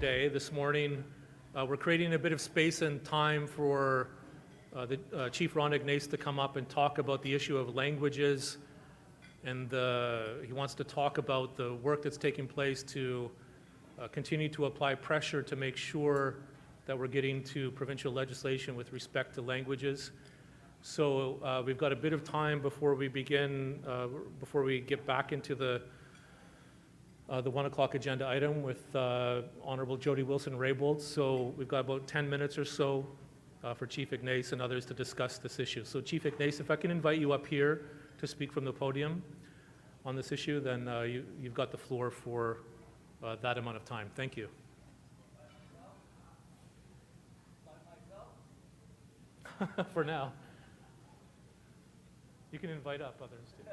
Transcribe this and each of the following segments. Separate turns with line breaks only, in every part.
day. This morning, we're creating a bit of space and time for Chief Ron Ignace to come up and talk about the issue of languages, and he wants to talk about the work that's taking place to continue to apply pressure to make sure that we're getting to provincial legislation with respect to languages. So we've got a bit of time before we begin, before we get back into the 1 o'clock agenda item with Honorable Jody Wilson-Raybould. So we've got about 10 minutes or so for Chief Ignace and others to discuss this issue. So Chief Ignace, if I can invite you up here to speak from the podium on this issue, then you've got the floor for that amount of time. Thank you. For now. You can invite up others too.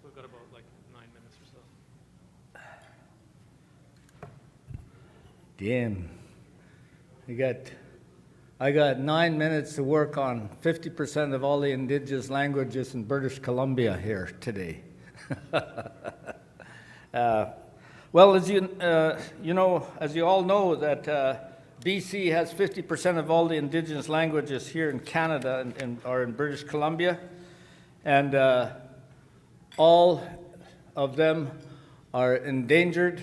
We've got about like 9 minutes or so.
Damn. I got 9 minutes to work on 50% of all the indigenous languages in British Columbia here today. Well, as you all know, that BC has 50% of all the indigenous languages here in Canada or in British Columbia, and all of them are endangered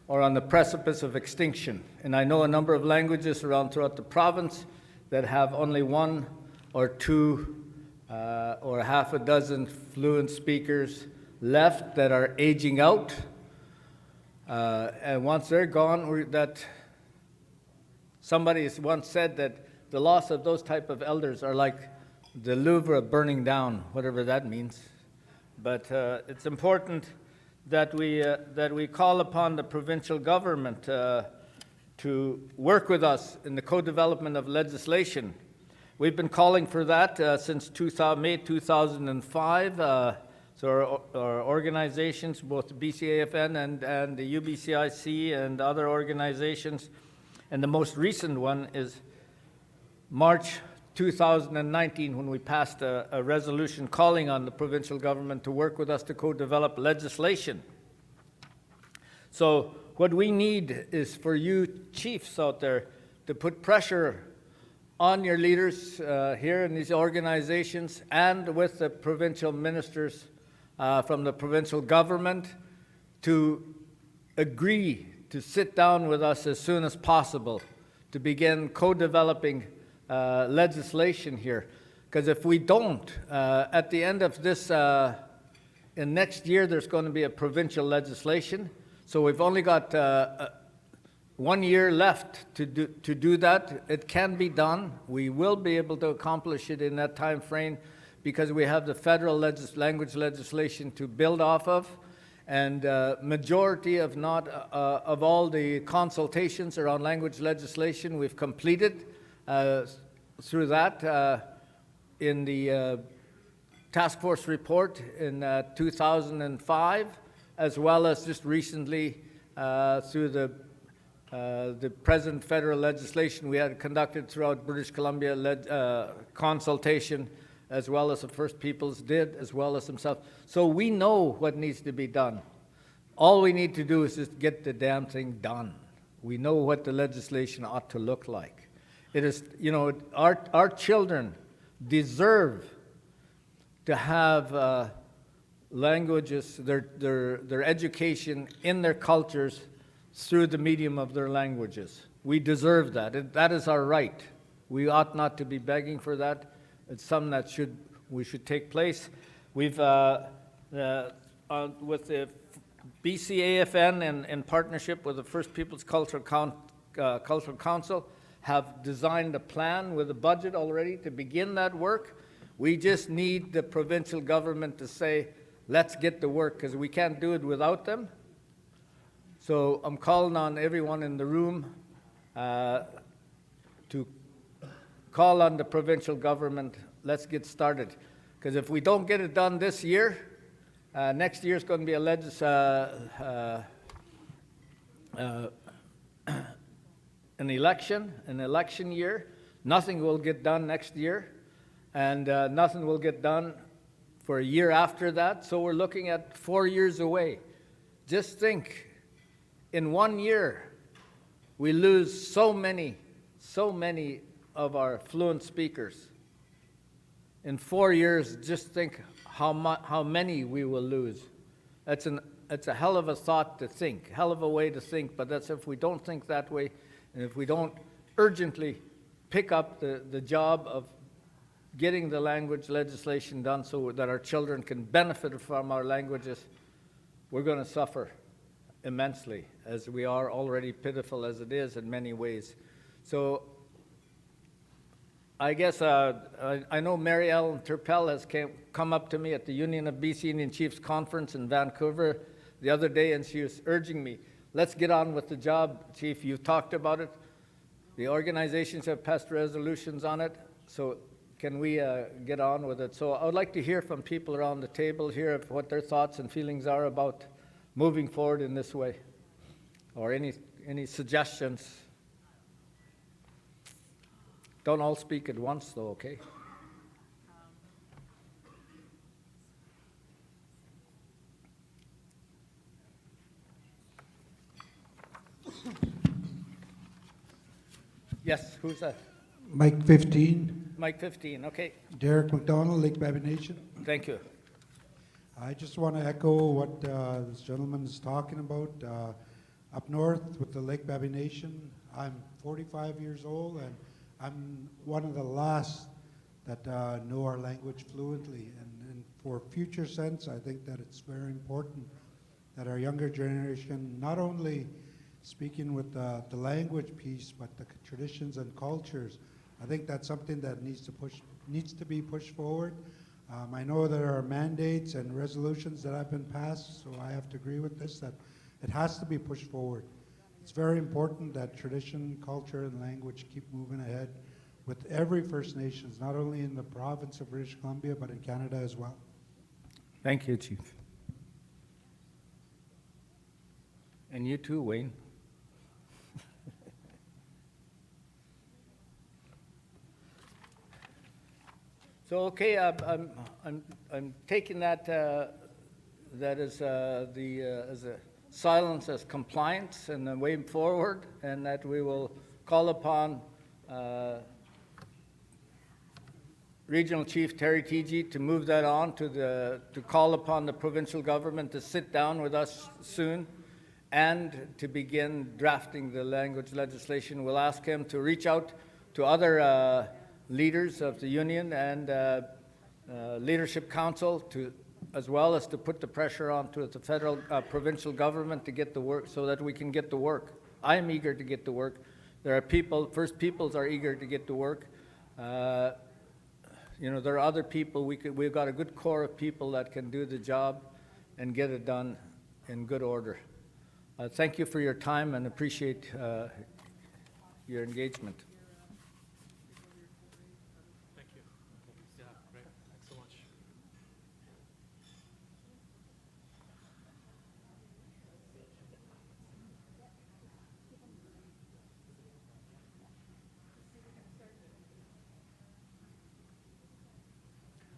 or on the precipice of extinction. And I know a number of languages throughout the province that have only one or two or half a dozen fluent speakers left that are aging out. And once they're gone, somebody has once said that the loss of those type of elders are like the Louvre burning down, whatever that means. But it's important that we call upon the provincial government to work with us in the co-development of legislation. We've been calling for that since May 2005. So our organizations, both the BCAFN and the UBCIC and other organizations, and the most recent one is March 2019, when we passed a resolution calling on the provincial government to work with us to co-develop legislation. So what we need is for you chiefs out there to put pressure on your leaders here in these organizations and with the provincial ministers from the provincial government to agree to sit down with us as soon as possible to begin co-developing legislation here. Because if we don't, at the end of this, in next year, there's going to be a provincial legislation. So we've only got 1 year left to do that. It can be done. We will be able to accomplish it in that time frame because we have the federal language legislation to build off of. And majority of all the consultations around language legislation we've completed through that in the task force report in 2005, as well as just recently through the present federal legislation we had conducted throughout British Columbia consultation, as well as the First Peoples did, as well as himself. So we know what needs to be done. All we need to do is just get the damn thing done. We know what the legislation ought to look like. It is, our children deserve to have languages, their education in their cultures through the medium of their languages. We deserve that. That is our right. We ought not to be begging for that. It's something that should take place. We've with the BCAFN in partnership with the First Peoples Cultural Council have designed a plan with a budget already to begin that work. We just need the provincial government to say, let's get to work, because we can't do it without them. So I'm calling on everyone in the room to call on the provincial government, let's get started. Because if we don't get it done this year, next year is going to be an election year. Nothing will get done next year, and nothing will get done for a year after that. So we're looking at 4 years away. just think, in 1 year, we lose so many of our fluent speakers. In 4 years, just think how many we will lose. It's a hell of a thought to think, hell of a way to think, but that's if we don't think that way, and if we don't urgently pick up the job of getting the language legislation done so that our children can benefit from our languages, we're going to suffer immensely, as we are already pitiful as it is in many ways. So I guess I know Mary Ellen Turpel has come up to me at the Union of BC Indian Chiefs Conference in Vancouver the other day, and she was urging me, let's get on with the job, Chief. You've talked about it. The organizations have passed resolutions on it, so can we get on with it? So I would like to hear from people around the table here of what their thoughts and feelings are about moving forward in this way, or any suggestions. Don't all speak at once, though, okay? Yes, who's that?
Mike 15,
Mike 15, okay.
Derek McDonald, Lake Baby Nation.
Thank you.
I just want to echo what this gentleman is talking about. Up north with the Lake Baby Nation, I'm 45 years old, and I'm one of the last that know our language fluently. And for future sense, I think that it's very important that our younger generation not only speaking with the language piece, but the traditions and cultures. I think that's something that needs to be pushed forward. I know there are mandates and resolutions that have been passed, so I have to agree with this, that it has to be pushed forward. It's very important that tradition, culture, and language keep moving ahead with every First Nations, not only in the province of British Columbia, but in Canada as well.
Thank you, Chief. And you too, Wayne. So okay, I'm taking that that is as a silence as compliance and the way forward, and that we will call upon Regional Chief Terry Teegee to move that on to call upon the provincial government to sit down with us soon and to begin drafting the language legislation. We'll ask him to reach out to other leaders of the union and leadership council as well as to put the pressure on to the federal provincial government to get the work so that we can get to work. I am eager to get to work. There are people, First Peoples are eager to get to work. You know, there are other people, we've got a good core of people that can do the job and get it done in good order. Thank you for your time and appreciate your engagement.
Thank you. Yeah, great. Thanks so much.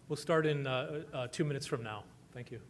We'll start in 2 minutes from now. Thank you.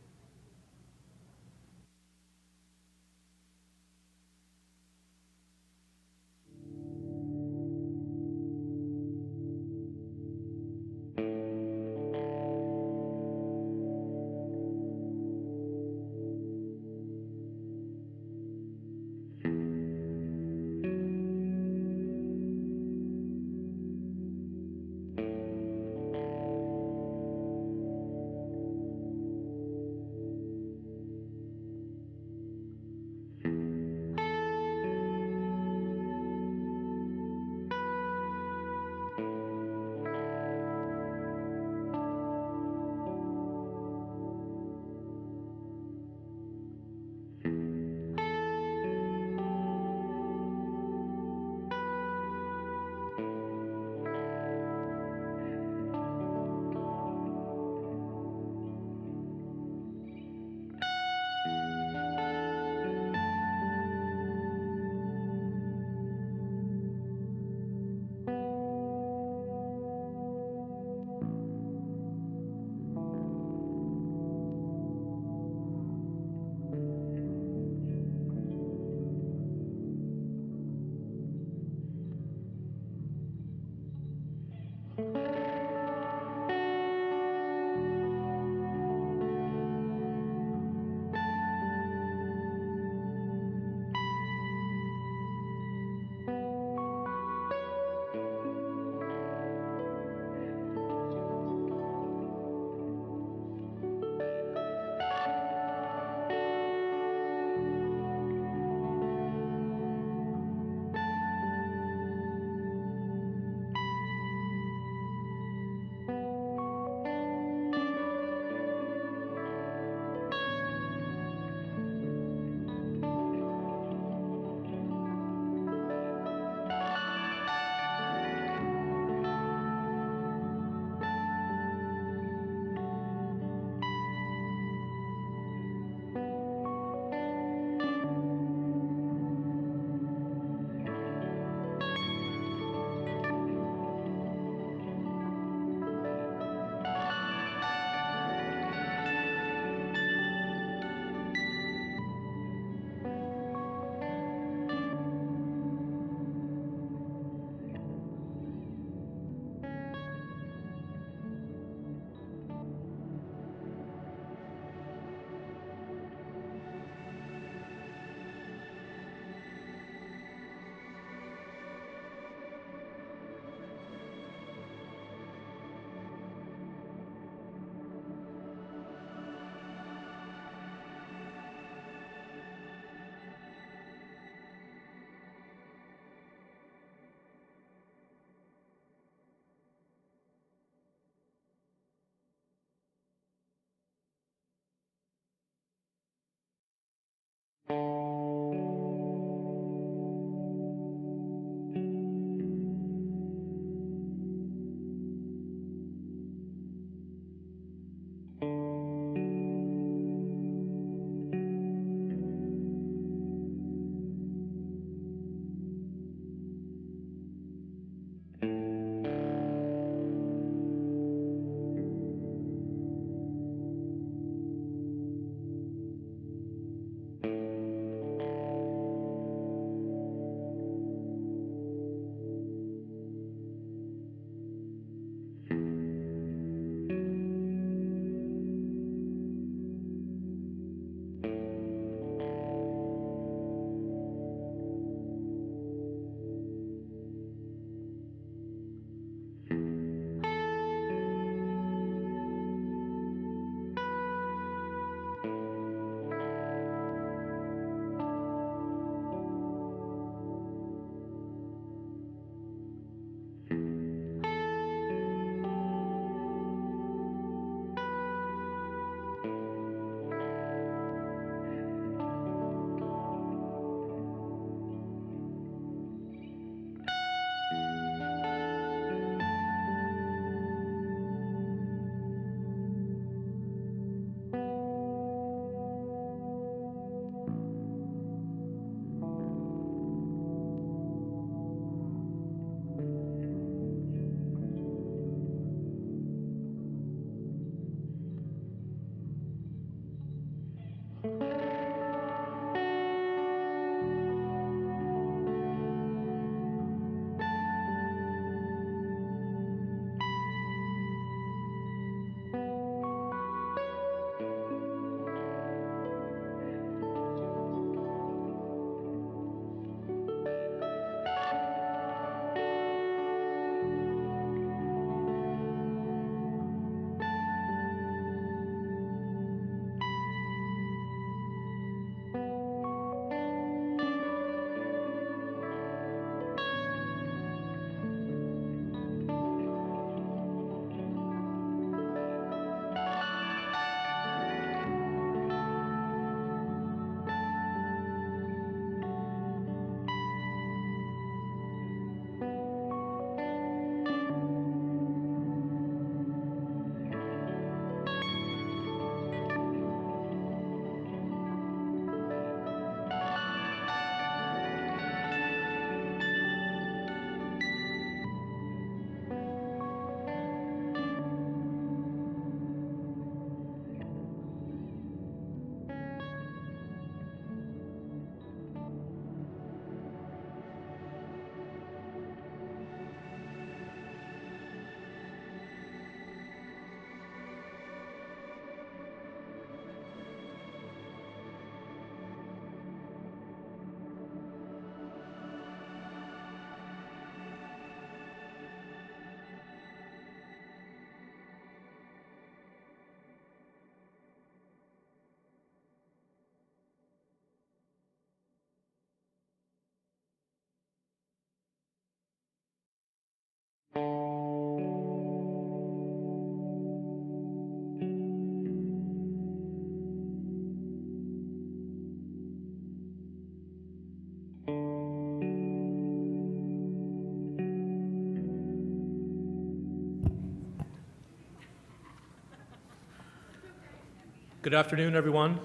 Good afternoon, everyone.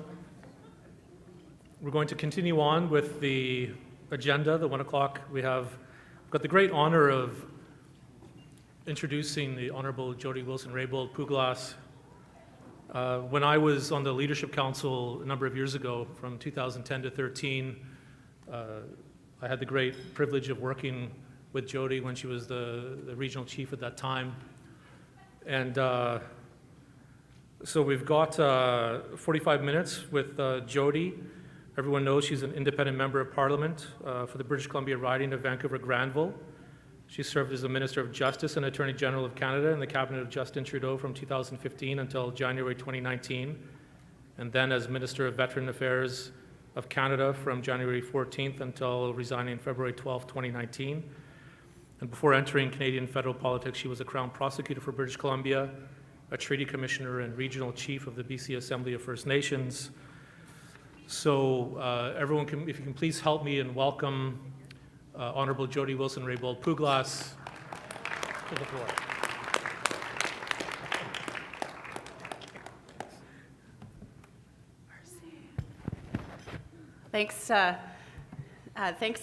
We're going to continue on with the agenda, the 1 o'clock. We've got the great honor of introducing the Honorable Jody Wilson-Raybould Puglas. When I was on the Leadership Council a number of years ago, from 2010 to 13, I had the great privilege of working with Jody when she was the regional chief at that time. And so we've got 45 minutes with Jody. Everyone knows she's an independent member of Parliament for the British Columbia riding of Vancouver-Granville. She served as the Minister of Justice and Attorney General of Canada in the cabinet of Justin Trudeau from 2015 until January 2019, and then as Minister of Veteran Affairs of Canada from January 14th until resigning February 12, 2019. And before entering Canadian federal politics, she was a Crown Prosecutor for British Columbia, a Treaty Commissioner and Regional Chief of the BC Assembly of First Nations. So everyone, if you can please help me in welcome Honorable Jody Wilson-Raybould Puglas to the floor.
Thanks,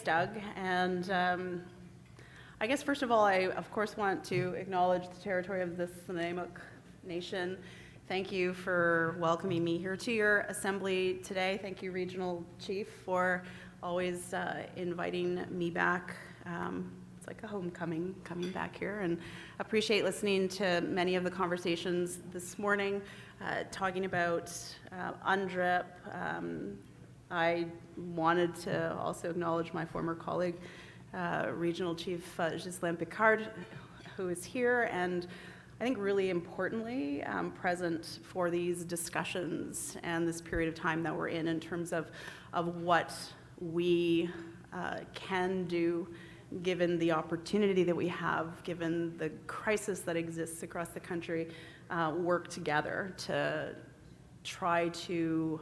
Doug. And I guess first of all, I of course want to acknowledge the territory of the Snuneymuxw Nation. Thank you for welcoming me here to your assembly today. Thank you, Regional Chief, for always inviting me back. It's like a homecoming coming back here, and appreciate listening to many of the conversations this morning, talking about UNDRIP. I wanted to also acknowledge my former colleague, Regional Chief Ghislain Picard, who is here, and I think really importantly, present for these discussions and this period of time that we're in terms of what we can do given the opportunity that we have, given the crisis that exists across the country, work together to try to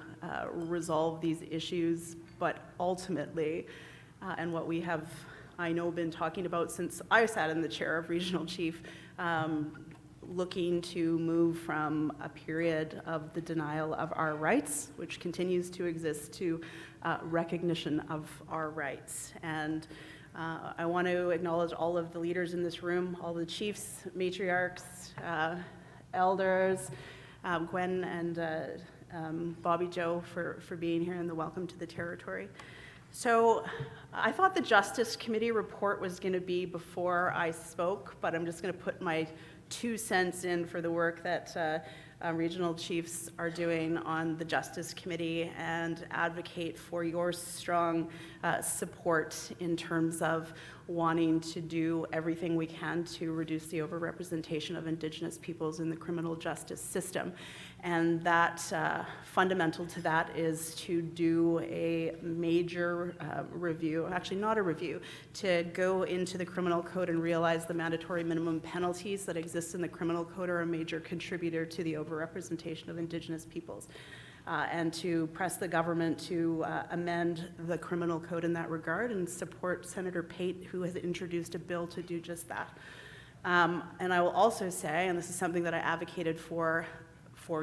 resolve these issues, but ultimately, and what we have, I know, been talking about since I sat in the chair of Regional Chief, looking to move from a period of the denial of our rights, which continues to exist, to recognition of our rights. And I want to acknowledge all of the leaders in this room, all the chiefs, matriarchs, elders, Gwen and Bobby Joe for being here, and the welcome to the territory. So I thought the Justice Committee report was going to be before I spoke, but I'm just going to put my 2 cents in for the work that regional chiefs are doing on the Justice Committee and advocate for your strong support in terms of wanting to do everything we can to reduce the overrepresentation of Indigenous peoples in the criminal justice system. And that fundamental to that is to do a major review, actually not a review, to go into the criminal code and realize the mandatory minimum penalties that exist in the criminal code are a major contributor to the overrepresentation of Indigenous peoples. And to press the government to amend the criminal code in that regard, and support Senator Pate, who has introduced a bill to do just that. And I will also say, and this is something that I advocated for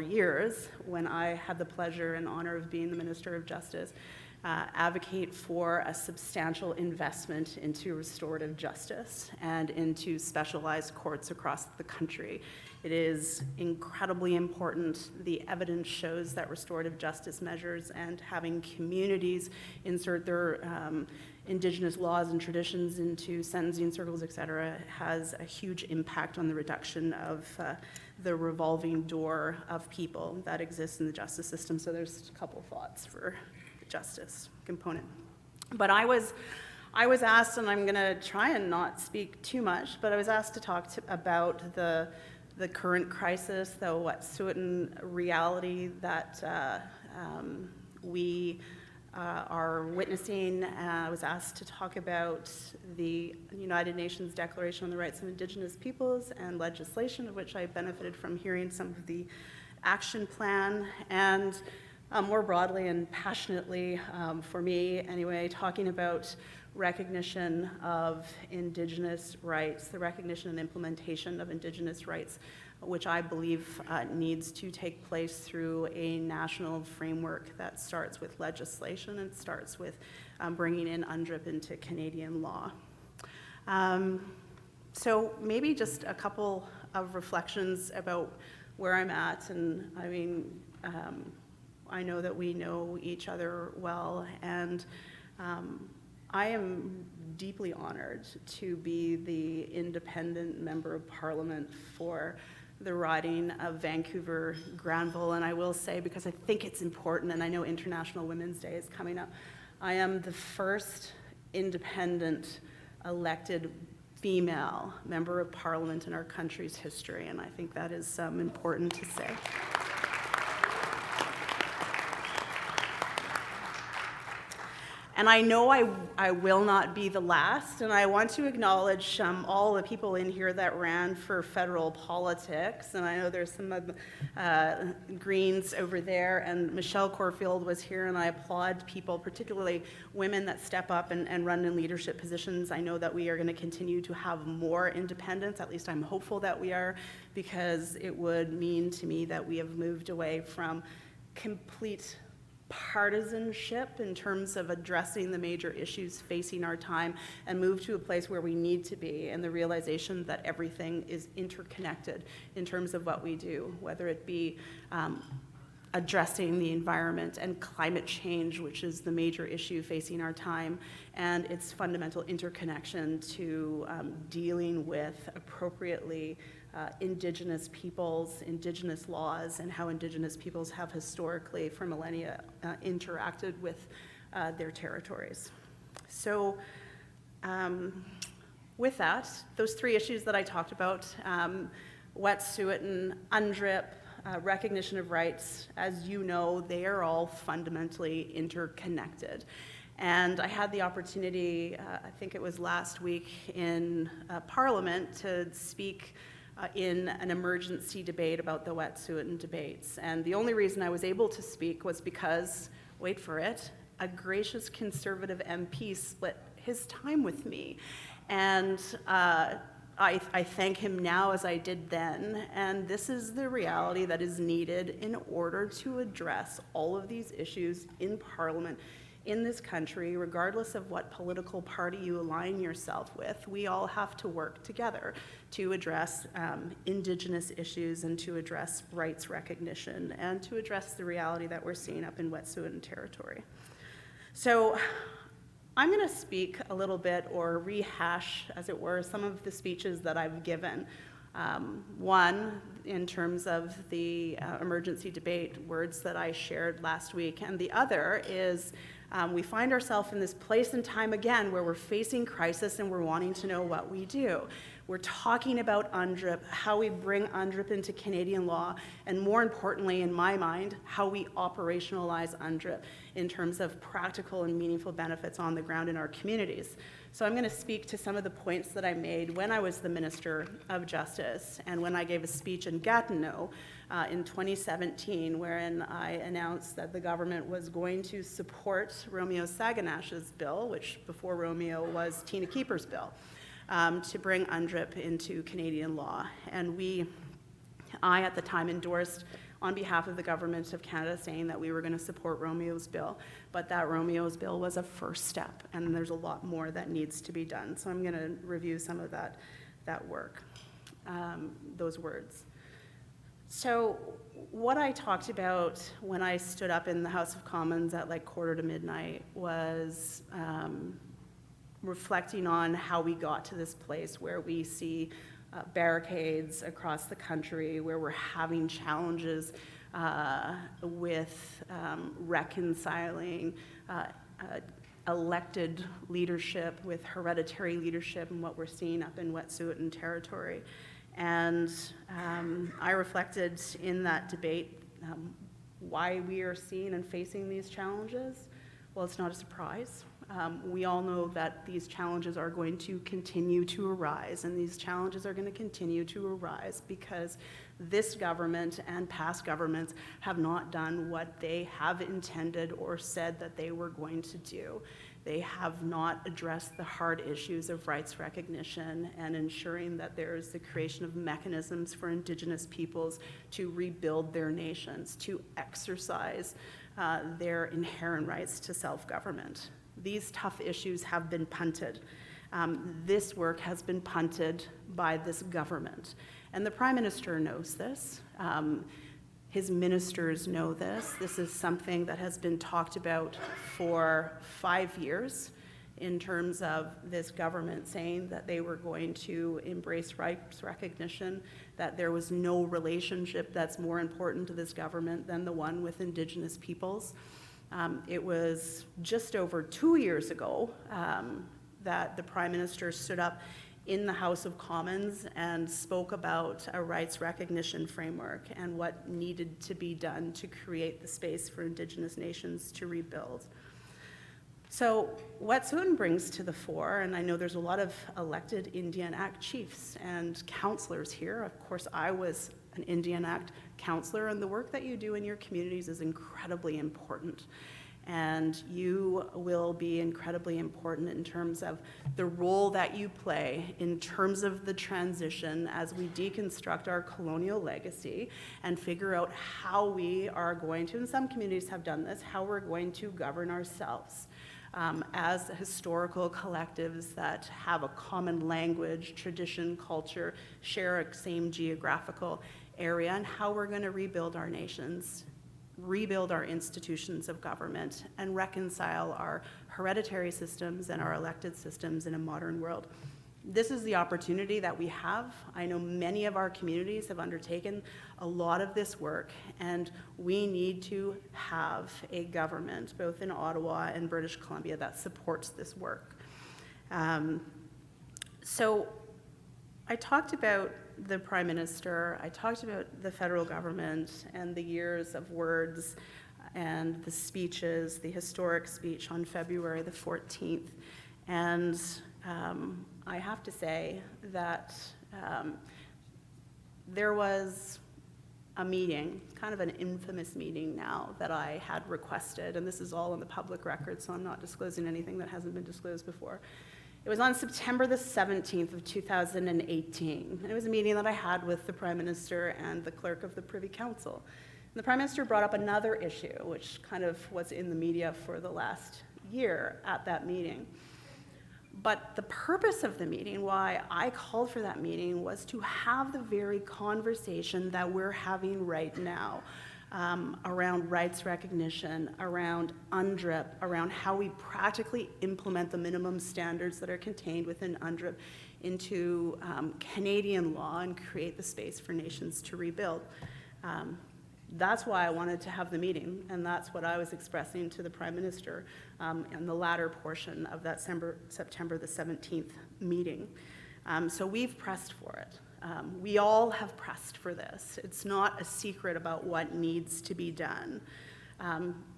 years when I had the pleasure and honor of being the Minister of Justice, advocate for a substantial investment into restorative justice and into specialized courts across the country. It is incredibly important. The evidence shows that restorative justice measures and having communities insert their Indigenous laws and traditions into sentencing circles, et cetera, has a huge impact on the reduction of the revolving door of people that exists in the justice system. So there's a couple thoughts for the justice component. But I was asked, and I'm going to try and not speak too much, but I was asked to talk about the current crisis, the wet'suwet'en reality that we are witnessing. I was asked to talk about the United Nations Declaration on the Rights of Indigenous Peoples and legislation, of which I benefited from hearing some of the action plan, and more broadly and passionately, for me anyway, talking about recognition of Indigenous rights, the recognition and implementation of Indigenous rights which I believe needs to take place through a national framework that starts with legislation and starts with bringing in UNDRIP into Canadian law. So maybe just a couple of reflections about where I'm at, and I mean, I know that we know each other well, and I am deeply honored to be the independent member of parliament for the riding of Vancouver Granville. And I will say, because I think it's important, and I know International Women's Day is coming up, I am the first independent elected female member of parliament in our country's history, and I think that is important to say. And I know I will not be the last, and I want to acknowledge all the people in here that ran for federal politics, and I know there's some of the Greens over there, and Michelle Corfield was here, and I applaud people, particularly women that step up and run in leadership positions. I know that we are going to continue to have more independence, at least I'm hopeful that we are, because it would mean to me that we have moved away from complete partisanship in terms of addressing the major issues facing our time and move to a place where we need to be, and the realization that everything is interconnected in terms of what we do, whether it be addressing the environment and climate change, which is the major issue facing our time, and its fundamental interconnection to dealing with appropriately Indigenous peoples, Indigenous laws, and how Indigenous peoples have historically, for millennia, interacted with their territories. So with that, those three issues that I talked about, Wet'suwet'en, UNDRIP, recognition of rights, as you know, they are all fundamentally interconnected. And I had the opportunity, I think it was last week in Parliament, to speak in an emergency debate about the Wet'suwet'en debates. And the only reason I was able to speak was because, wait for it, a gracious Conservative MP split his time with me. And I thank him now as I did then, and this is the reality that is needed in order to address all of these issues in Parliament in this country, regardless of what political party you align yourself with. We all have to work together to address Indigenous issues and to address rights recognition and to address the reality that we're seeing up in Wet'suwet'en territory. So I'm going to speak a little bit, or rehash, as it were, some of the speeches that I've given. One, in terms of the emergency debate words that I shared last week, and the other is we find ourselves in this place and time again where we're facing crisis and we're wanting to know what we do. We're talking about UNDRIP, how we bring UNDRIP into Canadian law, and more importantly, in my mind, how we operationalize UNDRIP in terms of practical and meaningful benefits on the ground in our communities. So I'm going to speak to some of the points that I made when I was the Minister of Justice and when I gave a speech in Gatineau in 2017, wherein I announced that the government was going to support Romeo Saganash's bill, which before Romeo was Tina Keeper's bill, to bring UNDRIP into Canadian law. And I at the time endorsed on behalf of the government of Canada, saying that we were going to support Romeo's bill, but that Romeo's bill was a first step, and there's a lot more that needs to be done. So I'm going to review some of that work, those words. So what I talked about when I stood up in the House of Commons at like midnight was reflecting on how we got to this place where we see barricades across the country, where we're having challenges with reconciling elected leadership with hereditary leadership, and what we're seeing up in Wet'suwet'en territory. And I reflected in that debate why we are seeing and facing these challenges. Well, it's not a surprise. We all know that these challenges are going to continue to arise, and these challenges are going to continue to arise because this government and past governments have not done what they have intended or said that they were going to do. They have not addressed the hard issues of rights recognition and ensuring that there is the creation of mechanisms for Indigenous peoples to rebuild their nations, to exercise their inherent rights to self-government. These tough issues have been punted. This work has been punted by this government. And the Prime Minister knows this. His ministers know this. This is something that has been talked about for 5 years in terms of this government saying that they were going to embrace rights recognition, that there was no relationship that's more important to this government than the one with Indigenous peoples. It was just over 2 years ago that the Prime Minister stood up in the House of Commons and spoke about a rights recognition framework and what needed to be done to create the space for Indigenous nations to rebuild. So Wet'suwet'en brings to the fore, and I know there's a lot of elected Indian Act chiefs and councillors here. Of course, I was an Indian Act councillor, and the work that you do in your communities is incredibly important. And you will be incredibly important in terms of the role that you play in terms of the transition as we deconstruct our colonial legacy and figure out how we are going to, and some communities have done this, how we're going to govern ourselves as historical collectives that have a common language, tradition, culture, share a same geographical area, and how we're going to rebuild our nations, rebuild our institutions of government, and reconcile our hereditary systems and our elected systems in a modern world. This is the opportunity that we have. I know many of our communities have undertaken a lot of this work, and we need to have a government, both in Ottawa and British Columbia, that supports this work. So I talked about the Prime Minister, I talked about the federal government and the years of words and the speeches, the historic speech on February the 14th. And I have to say that there was a meeting, kind of an infamous meeting now, that I had requested, and this is all in the public record, so I'm not disclosing anything that hasn't been disclosed before. It was on September the 17th of 2018. And it was a meeting that I had with the Prime Minister and the Clerk of the Privy Council. And the Prime Minister brought up another issue, which kind of was in the media for the last year at that meeting. But the purpose of the meeting, why I called for that meeting, was to have the very conversation that we're having right now around rights recognition, around UNDRIP, around how we practically implement the minimum standards that are contained within UNDRIP into Canadian law and create the space for nations to rebuild. That's why I wanted to have the meeting, and that's what I was expressing to the Prime Minister in the latter portion of that September the 17th meeting. So we've pressed for it. We all have pressed for this. It's not a secret about what needs to be done.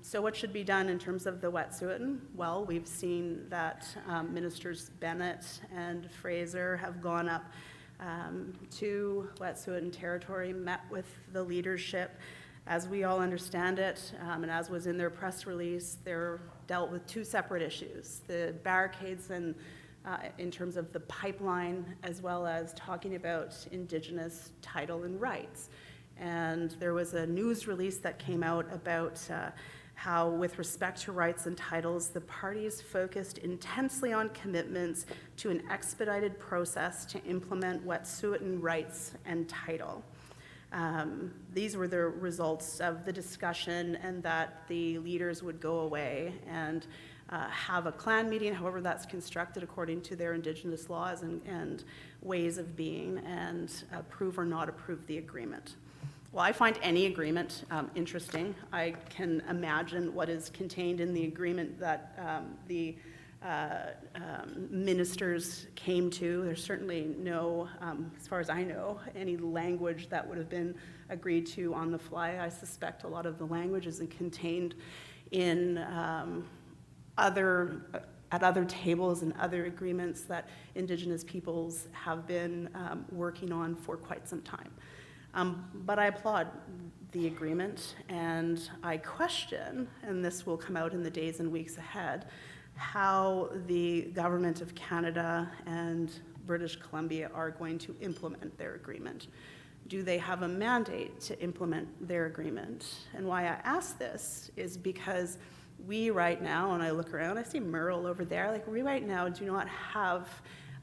So what should be done in terms of the Wet'suwet'en? Well, we've seen that Ministers Bennett and Fraser have gone up to Wet'suwet'en territory, met with the leadership. As we all understand it, and as was in their press release, they're dealt with two separate issues: the barricades and in terms of the pipeline, as well as talking about Indigenous title and rights. And there was a news release that came out about how, with respect to rights and titles, the parties focused intensely on commitments to an expedited process to implement Wet'suwet'en rights and title. These were the results of the discussion, and that the leaders would go away and have a clan meeting, however that's constructed according to their Indigenous laws and ways of being, and approve or not approve the agreement. Well, I find any agreement interesting. I can imagine what is contained in the agreement that the ministers came to. There's certainly no, as far as I know, any language that would have been agreed to on the fly. I suspect a lot of the language is contained in at other tables and other agreements that Indigenous peoples have been working on for quite some time. But I applaud the agreement, and I question, and this will come out in the days and weeks ahead, how the Government of Canada and British Columbia are going to implement their agreement. Do they have a mandate to implement their agreement? And why I ask this is because we right now, and I look around, I see Merle over there, like we right now do not have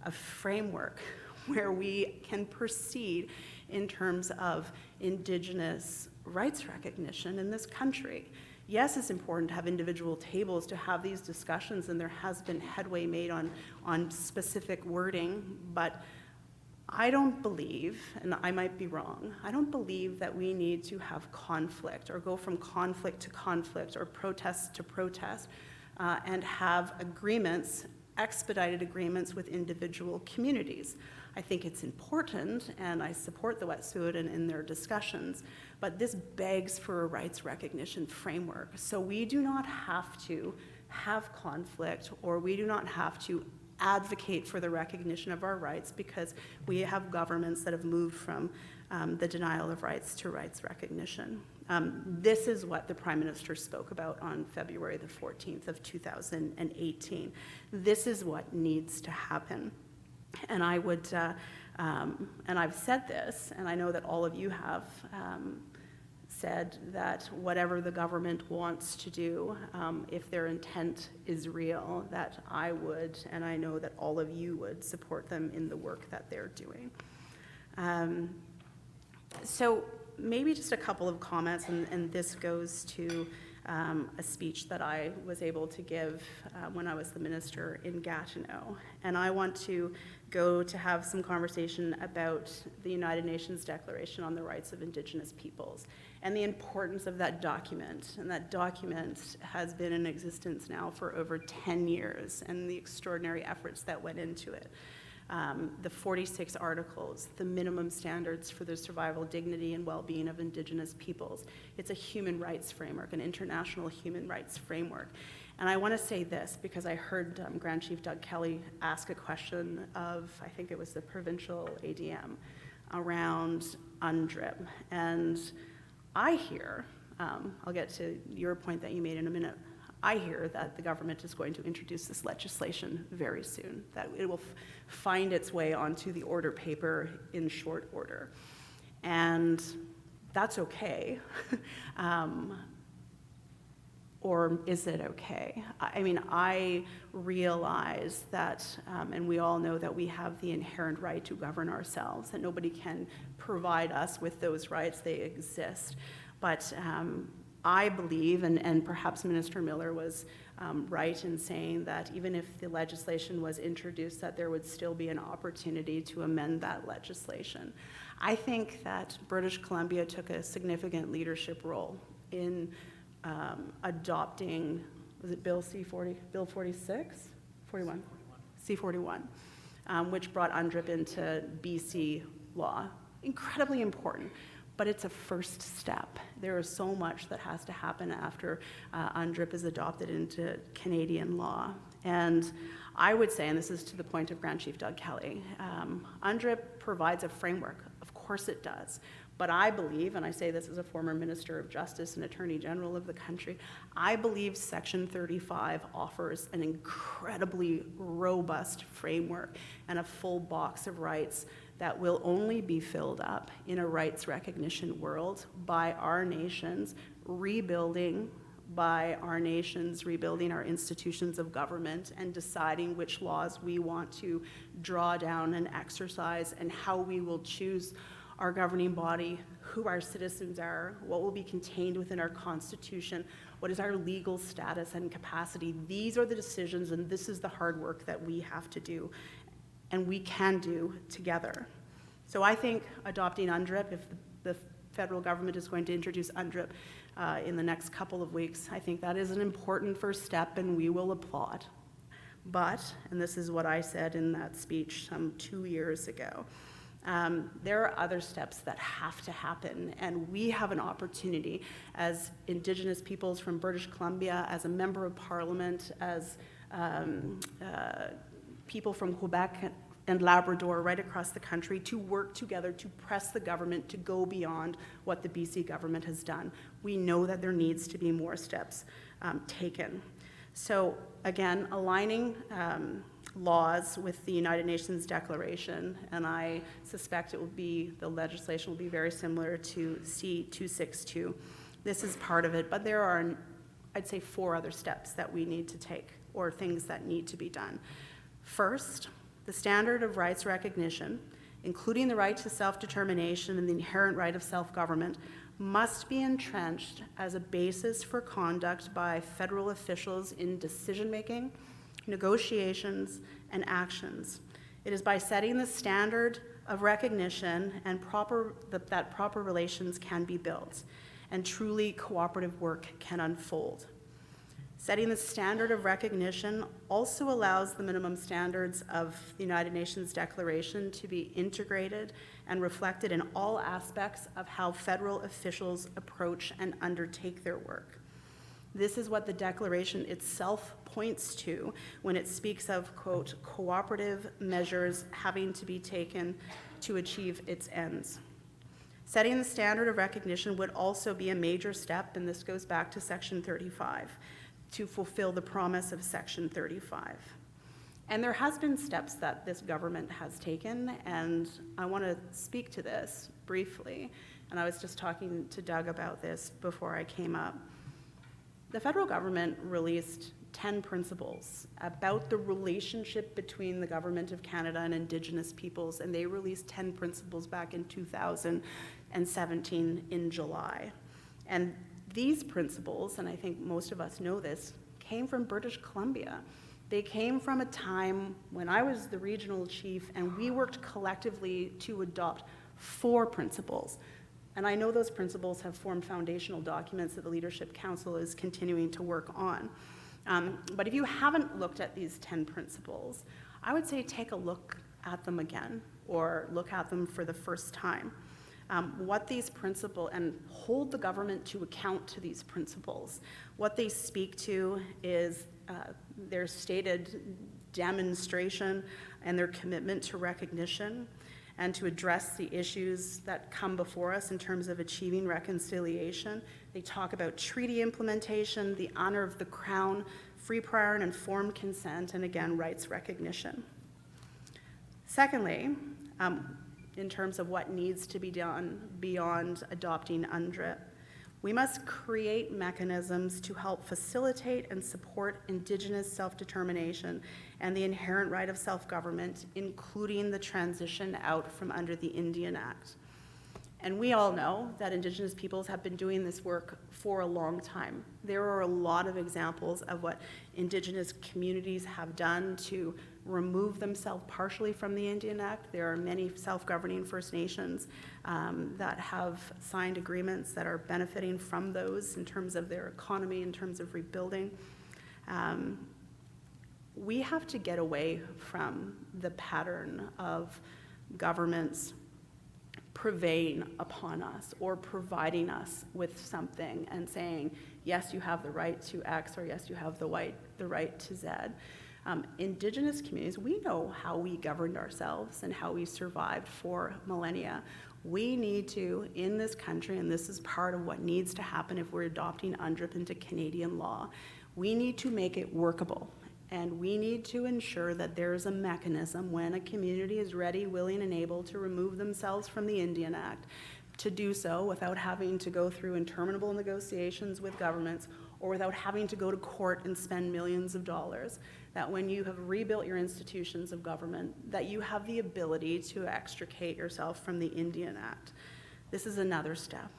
a framework where we can proceed in terms of Indigenous rights recognition in this country. Yes, it's important to have individual tables to have these discussions, and there has been headway made on specific wording, but I don't believe, and I might be wrong, I don't believe that we need to have conflict or go from conflict to conflict or protest to protest and have agreements, expedited agreements with individual communities. I think it's important, and I support the Wet'suwet'en in their discussions, but this begs for a rights recognition framework. So we do not have to have conflict, or we do not have to advocate for the recognition of our rights, because we have governments that have moved from the denial of rights to rights recognition. This is what the Prime Minister spoke about on February the 14th of 2018. This is what needs to happen. And I would, and I've said this, and I know that all of you have said that whatever the government wants to do, if their intent is real, that I would, and I know that all of you would, support them in the work that they're doing. So maybe just a couple of comments, and this goes to a speech that I was able to give when I was the minister in Gatineau. And I want to go to have some conversation about the United Nations Declaration on the Rights of Indigenous Peoples and the importance of that document. And that document has been in existence now for over 10 years, and the extraordinary efforts that went into it. The 46 articles, the minimum standards for the survival, dignity, and well-being of Indigenous peoples. It's a human rights framework, an international human rights framework. And I want to say this because I heard Grand Chief Doug Kelly ask a question of, I think it was the provincial ADM, around UNDRIP. And I hear, I'll get to your point that you made in a minute, I hear that the government is going to introduce this legislation very soon, that it will find its way onto the order paper in short order. And that's okay. Or is it okay? I mean, I realize that, and we all know that we have the inherent right to govern ourselves, that nobody can provide us with those rights, they exist. But I believe, and perhaps Minister Miller was right in saying that even if the legislation was introduced, that there would still be an opportunity to amend that legislation. I think that British Columbia took a significant leadership role in adopting, was it Bill C-40, Bill 46? 41? C-41, which brought UNDRIP into BC law. Incredibly important. But it's a first step. There is so much that has to happen after UNDRIP is adopted into Canadian law. And I would say, and this is to the point of Grand Chief Doug Kelly, UNDRIP provides a framework. Of course it does. But I believe, and I say this as a former Minister of Justice and Attorney General of the country, I believe Section 35 offers an incredibly robust framework and a full box of rights that will only be filled up in a rights recognition world by our nations rebuilding, our institutions of government and deciding which laws we want to draw down and exercise, and how we will choose our governing body, who our citizens are, what will be contained within our Constitution, what is our legal status and capacity. These are the decisions, and this is the hard work that we have to do, and we can do together. So I think adopting UNDRIP, if the federal government is going to introduce UNDRIP in the next couple of weeks, I think that is an important first step, and we will applaud. But, and this is what I said in that speech some 2 years ago, there are other steps that have to happen, and we have an opportunity as Indigenous peoples from British Columbia, as a member of Parliament, as people from Quebec and Labrador right across the country to work together to press the government to go beyond what the BC government has done. We know that there needs to be more steps taken. So again, aligning laws with the United Nations Declaration, and I suspect the legislation will be very similar to C-262. This is part of it, but there are, I'd say, 4 other steps that we need to take, or things that need to be done. First, the standard of rights recognition, including the right to self-determination and the inherent right of self-government, must be entrenched as a basis for conduct by federal officials in decision-making, negotiations, and actions. It is by setting the standard of recognition and that proper relations can be built and truly cooperative work can unfold. Setting the standard of recognition also allows the minimum standards of the United Nations Declaration to be integrated and reflected in all aspects of how federal officials approach and undertake their work. This is what the Declaration itself points to when it speaks of, quote, cooperative measures having to be taken to achieve its ends. Setting the standard of recognition would also be a major step, and this goes back to Section 35, to fulfill the promise of Section 35. And there has been steps that this government has taken, and I want to speak to this briefly. And I was just talking to Doug about this before I came up. The federal government released 10 principles about the relationship between the Government of Canada and Indigenous peoples, and they released 10 principles back in 2017 in July. And these principles, and I think most of us know this, came from British Columbia. They came from a time when I was the regional chief and we worked collectively to adopt 4 principles. And I know those principles have formed foundational documents that the Leadership Council is continuing to work on. But if you haven't looked at these 10 principles, I would say take a look at them again or look at them for the first time. What these principles, and hold the government to account to these principles. What they speak to is their stated demonstration and their commitment to recognition and to address the issues that come before us in terms of achieving reconciliation. They talk about treaty implementation, the honor of the Crown, free, prior, and informed consent, and again, rights recognition. Secondly, in terms of what needs to be done beyond adopting UNDRIP, we must create mechanisms to help facilitate and support Indigenous self-determination and the inherent right of self-government, including the transition out from under the Indian Act. And we all know that Indigenous peoples have been doing this work for a long time. There are a lot of examples of what Indigenous communities have done to remove themselves partially from the Indian Act. There are many self-governing First Nations that have signed agreements that are benefiting from those in terms of their economy, in terms of rebuilding. We have to get away from the pattern of governments purveying upon us or providing us with something and saying, yes, you have the right to X, or yes, you have the right to Z. Indigenous communities, we know how we governed ourselves and how we survived for millennia. We need to, in this country, and this is part of what needs to happen if we're adopting UNDRIP into Canadian law, we need to make it workable. And we need to ensure that there's a mechanism when a community is ready, willing, and able to remove themselves from the Indian Act, to do so without having to go through interminable negotiations with governments or without having to go to court and spend millions of dollars, that when you have rebuilt your institutions of government, that you have the ability to extricate yourself from the Indian Act. This is another step.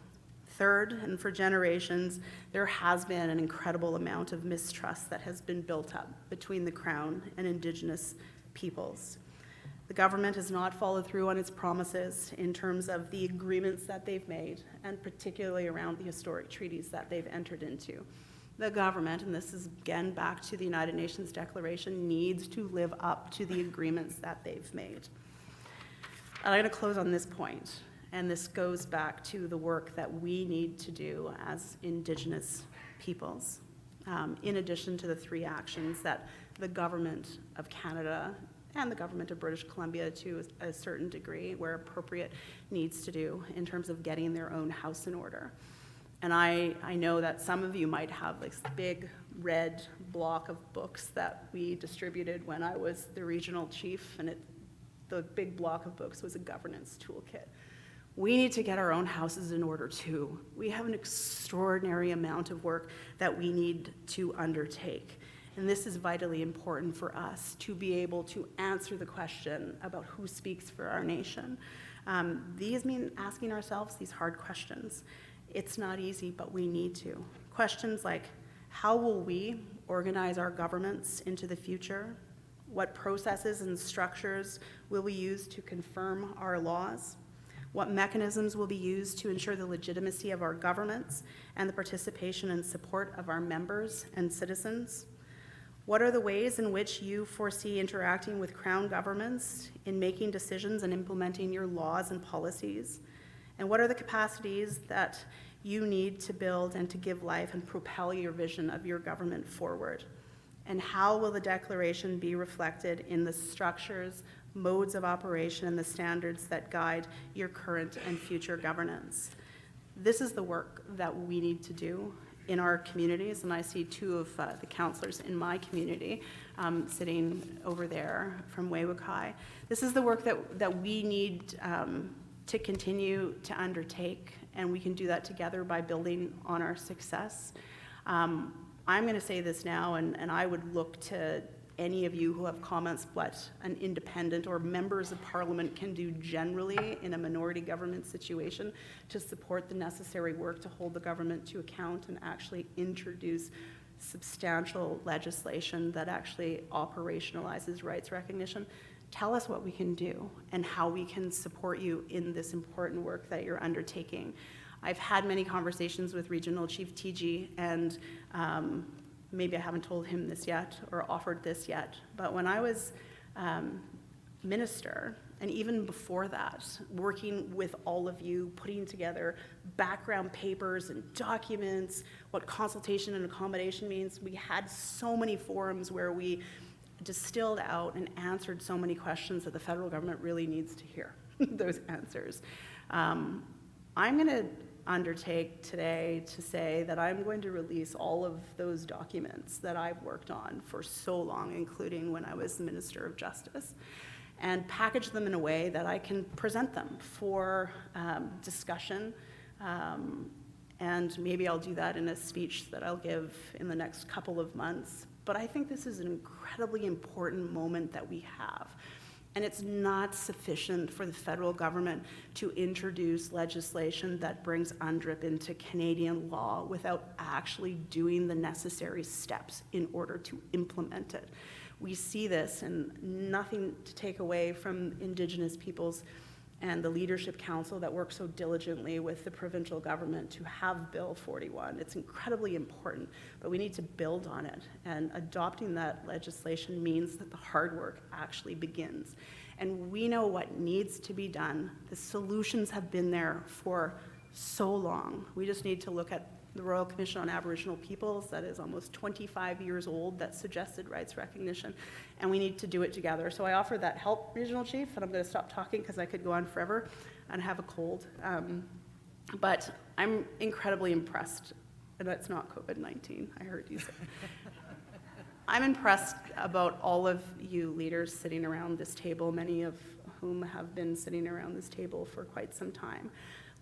Third, and for generations, there has been an incredible amount of mistrust that has been built up between the Crown and Indigenous peoples. The government has not followed through on its promises in terms of the agreements that they've made, and particularly around the historic treaties that they've entered into. The government, and this is again back to the United Nations Declaration, needs to live up to the agreements that they've made. I'm going to close on this point. And this goes back to the work that we need to do as Indigenous peoples, in addition to the 3 actions that the Government of Canada and the government of British Columbia to a certain degree, where appropriate, needs to do in terms of getting their own house in order. And I know that some of you might have this big red block of books that we distributed when I was the regional chief, and the big block of books was a governance toolkit. We need to get our own houses in order too. We have an extraordinary amount of work that we need to undertake. And this is vitally important for us to be able to answer the question about who speaks for our nation. These mean asking ourselves these hard questions. It's not easy, but we need to. Questions like, how will we organize our governments into the future? What processes and structures will we use to confirm our laws? What mechanisms will be used to ensure the legitimacy of our governments and the participation and support of our members and citizens? What are the ways in which you foresee interacting with Crown governments in making decisions and implementing your laws and policies? And what are the capacities that you need to build and to give life and propel your vision of your government forward? And how will the declaration be reflected in the structures, modes of operation, and the standards that guide your current and future governance? This is the work that we need to do in our communities, and I see two of the councillors in my community sitting over there from Wewak. This is the work that we need to continue to undertake, and we can do that together by building on our success. I'm going to say this now, and I would look to any of you who have comments what an independent or members of parliament can do generally in a minority government situation to support the necessary work to hold the government to account and actually introduce substantial legislation that actually operationalizes rights recognition. Tell us what we can do and how we can support you in this important work that you're undertaking. I've had many conversations with Regional Chief TG, and maybe I haven't told him this yet or offered this yet, but when I was minister, and even before that, working with all of you, putting together background papers and documents, what consultation and accommodation means, we had so many forums where we distilled out and answered so many questions that the federal government really needs to hear those answers. I'm going to undertake today to say that I'm going to release all of those documents that I've worked on for so long, including when I was the Minister of Justice, and package them in a way that I can present them for discussion. And maybe I'll do that in a speech that I'll give in the next couple of months. But I think this is an incredibly important moment that we have. And it's not sufficient for the federal government to introduce legislation that brings UNDRIP into Canadian law without actually doing the necessary steps in order to implement it. We see this, and nothing to take away from Indigenous peoples and the Leadership Council that works so diligently with the provincial government to have Bill 41. It's incredibly important, but we need to build on it. And adopting that legislation means that the hard work actually begins. And we know what needs to be done. The solutions have been there for so long. We just need to look at the Royal Commission on Aboriginal Peoples that is almost 25 years old that suggested rights recognition, and we need to do it together. So I offer that help, Regional Chief, and I'm going to stop talking because I could go on forever and have a cold. But I'm incredibly impressed, and that's not COVID-19, I heard you say. I'm impressed about all of you leaders sitting around this table, many of whom have been sitting around this table for quite some time.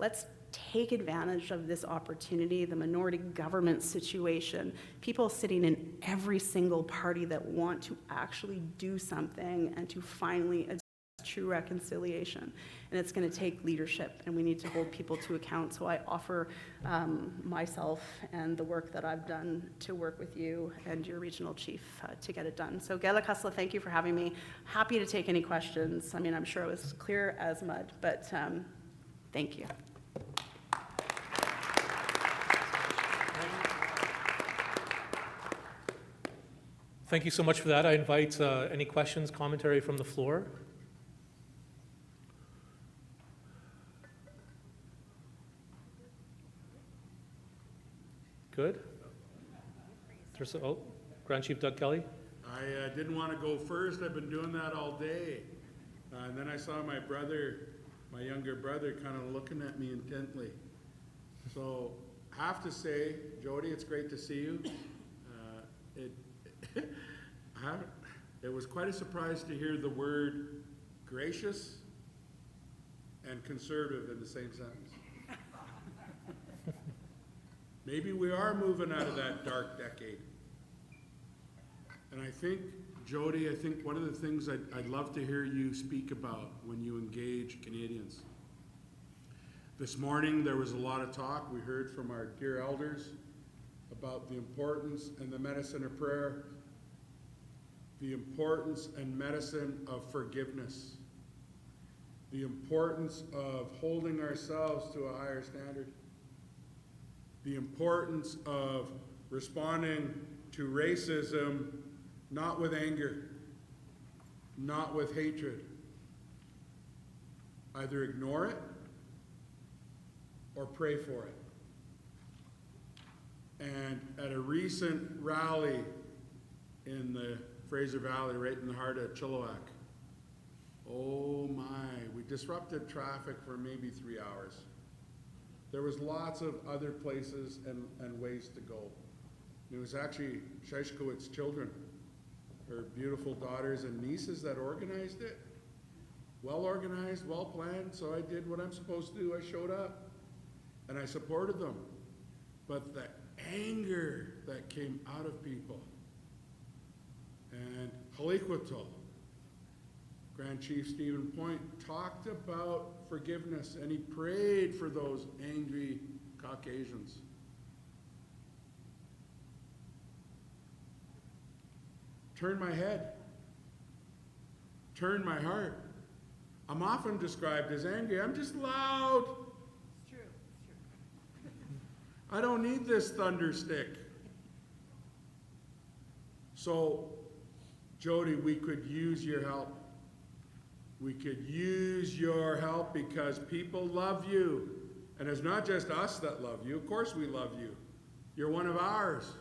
Let's take advantage of this opportunity, the minority government situation, people sitting in every single party that want to actually do something and to finally address true reconciliation. And it's going to take leadership, and we need to hold people to account. So I offer myself and the work that I've done to work with you and your regional chief to get it done. So Gela Kusla, thank you for having me. Happy to take any questions. I mean, I'm sure it was clear as mud, but thank you.
Thank you so much for that. I invite any questions, commentary from the floor. Good. Grand Chief Doug Kelly.
I didn't want to go first. I've been doing that all day. And then I saw my brother, my younger brother, kind of looking at me intently. So I have to say, Jody, it's great to see you. It was quite a surprise to hear the word gracious and conservative in the same sentence. Maybe we are moving out of that dark decade. And I think, Jody, I think one of the things I'd love to hear you speak about when you engage Canadians. This morning there was a lot of talk. We heard from our dear elders about the importance and the medicine of prayer, the importance and medicine of forgiveness, the importance of holding ourselves to a higher standard, the importance of responding to racism not with anger, not with hatred. Either ignore it or pray for it. And at a recent rally in the Fraser Valley, right in the heart of Chilliwack, oh my, we disrupted traffic for maybe 3 hours. There was lots of other places and ways to go. It was actually Sheshkowitz's children, her beautiful daughters and nieces, that organized it. Well organized, well planned, so I did what I'm supposed to do. I showed up and I supported them. But the anger that came out of people, and Haliquatul, Grand Chief Stephen Point, talked about forgiveness, and he prayed for those angry Caucasians. Turned my head, turned my heart. I'm often described as angry. I'm just loud.
It's true.
I don't need this thunder stick. So, Jody, we could use your help. We could use your help because people love you. And it's not just us that love you. Of course we love you. You're one of ours.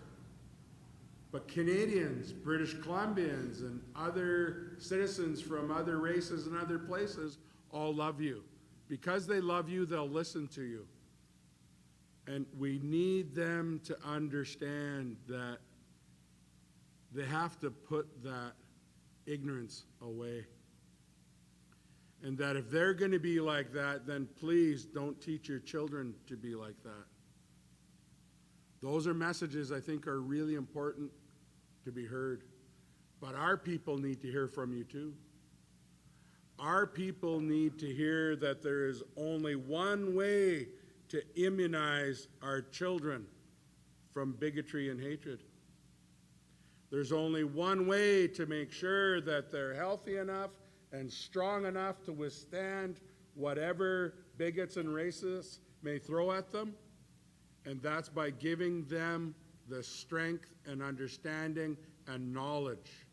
But Canadians, British Columbians, and other citizens from other races and other places all love you. Because they love you, they'll listen to you. And we need them to understand that they have to put that ignorance away. And that if they're going to be like that, then please don't teach your children to be like that. Those are messages I think are really important to be heard. But our people need to hear from you too. Our people need to hear that there is only one way to immunize our children from bigotry and hatred. There's only one way to make sure that they're healthy enough and strong enough to withstand whatever bigots and racists may throw at them, and that's by giving them the strength and understanding and knowledge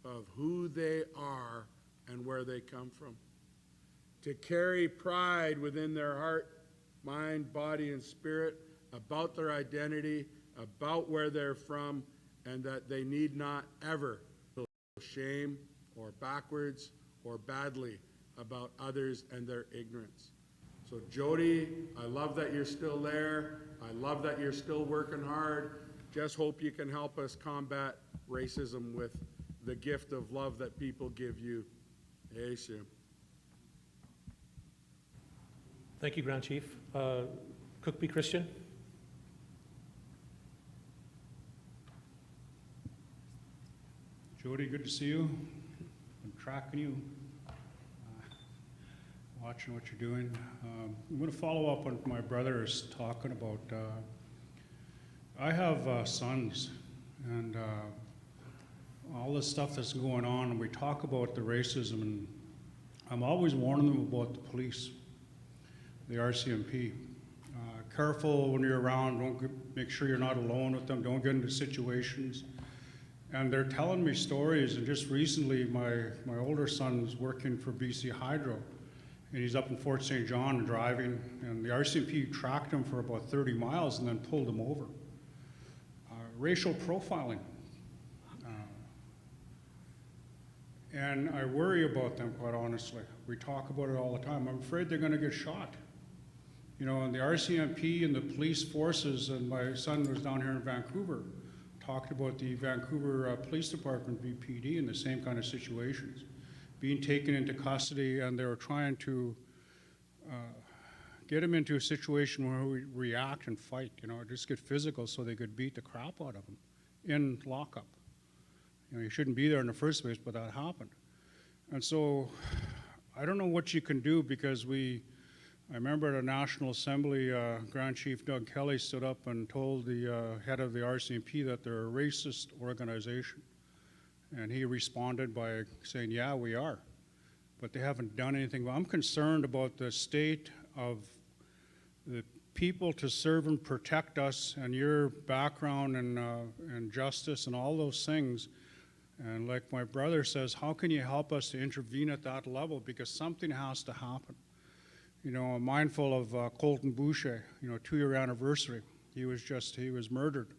of who they are and where they come from. To carry pride within their heart, mind, body, and spirit about their identity, about where they're from, and that they need not ever feel shame or backwards or badly about others and their ignorance. So Jody, I love that you're still there. I love that you're still working hard. Just hope you can help us combat racism with the gift of love that people give you. Hey, Sim.
Thank you, Grand Chief. Cookby Christian.
Jody, good to see you. I'm tracking you, watching what you're doing. I'm going to follow up on what my brother is talking about. I have sons, and all this stuff that's going on, and we talk about the racism, and I'm always warning them about the police, the RCMP. Careful when you're around, make sure you're not alone with them, don't get into situations. And they're telling me stories, and just recently my older son is working for BC Hydro, and he's up in Fort St. John driving, and the RCMP tracked him for about 30 miles and then pulled him over. Racial profiling. And I worry about them, quite honestly. We talk about it all the time. I'm afraid they're going to get shot. You know, and the RCMP and the police forces, and my son was down here in Vancouver, talked about the Vancouver Police Department, VPD, in the same kind of situations. Being taken into custody, and they were trying to get him into a situation where we react and fight, you know, just get physical so they could beat the crap out of him in lockup. You know, you shouldn't be there in the first place, but that happened. And so I don't know what you can do, because I remember at a National Assembly, Grand Chief Doug Kelly stood up and told the head of the RCMP that they're a racist organization. And he responded by saying, yeah, we are, but they haven't done anything. I'm concerned about the state of the people to serve and protect us, and your background and justice and all those things. And like my brother says, how can you help us to intervene at that level? Because something has to happen. You know, I'm mindful of Colton Boucher, you know, 2-year anniversary. He was murdered.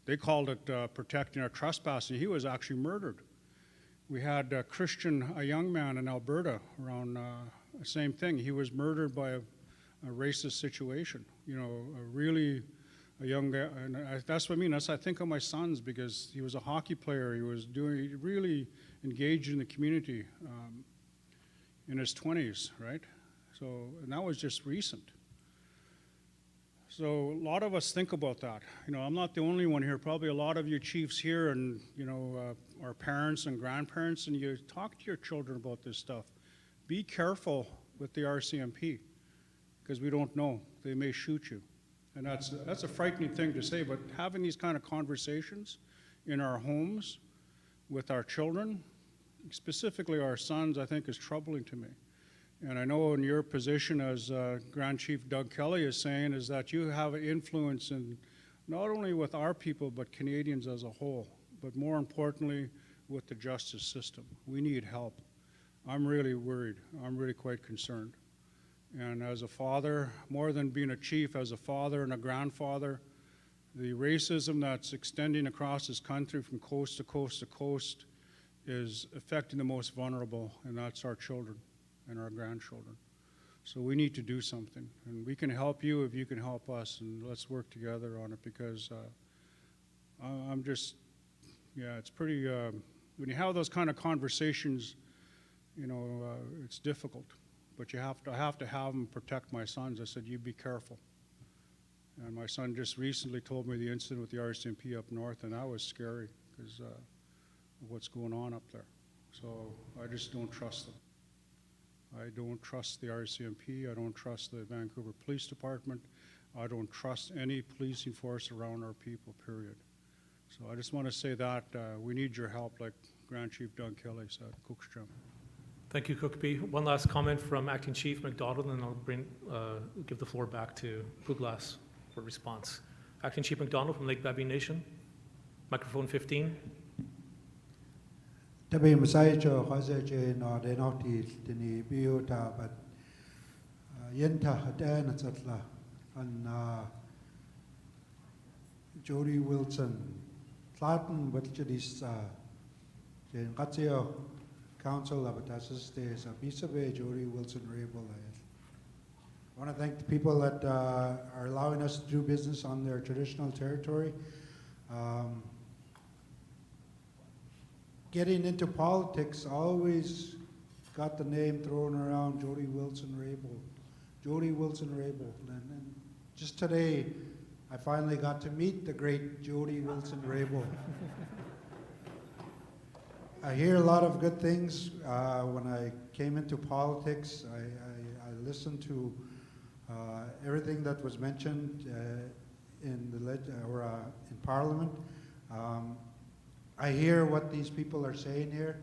They called it protecting our trespassing. He was actually murdered. We had Christian, a young man in Alberta, around the same thing. He was murdered by a racist situation. You know, a young guy, and that's what I mean. I think of my sons, because he was a hockey player. He was really engaged in the community in his 20s, right? So, and that was just recent. So a lot of us think about that. You know, I'm not the only one here. Probably a lot of you chiefs here, and you know, our parents and grandparents, and you talk to your children about this stuff. Be careful with the RCMP, because we don't know. They may shoot you. And that's a frightening thing to say, but having these kind of conversations in our homes with our children, specifically our sons, I think is troubling to me. And I know in your position, as Grand Chief Doug Kelly is saying, is that you have an influence in not only with our people, but Canadians as a whole, but more importantly, with the justice system. We need help. I'm really worried. I'm really quite concerned. And as a father, more than being a chief, as a father and a grandfather, the racism that's extending across this country from coast to coast to coast is affecting the most vulnerable, and that's our children and our grandchildren. So we need to do something, and we can help you if you can help us, and let's work together on it, because I'm just, yeah, it's pretty, when you have those kind of conversations, you know, it's difficult. But I have to have them protect my sons. I said, you be careful. And my son just recently told me the incident with the RCMP up north, and that was scary, because of what's going on up there. So I just don't trust them. I don't trust the RCMP. I don't trust the Vancouver Police Department. I don't trust any policing force around our people, period. So I just want to say that we need your help, like Grand Chief Doug Kelly said, Cookstrom.
Thank you, Cookby. One last comment from Acting Chief McDonald, and I'll give the floor back to Douglas for response. Acting Chief McDonald from Lake Baby Nation, microphone 15.
Tabi masaicho khazeje no denoti tini biota but yenta hadana tatla and Jody Wilson Flatten but jadis jen qatsio Council of Atasas de Sabisabe, Jody Wilson Rabel. I want to thank the people that are allowing us to do business on their traditional territory. Getting into politics always got the name thrown around, Jody Wilson Rabel. Jody Wilson Rabel. And just today, I finally got to meet the great Jody Wilson Rabel. I hear a lot of good things. When I came into politics, I listened to everything that was mentioned in Parliament. I hear what these people are saying here.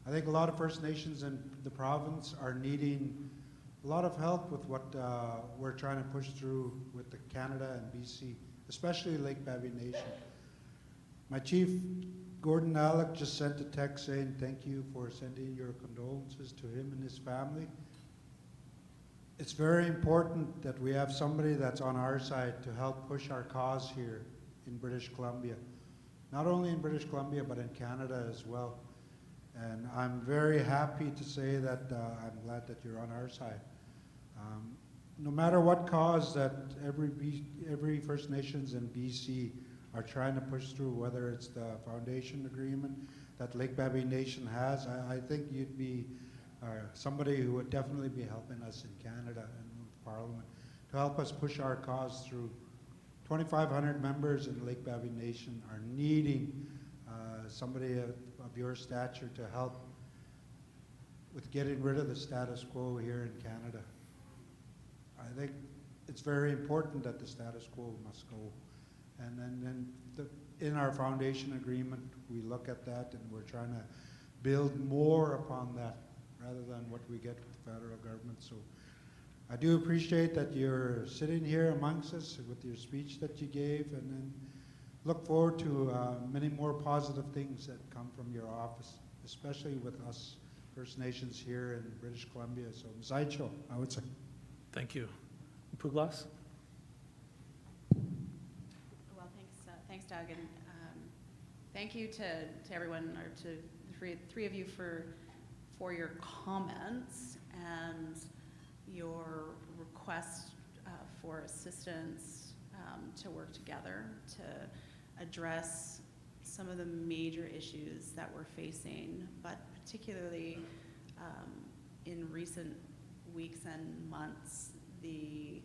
I think a lot of First Nations in the province are needing a lot of help with what we're trying to push through with the Canada and BC, especially Lake Baby Nation. My chief, Gordon Alec, just sent a text saying thank you for sending your condolences to him and his family. It's very important that we have somebody that's on our side to help push our cause here in British Columbia. Not only in British Columbia, but in Canada as well. And I'm very happy to say that I'm glad that you're on our side. No matter what cause that every First Nations in BC are trying to push through, whether it's the foundation agreement that Lake Baby Nation has, I think you'd be somebody who would definitely be helping us in Canada and with Parliament to help us push our cause through. 2,500 members in Lake Baby Nation are needing somebody of your stature to help with getting rid of the status quo here in Canada. I think it's very important that the status quo must go. And then in our foundation agreement, we look at that and we're trying to build more upon that rather than what we get with the federal government. So I do appreciate that you're sitting here amongst us with your speech that you gave, and then look forward to many more positive things that come from your office, especially with us First Nations here in British Columbia. So Mzaicho, I would say.
Thank you. Puglas?
Well, thanks, Doug, and thank you to everyone, or to the three of you for your comments and your request for assistance to work together to address some of the major issues that we're facing, but particularly in recent weeks and months, the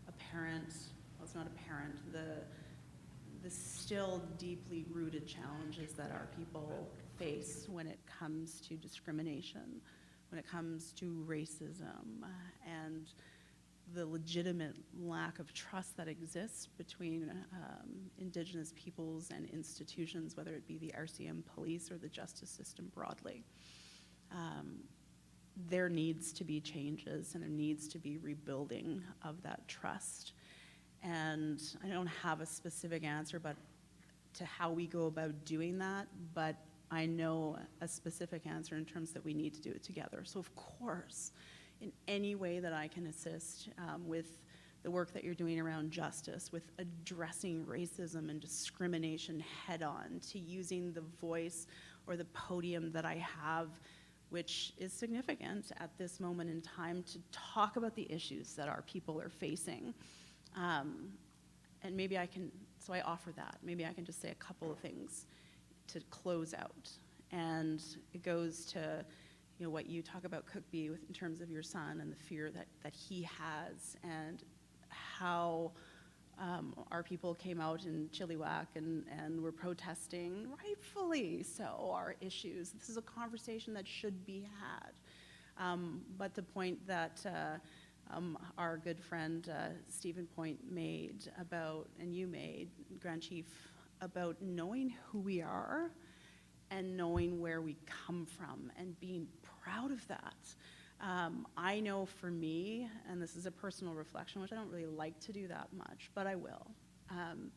apparent, well, it's not apparent, the still deeply rooted challenges that our people face when it comes to discrimination, when it comes to racism, and the legitimate lack of trust that exists between Indigenous peoples and institutions, whether it be the RCM police or the justice system broadly. There needs to be changes, and there needs to be rebuilding of that trust. And I don't have a specific answer to how we go about doing that, but I know a specific answer in terms that we need to do it together. So of course, in any way that I can assist with the work that you're doing around justice, with addressing racism and discrimination head on, to using the voice or the podium that I have, which is significant at this moment in time, to talk about the issues that our people are facing. And maybe I can, so I offer that. Maybe I can just say a couple of things to close out. And it goes to, you know, what you talk about, Cookbee, in terms of your son and the fear that he has, and how our people came out in Chilliwack and were protesting, rightfully so, our issues. This is a conversation that should be had. But the point that our good friend Stephen Point made about, and you made, Grand Chief, about knowing who we are and knowing where we come from and being proud of that. I know for me, and this is a personal reflection, which I don't really like to do that much, but I will. I'm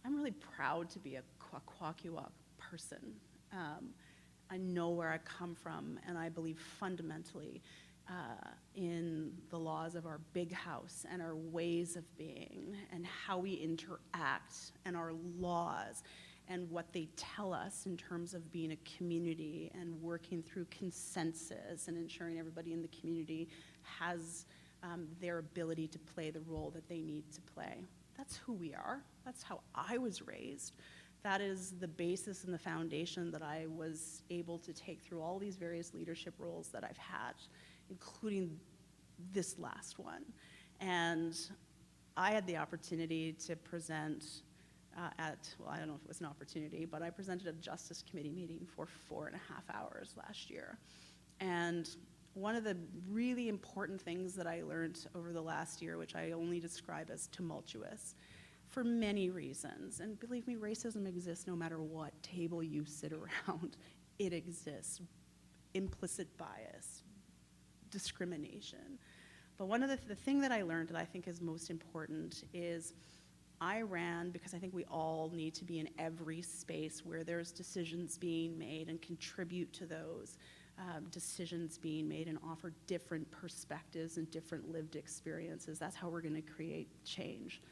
really proud to be a Kwakwaka'wakw person. I know where I come from, and I believe fundamentally in the laws of our big house and our ways of being and how we interact and our laws and what they tell us in terms of being a community and working through consensus and ensuring everybody in the community has their ability to play the role that they need to play. That's who we are. That's how I was raised. That is the basis and the foundation that I was able to take through all these various leadership roles that I've had, including this last one. And I had the opportunity to present well, I don't know if it was an opportunity, but I presented a Justice Committee meeting for 4.5 hours last year. And one of the really important things that I learned over the last year, which I only describe as tumultuous, for many reasons, and believe me, racism exists no matter what table you sit around. It exists. Implicit bias, discrimination. But one of the thing that I learned that I think is most important is I ran because I think we all need to be in every space where there's decisions being made and contribute to those decisions being made and offer different perspectives and different lived experiences. That's how we're going to create change.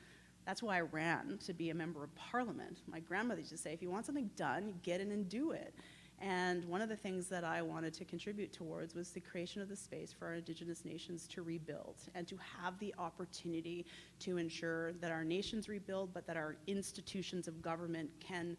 That's why I ran to be a member of parliament. My grandmother used to say, if you want something done, get in and do it. And one of the things that I wanted to contribute towards was the creation of the space for our Indigenous nations to rebuild and to have the opportunity to ensure that our nations rebuild, but that our institutions of government can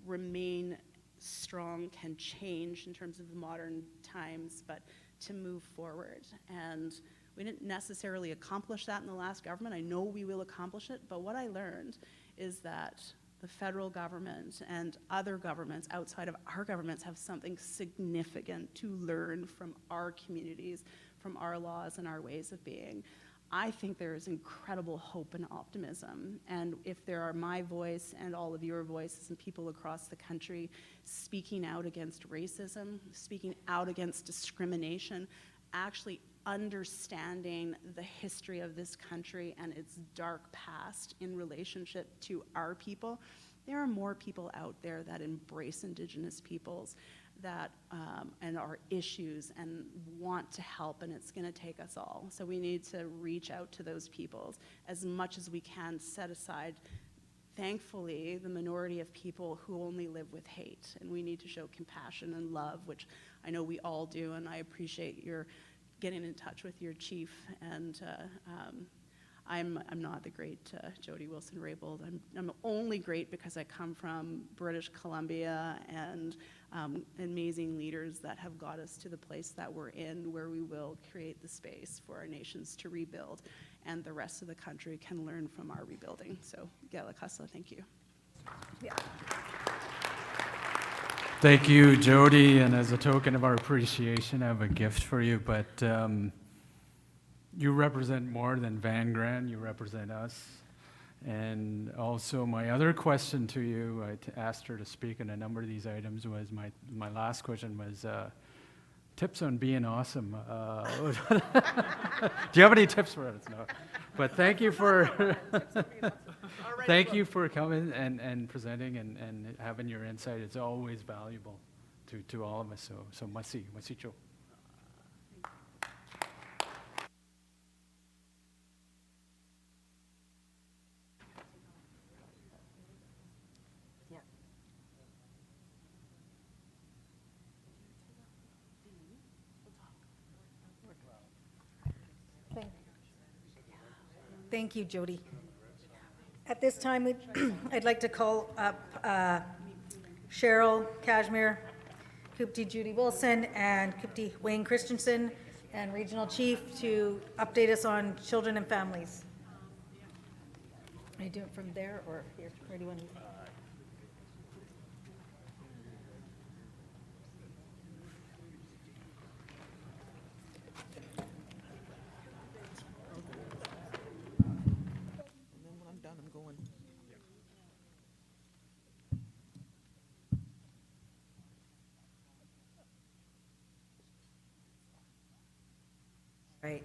remain strong, can change in terms of the modern times, but to move forward. And we didn't necessarily accomplish that in the last government. I know we will accomplish it, but what I learned is that the federal government and other governments outside of our governments have something significant to learn from our communities, from our laws and our ways of being. I think there is incredible hope and optimism, and if there are my voice and all of your voices and people across the country speaking out against racism, speaking out against discrimination, actually understanding the history of this country and its dark past in relationship to our people, there are more people out there that embrace Indigenous peoples that and our issues and want to help, and it's going to take us all. So we need to reach out to those peoples as much as we can, set aside, thankfully, the minority of people who only live with hate, and we need to show compassion and love, which I know we all do, and I appreciate your getting in touch with your chief. And I'm not the great Jody Wilson-Raybould. I'm only great because I come from British Columbia and amazing leaders that have got us to the place that we're in, where we will create the space for our nations to rebuild, and the rest of the country can learn from our rebuilding. So, Galakasa, thank you.
Yeah. Thank you, Jody, and as a token of our appreciation, I have a gift for you, but you represent more than Van Gran, you represent us. And also my other question to you, I asked her to speak on a number of these items, was my last question was tips on being awesome. Do you have any tips for us? No. But thank you for thank you for coming and presenting and having your insight. It's always valuable to all of us. So masicho.
Thank you, Jody. At this time, I'd like to call up Cheryl Cashmere, Kupti Judy Wilson, and Kupti Wayne Christensen, and Regional Chief to update us on children and families. Are you doing it from there or here? Where do you want to? Right.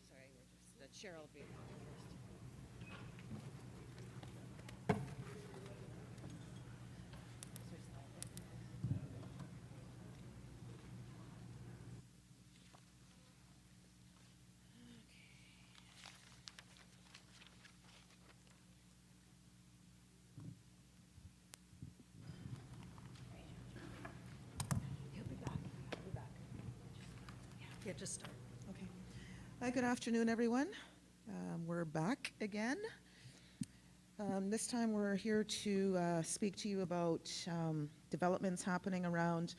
Sorry, we're just, Cheryl will be
Yeah, just start.
okay. Hi, good afternoon, everyone. We're back again. This time we're here to speak to you about developments happening around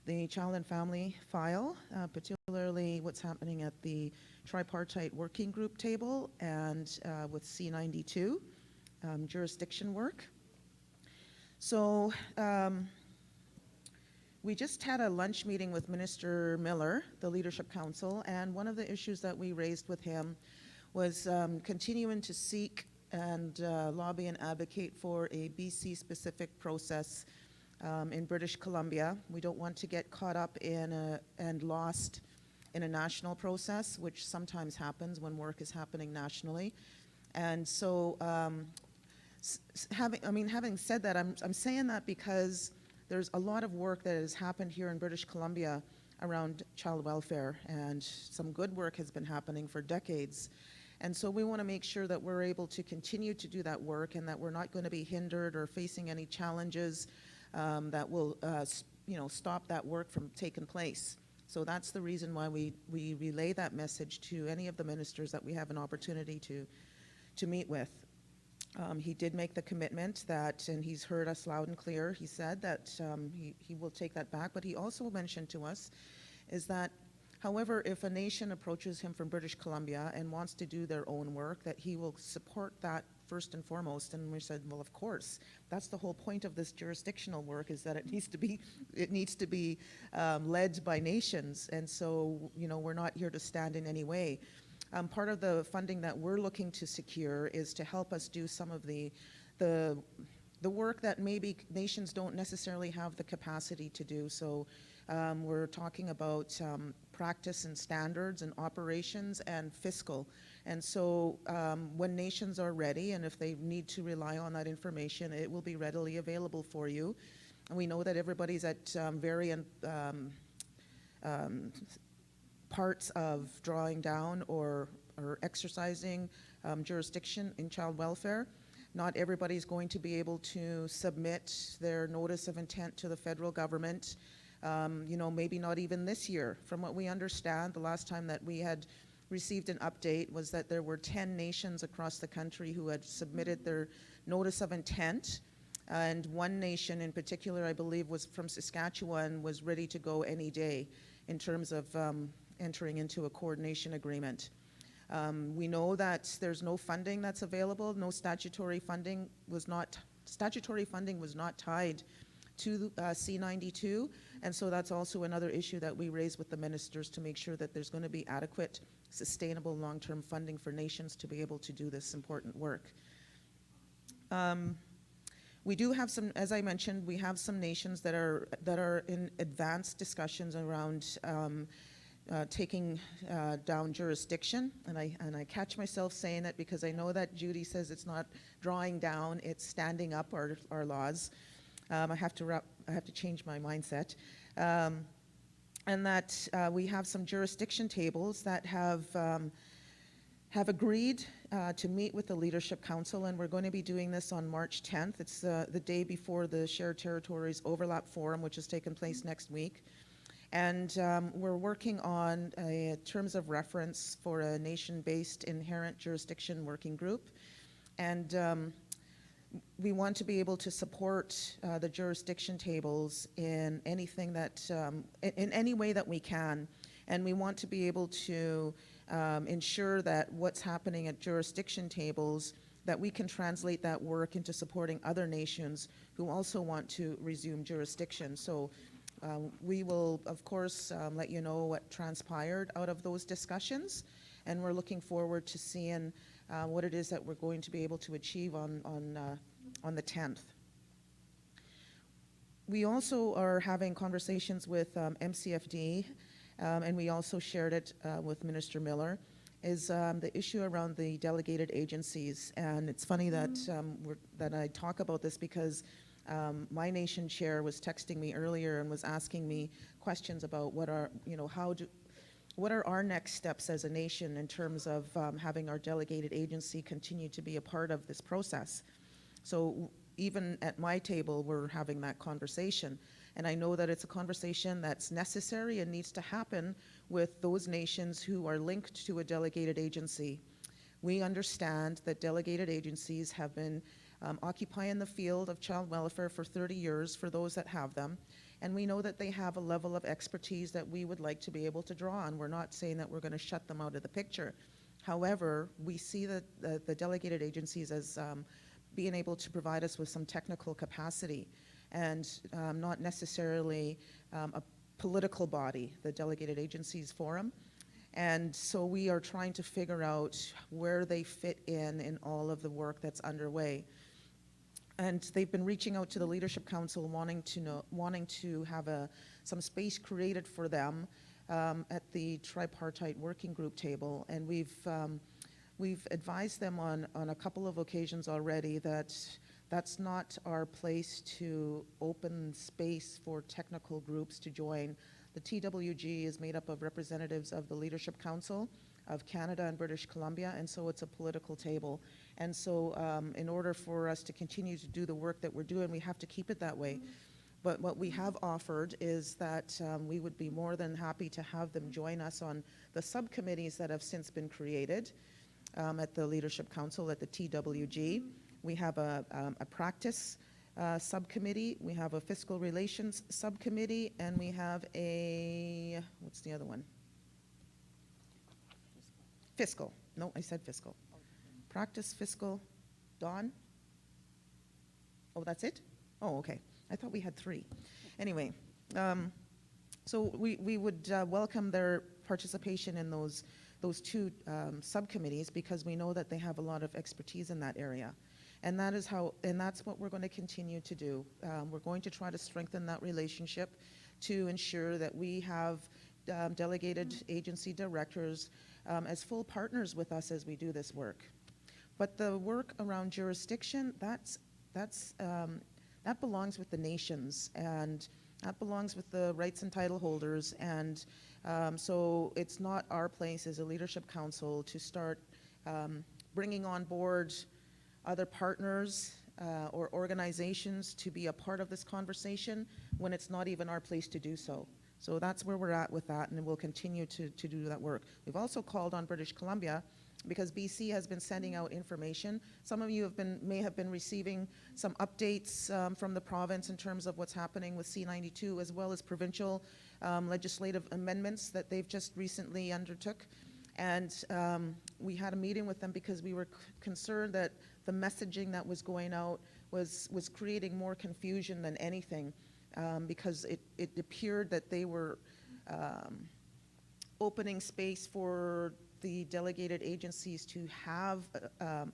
the child and family file, particularly what's happening at the tripartite working group table and with C92 jurisdiction work. So we just had a lunch meeting with Minister Miller, the Leadership Council, and one of the issues that we raised with him was continuing to seek and lobby and advocate for a BC-specific process in British Columbia. We don't want to get caught up in and lost in a national process, which sometimes happens when work is happening nationally. And so, having said that, I'm saying that because there's a lot of work that has happened here in British Columbia around child welfare, and some good work has been happening for decades. And so we want to make sure that we're able to continue to do that work and that we're not going to be hindered or facing any challenges that will, stop that work from taking place. So that's the reason why we relay that message to any of the ministers that we have an opportunity to meet with. He did make the commitment that, and he's heard us loud and clear, he said that he will take that back, but he also mentioned to us is that, however, if a nation approaches him from British Columbia and wants to do their own work, that he will support that first and foremost. And we said, well, of course, that's the whole point of this jurisdictional work, is that it needs to be led by nations. And so, we're not here to stand in any way. Part of the funding that we're looking to secure is to help us do some of the work that maybe nations don't necessarily have the capacity to do. So we're talking about practice and standards and operations and fiscal. And so when nations are ready, and if they need to rely on that information, it will be readily available for you. And we know that everybody's at varying parts of drawing down or exercising jurisdiction in child welfare. Not everybody's going to be able to submit their notice of intent to the federal government, maybe not even this year. From what we understand, the last time that we had received an update was that there were 10 nations across the country who had submitted their notice of intent, and one nation in particular, I believe, was from Saskatchewan, was ready to go any day in terms of entering into a coordination agreement. We know that there's no funding that's available. No statutory funding was not tied to C-92, and so that's also another issue that we raise with the ministers to make sure that there's going to be adequate, sustainable, long-term funding for nations to be able to do this important work. We do have some, as I mentioned, we have some nations that are in advanced discussions around taking down jurisdiction, and I catch myself saying that because I know that Judy says it's not drawing down, it's standing up our laws. I have to change my mindset, and that we have some jurisdiction tables that have agreed to meet with the Leadership Council, and we're going to be doing this on March 10th. It's the day before the Shared Territories Overlap Forum, which is taking place next week. And we're working on terms of reference for a nation-based inherent jurisdiction working group. And we want to be able to support the jurisdiction tables in anything that, in any way that we can. And we want to be able to ensure that what's happening at jurisdiction tables, that we can translate that work into supporting other nations who also want to resume jurisdiction. So we will, of course, let you know what transpired out of those discussions, and we're looking forward to seeing what it is that we're going to be able to achieve on the 10th. We also are having conversations with MCFD, and we also shared it with Minister Miller, is the issue around the delegated agencies. And it's funny that that I talk about this because my nation chair was texting me earlier and was asking me questions about what are our next steps as a nation in terms of having our delegated agency continue to be a part of this process. So even at my table, we're having that conversation. And I know that it's a conversation that's necessary and needs to happen with those nations who are linked to a delegated agency. We understand that delegated agencies have been occupying the field of child welfare for 30 years for those that have them. And we know that they have a level of expertise that we would like to be able to draw on. We're not saying that we're going to shut them out of the picture. However, we see that the delegated agencies as being able to provide us with some technical capacity and not necessarily a political body, the Delegated Agencies Forum. And so we are trying to figure out where they fit in all of the work that's underway. And they've been reaching out to the Leadership Council wanting to have some space created for them at the tripartite working group table. And we've advised them on a couple of occasions already that that's not our place to open space for technical groups to join. The TWG is made up of representatives of the Leadership Council of Canada and British Columbia, and so it's a political table. And so in order for us to continue to do the work that we're doing, we have to keep it that way. But what we have offered is that we would be more than happy to have them join us on the subcommittees that have since been created at the Leadership Council, at the TWG. We have a practice subcommittee, we have a fiscal relations subcommittee, and we have a, what's the other one? Fiscal. No, I said fiscal. Practice, fiscal, Dawn? Oh, that's it? Oh, okay. I thought we had 3. Anyway, so we would welcome their participation in those 2 subcommittees, because we know that they have a lot of expertise in that area. And that's what we're going to continue to do. We're going to try to strengthen that relationship to ensure that we have delegated agency directors as full partners with us as we do this work. But the work around jurisdiction, that belongs with the nations, and that belongs with the rights and title holders. And so it's not our place as a leadership council to start bringing on board other partners or organizations to be a part of this conversation when it's not even our place to do so. So that's where we're at with that, and we'll continue to do that work. We've also called on British Columbia, because BC has been sending out information. Some of you may have been receiving some updates from the province in terms of what's happening with C-92, as well as provincial legislative amendments that they've just recently undertook. And we had a meeting with them because we were concerned that the messaging that was going out was creating more confusion than anything, because it appeared that they were opening space for the delegated agencies to have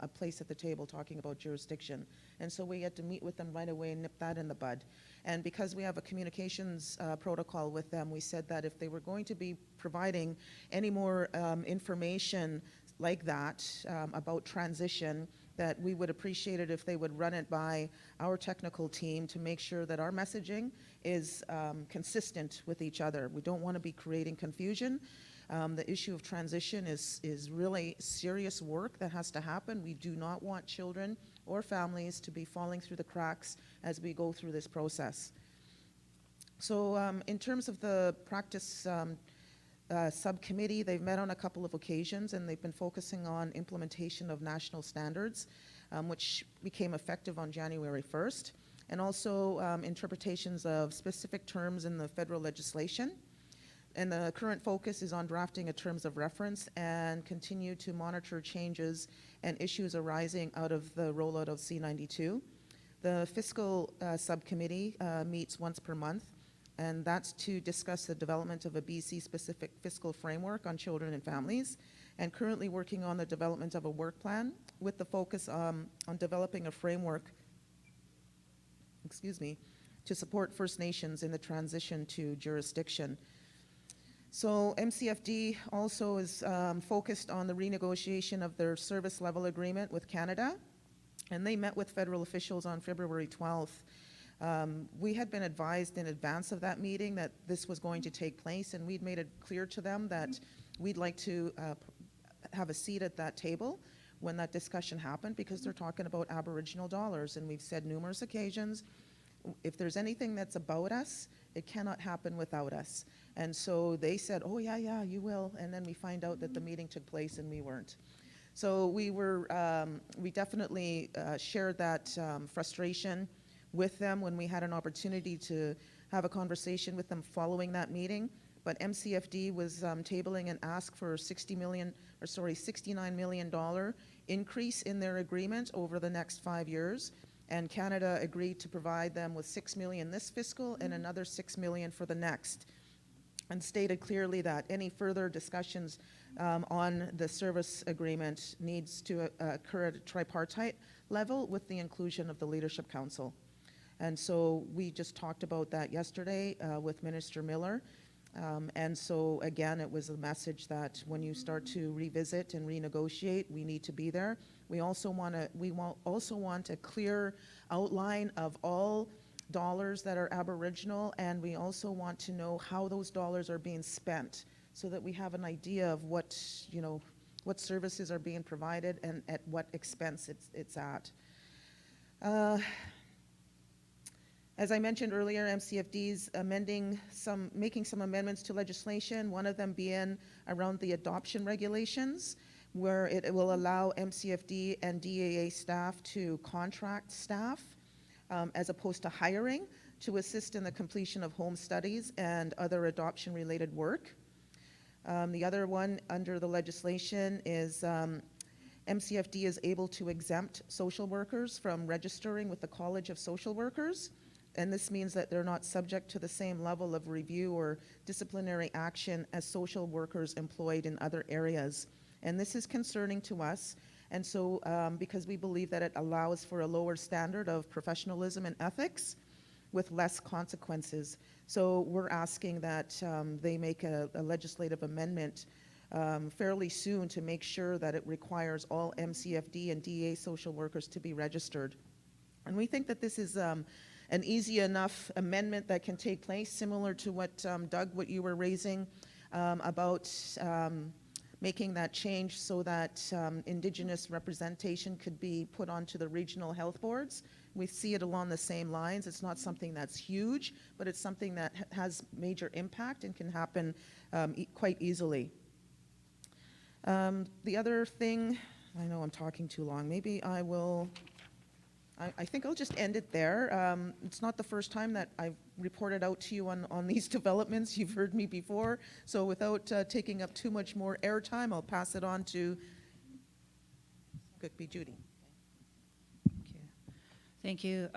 a place at the table talking about jurisdiction. And so we had to meet with them right away and nip that in the bud. And because we have a communications protocol with them, we said that if they were going to be providing any more information like that about transition, that we would appreciate it if they would run it by our technical team to make sure that our messaging is consistent with each other. We don't want to be creating confusion. The issue of transition is really serious work that has to happen. We do not want children or families to be falling through the cracks as we go through this process. So in terms of the practice subcommittee, they've met on a couple of occasions, and they've been focusing on implementation of national standards, which became effective on January 1st, and also interpretations of specific terms in the federal legislation. And the current focus is on drafting a terms of reference and continue to monitor changes and issues arising out of the rollout of C-92. The fiscal subcommittee meets once per month, and that's to discuss the development of a BC-specific fiscal framework on children and families, and currently working on the development of a work plan with the focus on developing a framework, to support First Nations in the transition to jurisdiction. So MCFD also is focused on the renegotiation of their service level agreement with Canada, and they met with federal officials on February 12th. We had been advised in advance of that meeting that this was going to take place, and we'd made it clear to them that we'd like to have a seat at that table when that discussion happened, because they're talking about Aboriginal dollars, and we've said numerous occasions, if there's anything that's about us, it cannot happen without us. And so they said, oh yeah, you will. And then we find out that the meeting took place and we weren't. So we definitely shared that frustration with them when we had an opportunity to have a conversation with them following that meeting. But MCFD was tabling an ask for $69 million increase in their agreement over the next 5 years. And Canada agreed to provide them with $6 million this fiscal and another $6 million for the next, and stated clearly that any further discussions on the service agreement needs to occur at a tripartite level with the inclusion of the Leadership Council. And so we just talked about that yesterday with Minister Miller. And so again, it was a message that when you start to revisit and renegotiate, we need to be there. We also want a clear outline of all dollars that are Aboriginal, and we also want to know how those dollars are being spent, so that we have an idea of what services are being provided and at what expense it's at. As I mentioned earlier, MCFD's making some amendments to legislation, one of them being around the adoption regulations, where it will allow MCFD and DAA staff to contract staff as opposed to hiring to assist in the completion of home studies and other adoption-related work. The other one under the legislation is MCFD is able to exempt social workers from registering with the College of Social Workers, and this means that they're not subject to the same level of review or disciplinary action as social workers employed in other areas. And this is concerning to us, and so because we believe that it allows for a lower standard of professionalism and ethics with less consequences. So we're asking that they make a legislative amendment fairly soon to make sure that it requires all MCFD and DA social workers to be registered. And we think that this is an easy enough amendment that can take place, similar to what, Doug, what you were raising about making that change so that Indigenous representation could be put onto the regional health boards. We see it along the same lines. It's not something that's huge, but it's something that has major impact and can happen quite easily. The other thing, I know I'm talking too long, maybe I will, I think I'll just end it there. It's not the first time that I've reported out to you on these developments. You've heard me before. So without taking up too much more airtime, I'll pass it on to Could be Judy.
Thank you.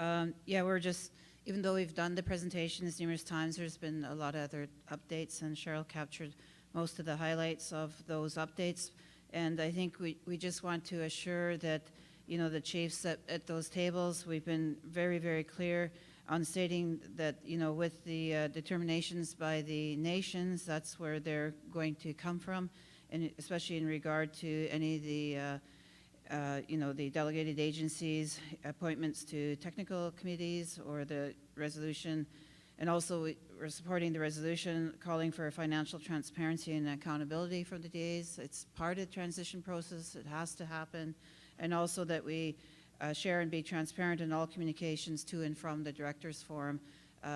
Yeah, we're just, even though we've done the presentations numerous times, there's been a lot of other updates, and Cheryl captured most of the highlights of those updates. And I think we just want to assure that, you know, the chiefs at those tables, we've been very, very clear on stating that, you know, with the determinations by the nations, that's where they're going to come from, and especially in regard to any of the you know, the delegated agencies, appointments to technical committees, or the resolution. And also we're supporting the resolution calling for financial transparency and accountability from the DAs. It's part of the transition process. It has to happen. And also that we share and be transparent in all communications to and from the Directors Forum,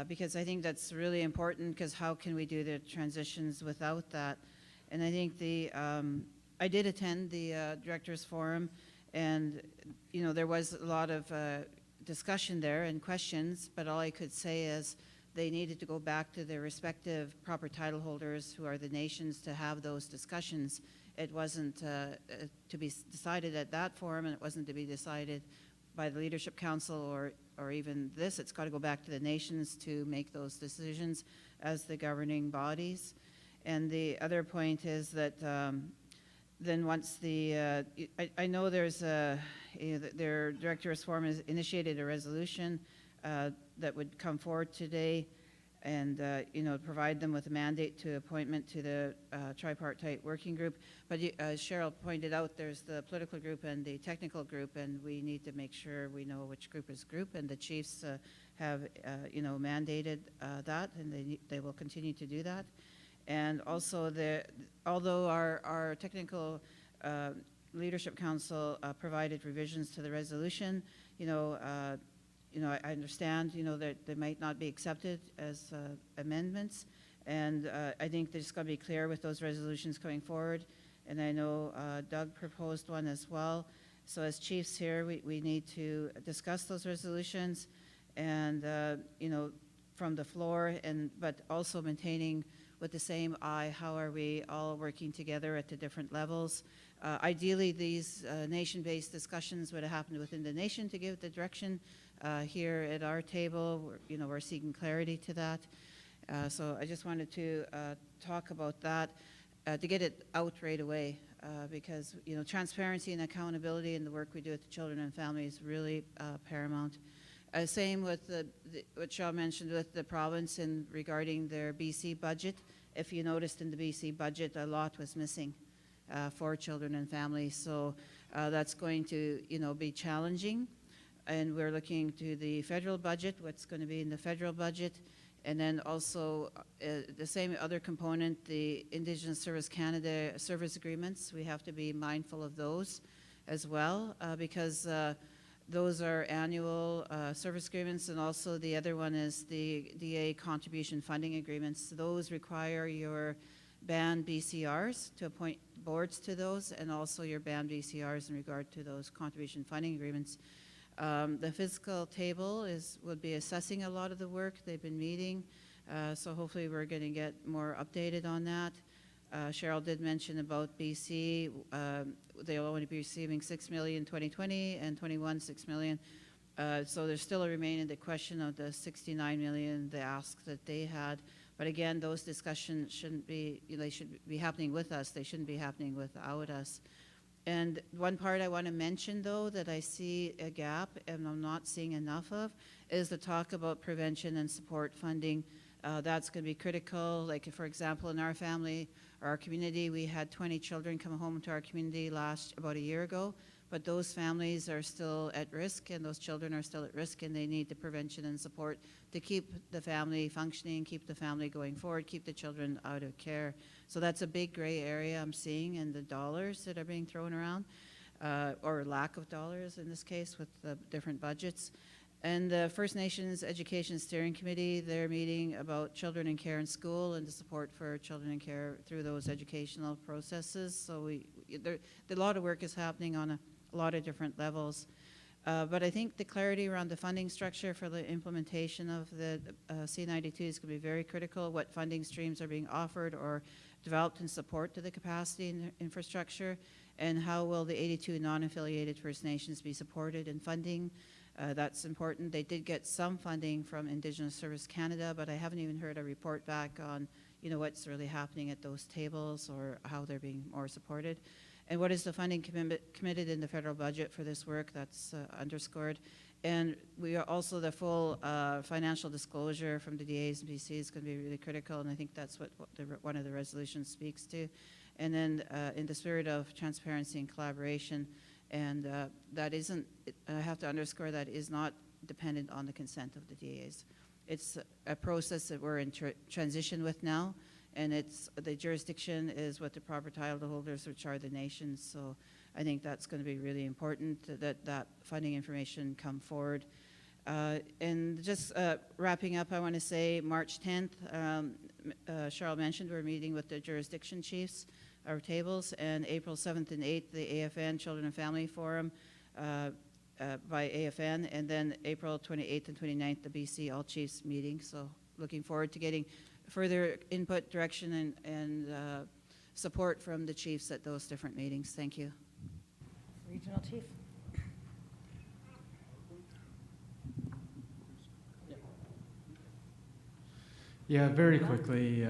because I think that's really important, because how can we do the transitions without that? And I think I did attend the Directors Forum, and you know, there was a lot of discussion there and questions, but all I could say is they needed to go back to their respective proper title holders, who are the nations, to have those discussions. It wasn't to be decided at that forum, and it wasn't to be decided by the Leadership Council or even this. It's got to go back to the nations to make those decisions as the governing bodies. And the other point is that then once the, I know there's their Directors Forum has initiated a resolution that would come forward today, and you know, provide them with a mandate to appointment to the tripartite working group. But as Cheryl pointed out, there's the political group and the technical group, and we need to make sure we know which group is group, and the chiefs have you know, mandated that, and they will continue to do that. And also, although our technical Leadership Council provided revisions to the resolution, you know, I understand, you know, that they might not be accepted as amendments, and I think they're just got to be clear with those resolutions coming forward. And I know Doug proposed one as well. So as chiefs here, we need to discuss those resolutions, and you know, from the floor, but also maintaining with the same eye, how are we all working together at the different levels? Ideally, these nation-based discussions would have happened within the nation to give the direction. Here at our table, we're seeking clarity to that. So I just wanted to talk about that to get it out right away, because transparency and accountability in the work we do with the children and families is really paramount. Same with what Shaw mentioned with the province in regarding their BC budget. If you noticed in the BC budget, a lot was missing for children and families. So that's going to be challenging. And we're looking to the federal budget, what's going to be in the federal budget. And then also the same other component, the Indigenous Service Canada service agreements. We have to be mindful of those as well, because Those are annual service agreements, and also the other one is the DA contribution funding agreements. Those require your band BCRs to appoint boards to those, and also your band BCRs in regard to those contribution funding agreements. The fiscal table would be assessing a lot of the work. They've been meeting, so hopefully we're going to get more updated on that. Cheryl did mention about BC. They'll only be receiving $6 million in 2020 and 21 $6 million. So there's still a remaining the question of the $69 million, the ask that they had. But again, those discussions shouldn't be, they should be happening with us. They shouldn't be happening without us. And one part I want to mention, though, that I see a gap and I'm not seeing enough of is the talk about prevention and support funding. That's going to be critical. Like, for example, in our family, or our community, we had 20 children come home to our community about a year ago, but those families are still at risk, and those children are still at risk, and they need the prevention and support to keep the family functioning, keep the family going forward, keep the children out of care. So that's a big gray area I'm seeing in the dollars that are being thrown around, or lack of dollars in this case with the different budgets. And the First Nations Education Steering Committee, they're meeting about children in care in school and the support for children in care through those educational processes. So a lot of work is happening on a lot of different levels. But I think the clarity around the funding structure for the implementation of the C92 is going to be very critical. What funding streams are being offered or developed in support to the capacity and infrastructure, and how will the 82 non-affiliated First Nations be supported in funding. That's important. They did get some funding from Indigenous Service Canada, but I haven't even heard a report back on, what's really happening at those tables or how they're being more supported. And what is the funding committed in the federal budget for this work? That's underscored. And we are also the full financial disclosure from the DAs and BCs is going to be really critical, and I think that's what one of the resolutions speaks to. And then in the spirit of transparency and collaboration, and that isn't, I have to underscore, that is not dependent on the consent of the DAs. It's a process that we're in transition with now, and the jurisdiction is with the proper title holders, which are the nations. So I think that's going to be really important that funding information come forward. And just wrapping up, I want to say March 10th, Cheryl mentioned we're meeting with the jurisdiction chiefs, our tables, and April 7th and 8th, the AFN Children and Family Forum by AFN, and then April 28th and 29th, the BC All Chiefs meeting. So looking forward to getting further input, direction, and support from the chiefs at those different meetings. Thank you.
Regional Chief.
Yeah, very quickly,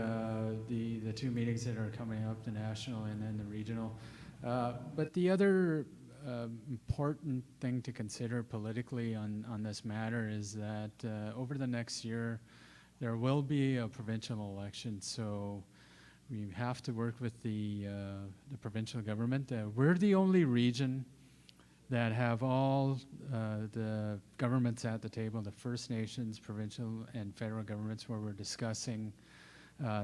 the two meetings that are coming up, the national and then the regional. But the other important thing to consider politically on this matter is that over the next year, there will be a provincial election. So we have to work with the provincial government. We're the only region that have all the governments at the table, the First Nations, provincial and federal governments, where we're discussing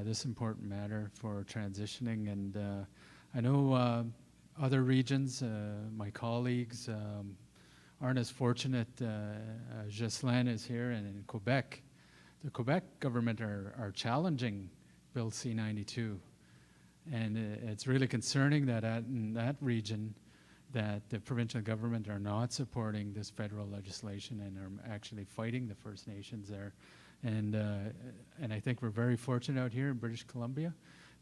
this important matter for transitioning. And I know other regions, my colleagues, aren't as fortunate. Ghislaine is here, and in Quebec, the Quebec government are challenging Bill C-92. And it's really concerning that in that region, that the provincial government are not supporting this federal legislation and are actually fighting the First Nations there. And I think we're very fortunate out here in British Columbia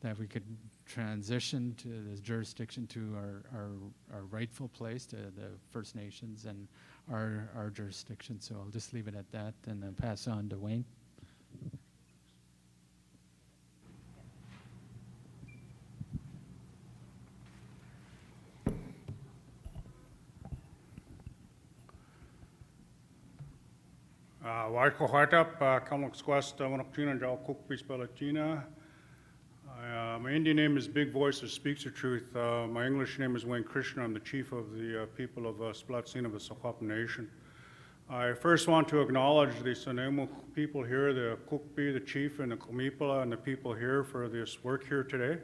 that we could transition to this jurisdiction to our rightful place, to the First Nations and our jurisdiction. So I'll just leave it at that and then pass on to Wayne.
Waiko Hartap, Kamlooks West, Wanakchina, Jal Cookpies, Balatina. My Indian name is Big Voice that Speaks the Truth. My English name is Wayne Krishna. I'm the chief of the people of Splatsin of the Saquap Nation. I first want to acknowledge the Sanemu people here, the Cookpi, the chief, and the Kumipala, and the people here for this work here today.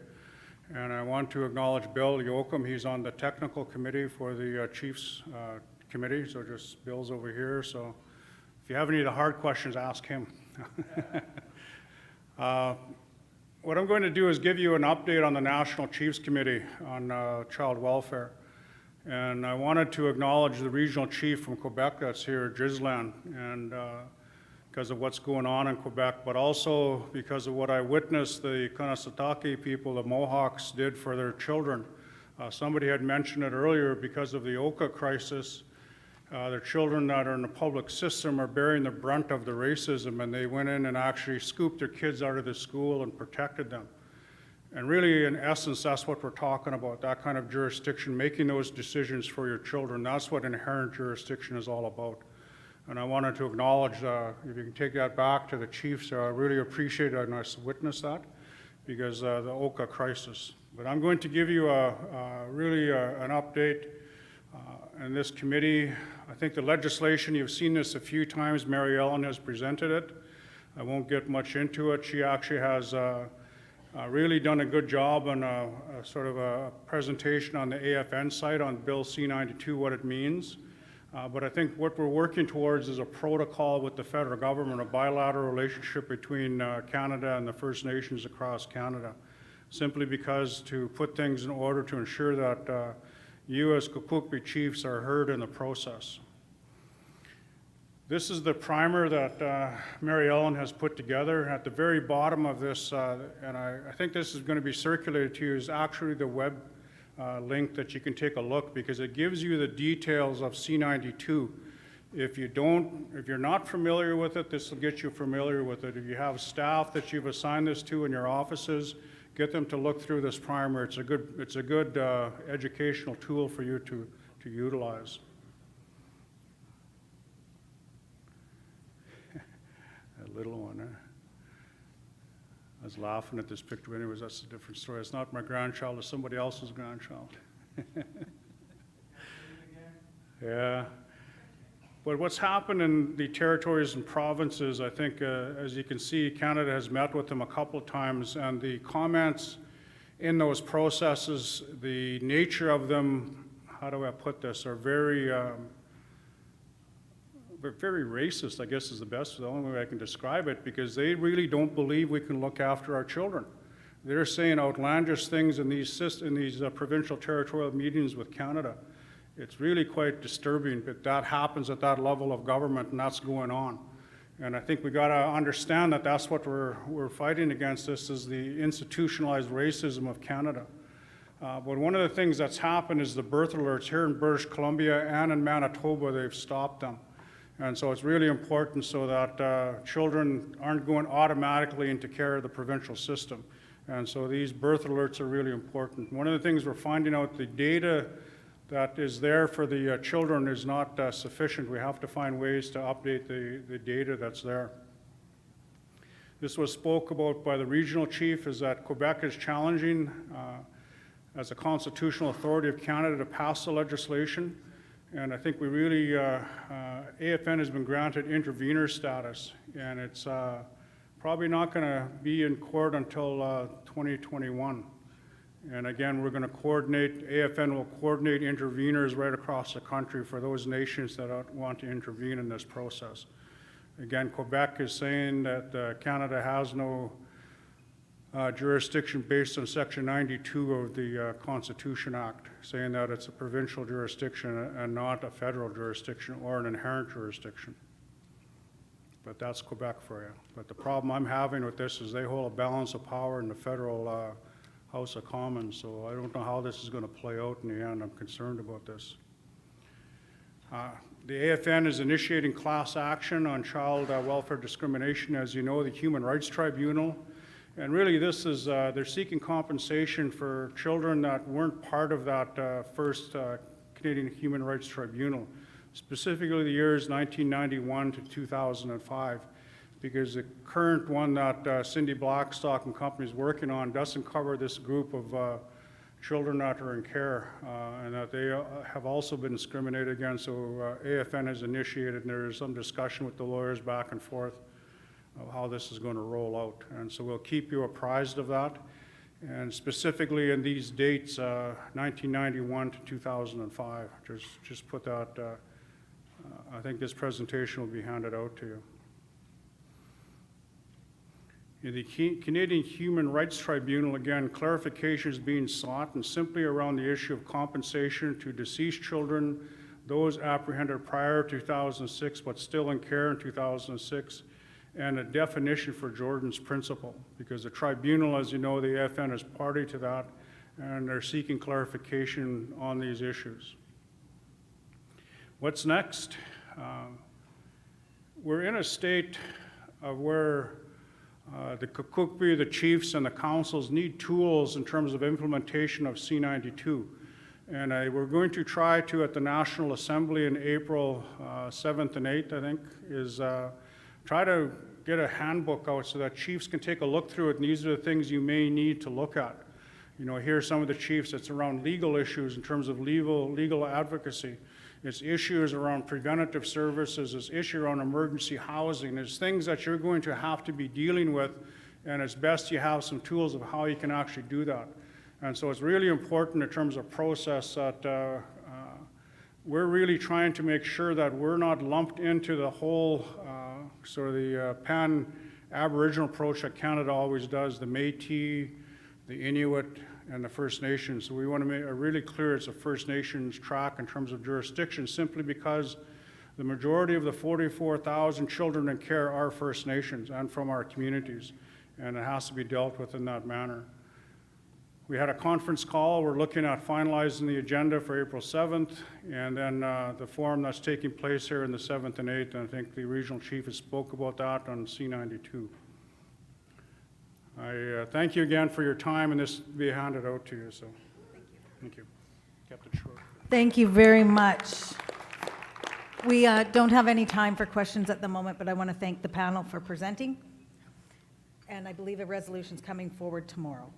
And I want to acknowledge Bill Yoakum. He's on the technical committee for the Chiefs committee, so just Bill's over here, so if you have any of the hard questions, ask him. What I'm going to do is give you an update on the National Chiefs Committee on Child Welfare. And I wanted to acknowledge the regional chief from Quebec that's here, Ghislain, and because of what's going on in Quebec, but also because of what I witnessed the Kanesatake people, the Mohawks, did for their children. Somebody had mentioned it earlier, because of the Oka crisis, their children that are in the public system are bearing the brunt of the racism, and they went in and actually scooped their kids out of the school and protected them. And really, in essence, that's what we're talking about, that kind of jurisdiction, making those decisions for your children. That's what inherent jurisdiction is all about. And I wanted to acknowledge, if you can take that back to the chiefs, I really appreciate it, and I witnessed that, because the Oka crisis. But I'm going to give you really an update in this committee. I think the legislation, you've seen this a few times, Mary Ellen has presented it. I won't get much into it. She actually has really done a good job on a sort of a presentation on the AFN site on Bill C-92, what it means. But I think what we're working towards is a protocol with the federal government, a bilateral relationship between Canada and the First Nations across Canada, simply because to put things in order to ensure that you as Kukukbi chiefs are heard in the process. This is the primer that Mary Ellen has put together. At the very bottom of this, and I think this is going to be circulated to you, is actually the web link that you can take a look, because it gives you the details of C-92. If you're not familiar with it, this will get you familiar with it. If you have staff that you've assigned this to in your offices, get them to look through this primer. It's a good educational tool for you to utilize. That little one, eh? I was laughing at this picture. Anyways, that's a different story. It's not my grandchild, it's somebody else's grandchild. Yeah. But what's happened in the territories and provinces, I think, as you can see, Canada has met with them a couple of times, and the comments in those processes, the nature of them, how do I put this, are very racist, I guess is the only way I can describe it, because they really don't believe we can look after our children. They're saying outlandish things in these provincial territorial meetings with Canada. It's really quite disturbing that that happens at that level of government, and that's going on. And I think we got to understand that that's what we're fighting against. This is the institutionalized racism of Canada. But one of the things that's happened is the birth alerts here in British Columbia and in Manitoba, they've stopped them. And so it's really important so that children aren't going automatically into care of the provincial system. And so these birth alerts are really important. One of the things we're finding out, the data that is there for the children is not sufficient. We have to find ways to update the data that's there. This was spoke about by the regional chief, is that Quebec is challenging as a constitutional authority of Canada to pass the legislation. And I think we really, AFN has been granted intervener status, and it's probably not going to be in court until 2021. And again, we're going to coordinate, AFN will coordinate interveners right across the country for those nations that want to intervene in this process. Again, Quebec is saying that Canada has no jurisdiction based on Section 92 of the Constitution Act, saying that it's a provincial jurisdiction and not a federal jurisdiction or an inherent jurisdiction. But that's Quebec for you. But the problem I'm having with this is they hold a balance of power in the federal House of Commons, so I don't know how this is going to play out in the end. I'm concerned about this. The AFN is initiating class action on child welfare discrimination. As you know, the Human Rights Tribunal, and really this is, they're seeking compensation for children that weren't part of that first Canadian Human Rights Tribunal, specifically the years 1991 to 2005. Because the current one that Cindy Blackstock and company is working on doesn't cover this group of children that are in care, and that they have also been discriminated against. So AFN has initiated, and there is some discussion with the lawyers back and forth of how this is going to roll out. And so we'll keep you apprised of that. And specifically in these dates, 1991 to 2005, just put that I think this presentation will be handed out to you. In the Canadian Human Rights Tribunal, again, clarification is being sought and simply around the issue of compensation to deceased children, those apprehended prior to 2006 but still in care in 2006, and a definition for Jordan's principle, because the tribunal, as you know, the AFN is party to that, and they're seeking clarification on these issues. What's next? We're in a state of where the Kukukbi, the chiefs, and the councils need tools in terms of implementation of C-92. And we're going to try to, at the National Assembly in April 7th and 8th, I think, is try to get a handbook out so that chiefs can take a look through it, and these are the things you may need to look at. You know, here are some of the chiefs. It's around legal issues in terms of legal advocacy. It's issues around preventative services. It's issues around emergency housing. There's things that you're going to have to be dealing with, and it's best you have some tools of how you can actually do that. And so it's really important in terms of process that we're really trying to make sure that we're not lumped into the whole sort of the pan-Aboriginal approach that Canada always does, the Métis, the Inuit, and the First Nations. So we want to make it really clear it's a First Nations track in terms of jurisdiction, simply because the majority of the 44,000 children in care are First Nations and from our communities, and it has to be dealt with in that manner. We had a conference call. We're looking at finalizing the agenda for April 7th, and then the forum that's taking place here in the 7th and 8th, and I think the regional chief has spoke about that on C-92. I thank you again for your time, and this will be handed out to you, so. Thank you. Kept it short.
Thank you very much. We don't have any time for questions at the moment, but I want to thank the panel for presenting. And I believe a resolution's coming forward tomorrow.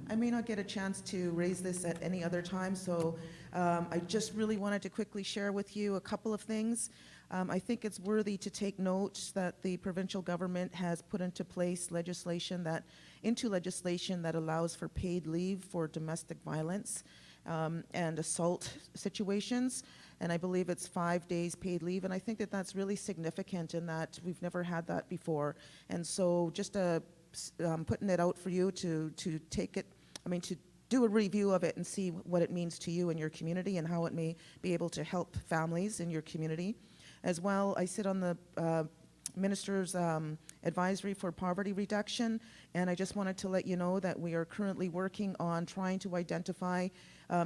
I may not get a chance to raise this at any other time, so I just really wanted to quickly share with you a couple of things. I think it's worthy to take note that the provincial government has put into place legislation that allows for paid leave for domestic violence and assault situations, and I believe it's 5 days paid leave, and I think that that's really significant in that we've never had that before. And so just putting it out for you to take it, to do a review of it and see what it means to you and your community and how it may be able to help families in your community. As well, I sit on the Minister's Advisory for Poverty Reduction, and I just wanted to let you know that we are currently working on trying to identify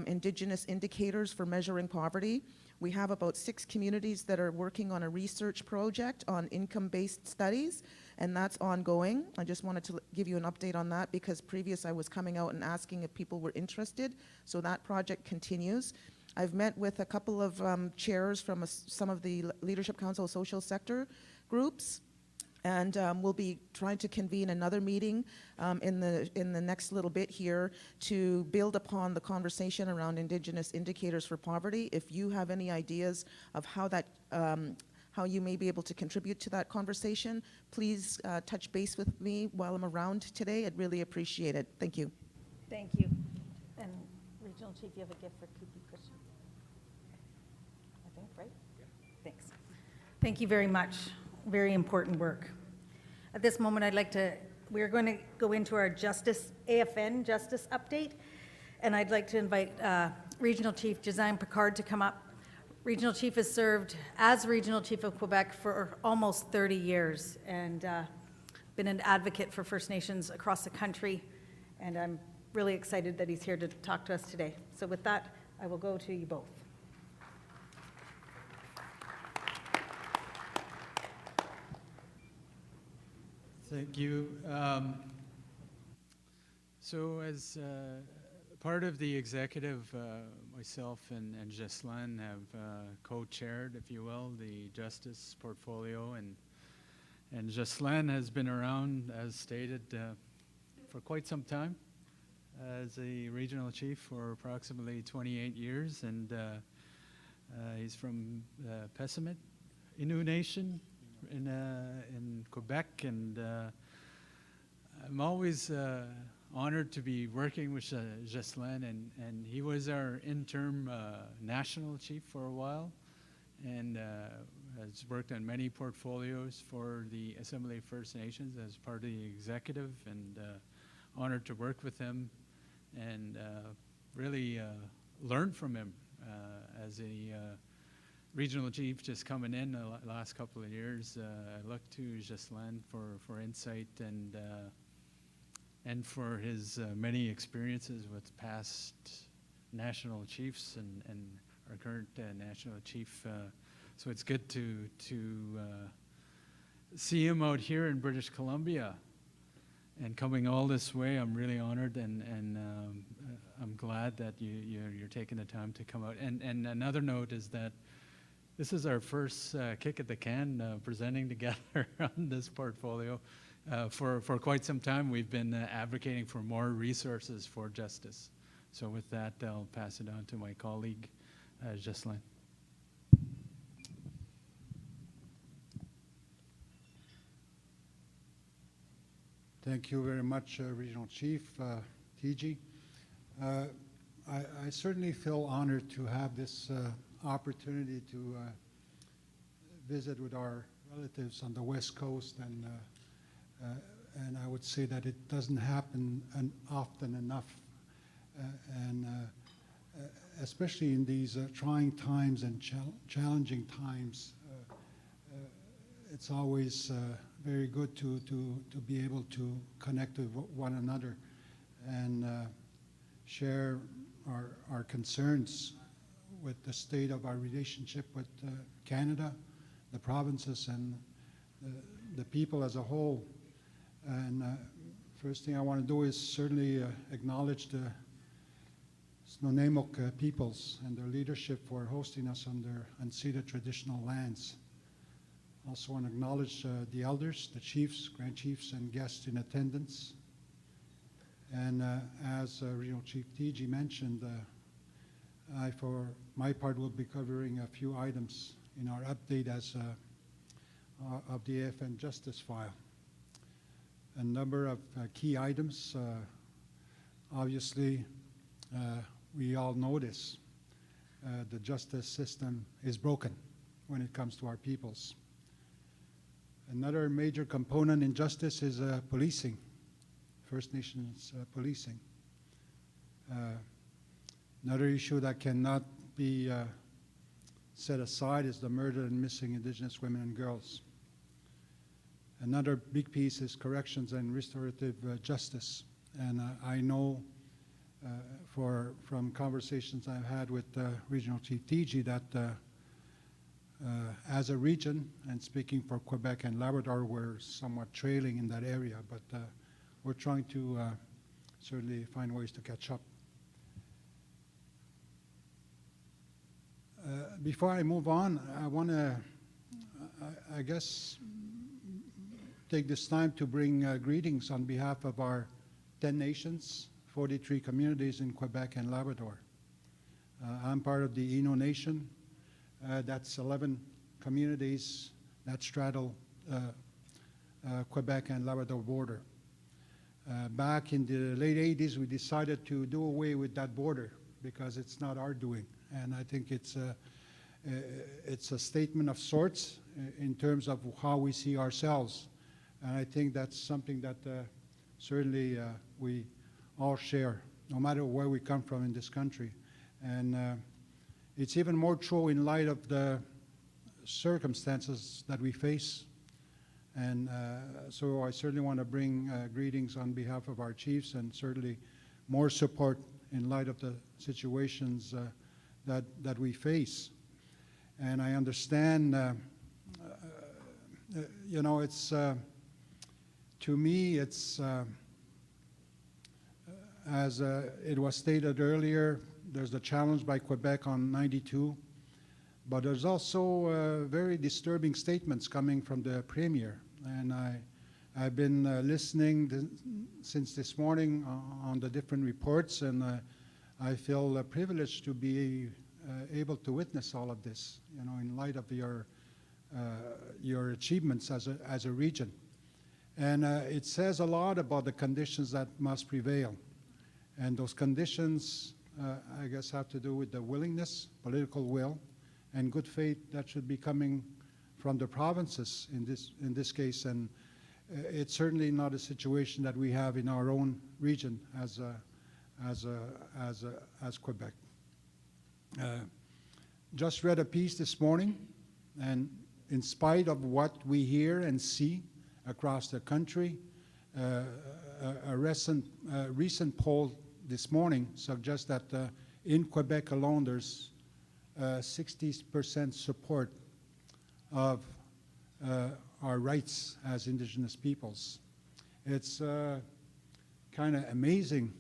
Indigenous indicators for measuring poverty. We have about 6 communities that are working on a research project on income-based studies, and that's ongoing. I just wanted to give you an update on that because previous I was coming out and asking if people were interested, so that project continues. I've met with a couple of chairs from some of the Leadership Council social sector groups, and we'll be trying to convene another meeting in the next little bit here to build upon the conversation around Indigenous indicators for poverty. If you have any ideas of how you may be able to contribute to that conversation, please touch base with me while I'm around today. I'd really appreciate it. Thank you.
Thank you. And Regional Chief, you have a gift for Kupi Christian? I think, right? Yeah. Thanks. Thank you very much. Very important work. At this moment, we're going to go into our AFN Justice Update, and I'd like to invite Regional Chief Josiane Picard to come up. Regional Chief has served as Regional Chief of Quebec for almost 30 years and been an advocate for First Nations across the country, and I'm really excited that he's here to talk to us today. So with that, I will go to you both.
Thank you. So as part of the executive, myself and Ghislaine have co-chaired, if you will, the justice portfolio, and Ghislaine has been around, as stated, for quite some time as a regional chief for approximately 28 years, and he's from Pessamit, Innu Nation in Quebec, and I'm always honored to be working with Ghislain, and he was our interim national chief for a while, and has worked on many portfolios for the Assembly of First Nations as part of the executive, and honored to work with him and really learn from him as a regional chief just coming in the last couple of years. I look to Ghislain for insight and for his many experiences with past national chiefs and our current national chief. So it's good to see him out here in British Columbia and coming all this way. I'm really honored, and I'm glad that you're taking the time to come out. And another note is that this is our first kick at the can presenting together on this portfolio. For quite some time, we've been advocating for more resources for justice. So with that, I'll pass it on to my colleague, Ghislain.
Thank you very much, Regional Chief TG. I certainly feel honored to have this opportunity to visit with our relatives on the West Coast, and I would say that it doesn't happen often enough, and especially in these trying times and challenging times. It's always very good to be able to connect with one another and share our concerns with the state of our relationship with Canada, the provinces, and the people as a whole. And first thing I want to do is certainly acknowledge the Snuneymuxw peoples and their leadership for hosting us on their unceded traditional lands. Also want to acknowledge the elders, the chiefs, grand chiefs, and guests in attendance. And as Regional Chief TG mentioned, I, for my part, will be covering a few items in our update as of the AFN Justice File. A number of key items. Obviously, we all know this. The justice system is broken when it comes to our peoples. Another major component in justice is policing, First Nations policing. Another issue that cannot be set aside is the murdered and missing Indigenous women and girls. Another big piece is corrections and restorative justice. And I know from conversations I've had with Regional Chief TG that as a region, and speaking for Quebec and Labrador, we're somewhat trailing in that area, but we're trying to certainly find ways to catch up. Before I move on, I want to, I guess, take this time to bring greetings on behalf of our 10 nations, 43 communities in Quebec and Labrador. I'm part of the Ino Nation. That's 11 communities that straddle Quebec and Labrador border. Back in the late 80s, we decided to do away with that border because it's not our doing. And I think it's a statement of sorts in terms of how we see ourselves. And I think that's something that certainly we all share, no matter where we come from in this country. And it's even more true in light of the circumstances that we face. And so I certainly want to bring greetings on behalf of our chiefs, and certainly more support in light of the situations that we face. And I understand, you know, it's, to me, it's, as it was stated earlier, there's the challenge by Quebec on 92, but there's also very disturbing statements coming from the Premier. And I've been listening since this morning on the different reports, and I feel privileged to be able to witness all of this, you know, in light of your achievements as a region. And it says a lot about the conditions that must prevail. And those conditions, I guess, have to do with the willingness, political will, and good faith that should be coming from the provinces in this case. And it's certainly not a situation that we have in our own region as Quebec. Just read a piece this morning, and in spite of what we hear and see across the country, a recent poll this morning suggests that in Quebec alone there's 60% support of our rights as Indigenous peoples. It's kind of amazing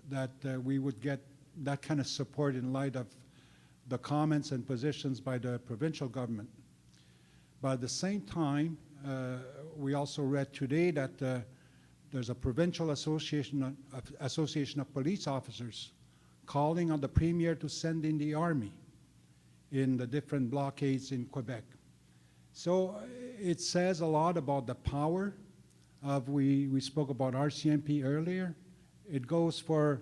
that we would get that kind of support in light of the comments and positions by the provincial government. But at the same time, we also read today that there's a provincial association of police officers calling on the premier to send in the army in the different blockades in Quebec. So it says a lot about the power of, we spoke about RCMP earlier. It goes for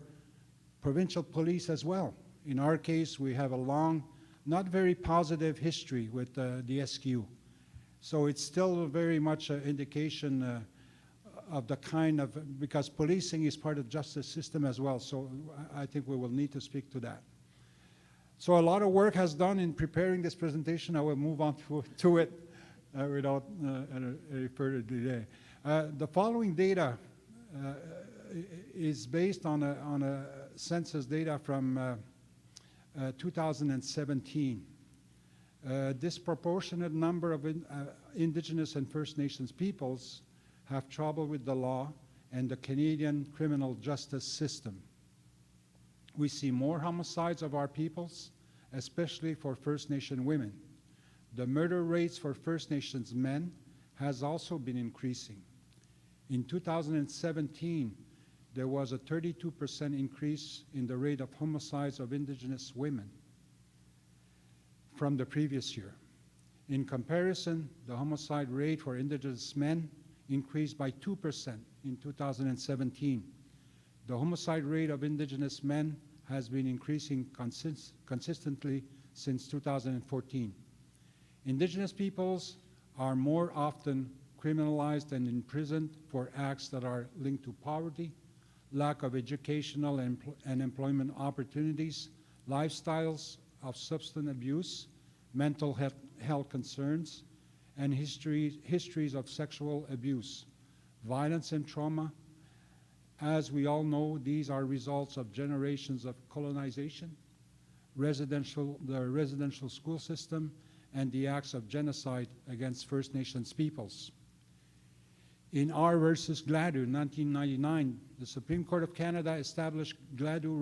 provincial police as well. In our case, we have a long, not very positive history with the SQ. So it's still very much an indication of the kind of, because policing is part of the justice system as well. So I think we will need to speak to that. So a lot of work has done in preparing this presentation. I will move on to it without any further delay. The following data is based on a census data from 2017. Disproportionate number of Indigenous and First Nations peoples have trouble with the law and the Canadian criminal justice system. We see more homicides of our peoples, especially for First Nation women. The murder rates for First Nations men has also been increasing. In 2017, there was a 32% increase in the rate of homicides of Indigenous women from the previous year. In comparison, the homicide rate for Indigenous men increased by 2% in 2017. The homicide rate of Indigenous men has been increasing consistently since 2014. Indigenous peoples are more often criminalized and imprisoned for acts that are linked to poverty, lack of educational and employment opportunities, lifestyles of substance abuse, mental health concerns, and histories of sexual abuse, violence and trauma. As we all know, these are results of generations of colonization, the residential school system, and the acts of genocide against First Nations peoples. In R versus Gladue, 1999, the Supreme Court of Canada established Gladue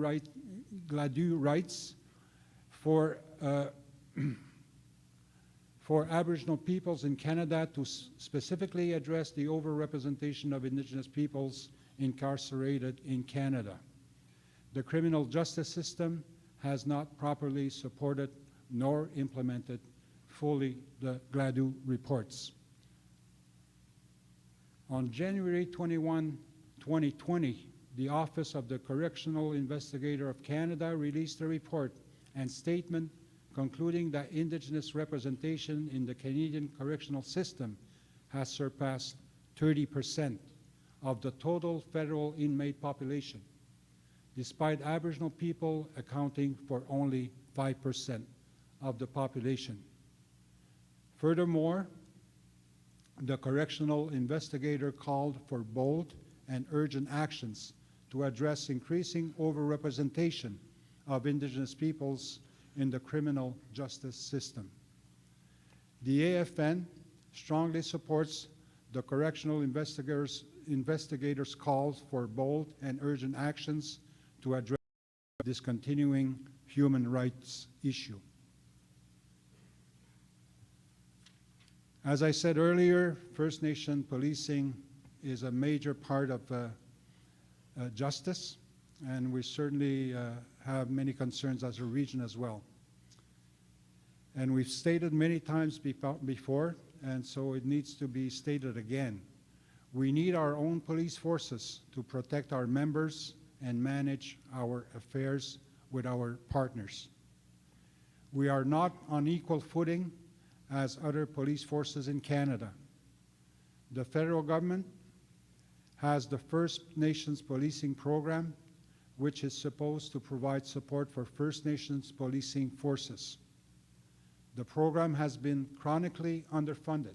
rights for Aboriginal peoples in Canada to specifically address the overrepresentation of Indigenous peoples incarcerated in Canada. The criminal justice system has not properly supported nor implemented fully the Gladue reports. On January 21, 2020, the Office of the Correctional Investigator of Canada released a report and statement concluding that Indigenous representation in the Canadian correctional system has surpassed 30% of the total federal inmate population, despite Aboriginal people accounting for only 5% of the population. Furthermore, the correctional investigator called for bold and urgent actions to address increasing overrepresentation of Indigenous peoples in the criminal justice system. The AFN strongly supports the correctional investigators' calls for bold and urgent actions to address this continuing human rights issue. As I said earlier, First Nation policing is a major part of justice, and we certainly have many concerns as a region as well. And we've stated many times before, and so it needs to be stated again. We need our own police forces to protect our members and manage our affairs with our partners. We are not on equal footing as other police forces in Canada. The federal government has the First Nations policing program, which is supposed to provide support for First Nations policing forces. The program has been chronically underfunded.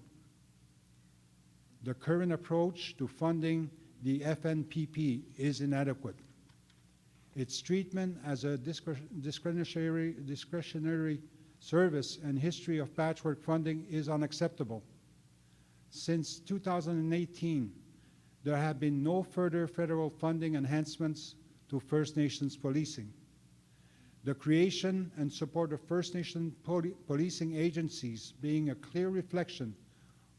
The current approach to funding the FNPP is inadequate. Its treatment as a discretionary service and history of patchwork funding is unacceptable. Since 2018, there have been no further federal funding enhancements to First Nations policing. The creation and support of First Nation policing agencies being a clear reflection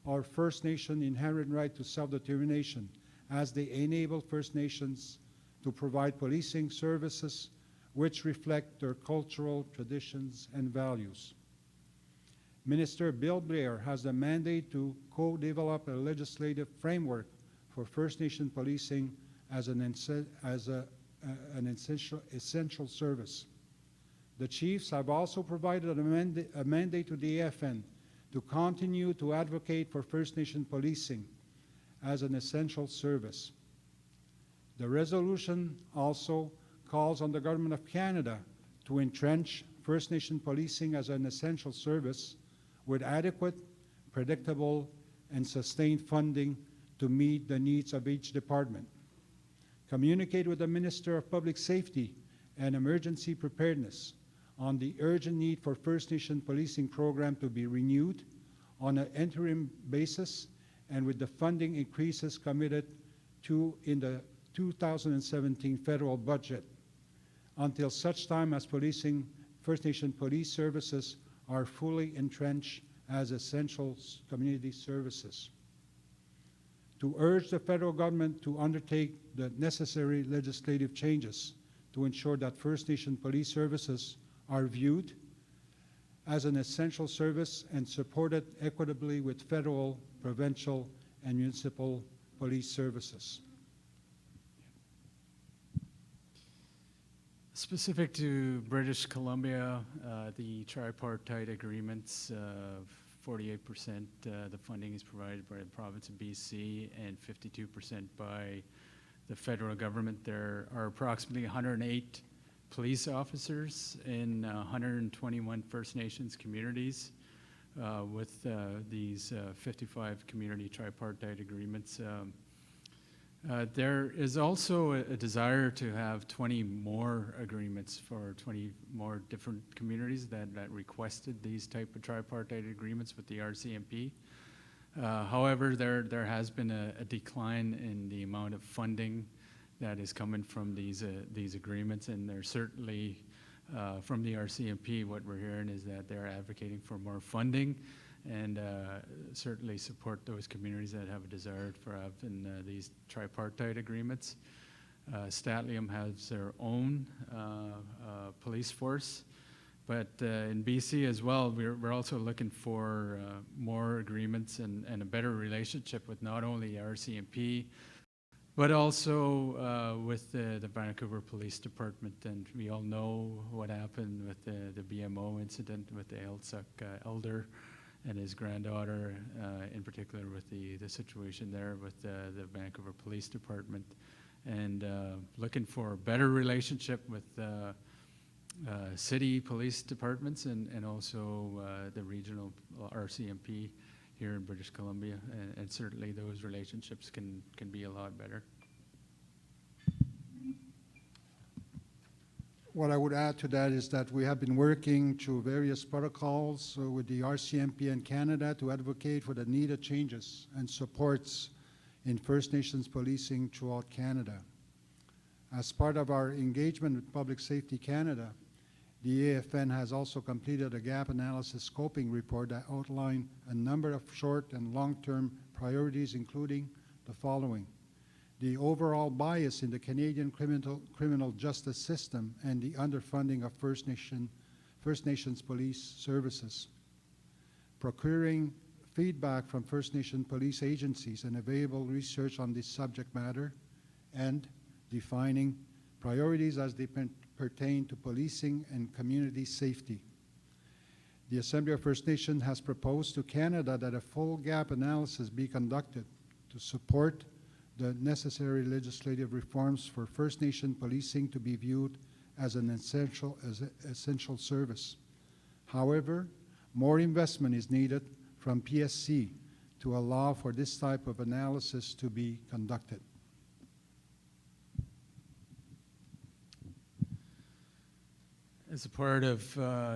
of First Nation inherent right to self-determination, as they enable First Nations to provide policing services which reflect their cultural traditions and values. Minister Bill Blair has the mandate to co-develop a legislative framework for First Nation policing as an essential service. The chiefs have also provided a mandate to the AFN to continue to advocate for First Nation policing as an essential service. The resolution also calls on the Government of Canada to entrench First Nation policing as an essential service with adequate, predictable, and sustained funding to meet the needs of each department. Communicate with the Minister of Public Safety and Emergency Preparedness on the urgent need for First Nation policing program to be renewed on an interim basis and with the funding increases committed to in the 2017 federal budget until such time as First Nation police services are fully entrenched as essential community services. To urge the federal government to undertake the necessary legislative changes to ensure that First Nation police services are viewed as an essential service and supported equitably with federal, provincial, and municipal police services.
Specific to British Columbia, the tripartite agreements, 48% the funding is provided by the province of BC and 52% by the federal government. There are approximately 108 police officers in 121 First Nations communities with these 55 community tripartite agreements. There is also a desire to have 20 more agreements for 20 more different communities that requested these type of tripartite agreements with the RCMP. However, there has been a decline in the amount of funding that is coming from these agreements, and there's certainly from the RCMP, what we're hearing is that they're advocating for more funding and certainly support those communities that have a desire for having these tripartite agreements. Statlium has their own police force, but in BC as well, we're also looking for more agreements and a better relationship with not only RCMP, but also with the Vancouver Police Department. And we all know what happened with the BMO incident with the Elsuck elder and his granddaughter, in particular with the situation there with the Vancouver Police Department. And looking for a better relationship with city police departments and also the regional RCMP here in British Columbia, and certainly those relationships can be a lot better.
What I would add to that is that we have been working through various protocols with the RCMP in Canada to advocate for the needed changes and supports in First Nations policing throughout Canada. As part of our engagement with Public Safety Canada, the AFN has also completed a gap analysis scoping report that outlined a number of short and long-term priorities, including the following: the overall bias in the Canadian criminal justice system and the underfunding of First Nations police services, procuring feedback from First Nation police agencies and available research on this subject matter, and defining priorities as they pertain to policing and community safety. The Assembly of First Nations has proposed to Canada that a full gap analysis be conducted to support the necessary legislative reforms for First Nation policing to be viewed as an essential service. However, more investment is needed from PSC to allow for this type of analysis to be conducted.
As a part of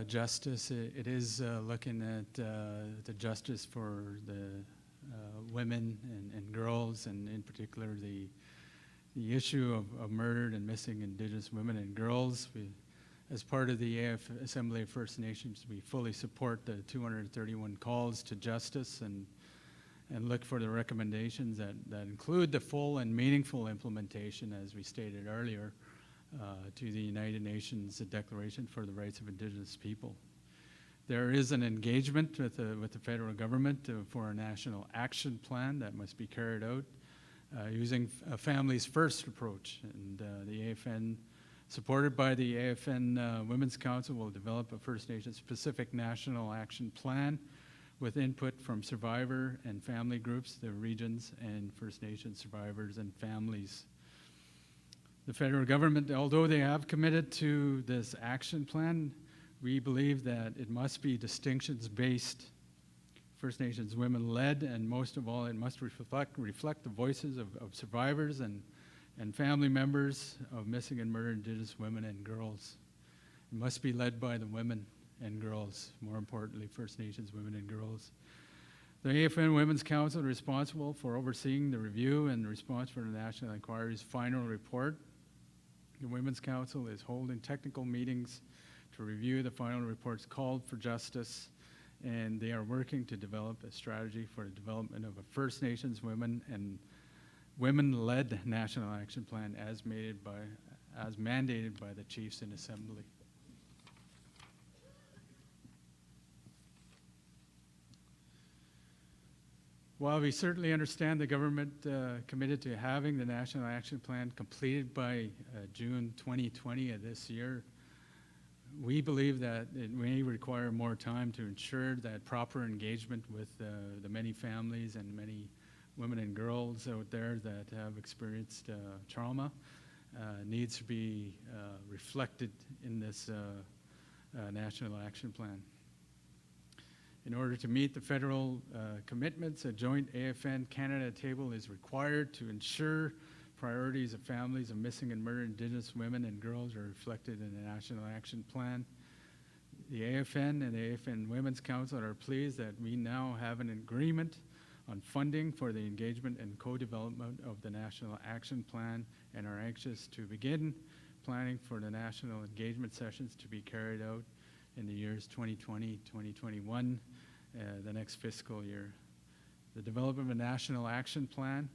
justice, it is looking at the justice for the women and girls, and in particular the issue of murdered and missing Indigenous women and girls. As part of the Assembly of First Nations, we fully support the 231 calls to justice and look for the recommendations that include the full and meaningful implementation, as we stated earlier, to the United Nations Declaration for the Rights of Indigenous People. There is an engagement with the federal government for a national action plan that must be carried out using a families first approach. And the AFN, supported by the AFN Women's Council, will develop a First Nations specific national action plan with input from survivor and family groups, the regions, and First Nations survivors and families. The federal government, although they have committed to this action plan, we believe that it must be distinctions-based, First Nations women-led, and most of all, it must reflect the voices of survivors and family members of missing and murdered Indigenous women and girls. It must be led by the women and girls, more importantly, First Nations women and girls. The AFN Women's Council is responsible for overseeing the review and response for the National Inquiry's final report. The Women's Council is holding technical meetings to review the final report's call for justice, and they are working to develop a strategy for the development of a First Nations women and women-led national action plan as mandated by the chiefs in assembly. While we certainly understand the government committed to having the National Action Plan completed by June 2020 of this year, we believe that it may require more time to ensure that proper engagement with the many families and many women and girls out there that have experienced trauma needs to be reflected in this National Action Plan. In order to meet the federal commitments, a joint AFN Canada table is required to ensure priorities of families of missing and murdered Indigenous women and girls are reflected in the National Action Plan. The AFN and the AFN Women's Council are pleased that we now have an agreement on funding for the engagement and co-development of the National Action Plan and are anxious to begin planning for the national engagement sessions to be carried out in the years 2020, 2021, the next fiscal year. The development of a national action plan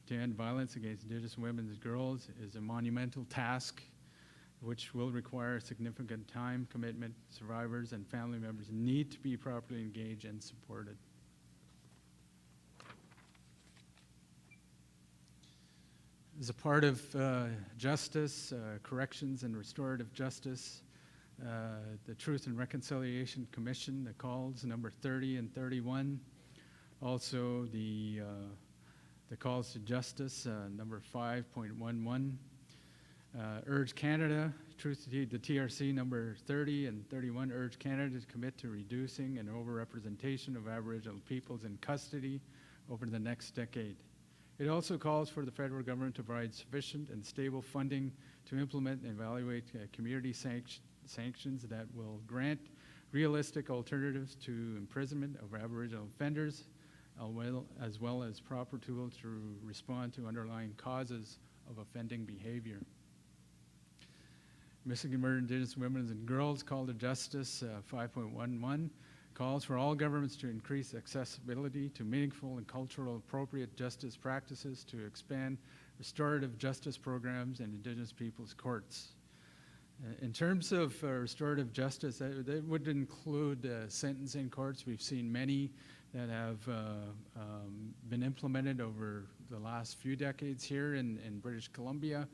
to end violence against Indigenous women and girls is a monumental task which will require significant time commitment. Survivors and family members need to be properly engaged and supported. As a part of justice, corrections and restorative justice, the Truth and Reconciliation Commission, the calls number 30 and 31. Also the calls to justice, number 5.11. Urge Canada, the TRC number 30 and 31, urge Canada to commit to reducing an overrepresentation of Aboriginal peoples in custody over the next decade. It also calls for the federal government to provide sufficient and stable funding to implement and evaluate community sanctions that will grant realistic alternatives to imprisonment of Aboriginal offenders, as well as proper tools to respond to underlying causes of offending behavior. Missing and murdered Indigenous women and girls call to justice 5.11 calls for all governments to increase accessibility to meaningful and cultural appropriate justice practices, to expand restorative justice programs and Indigenous peoples' courts. In terms of restorative justice, that would include sentencing courts. We've seen many that have been implemented over the last few decades here in British Columbia,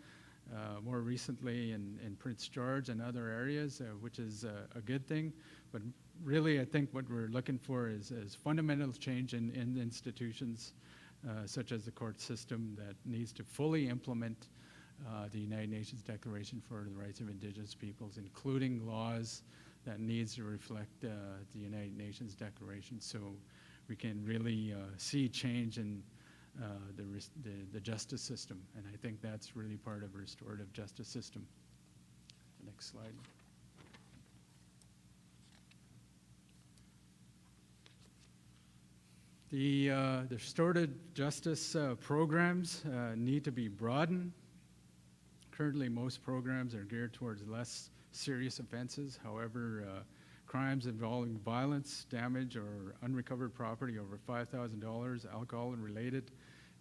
more recently in Prince George and other areas, which is a good thing. But really, I think what we're looking for is fundamental change in institutions such as the court system that needs to fully implement the United Nations Declaration for the Rights of Indigenous Peoples, including laws that needs to reflect the United Nations Declaration, so we can really see change in the justice system. And I think that's really part of a restorative justice system. Next slide. The restorative justice programs need to be broadened. Currently, most programs are geared towards less serious offenses. However, crimes involving violence, damage, or unrecovered property over $5,000, alcohol and related,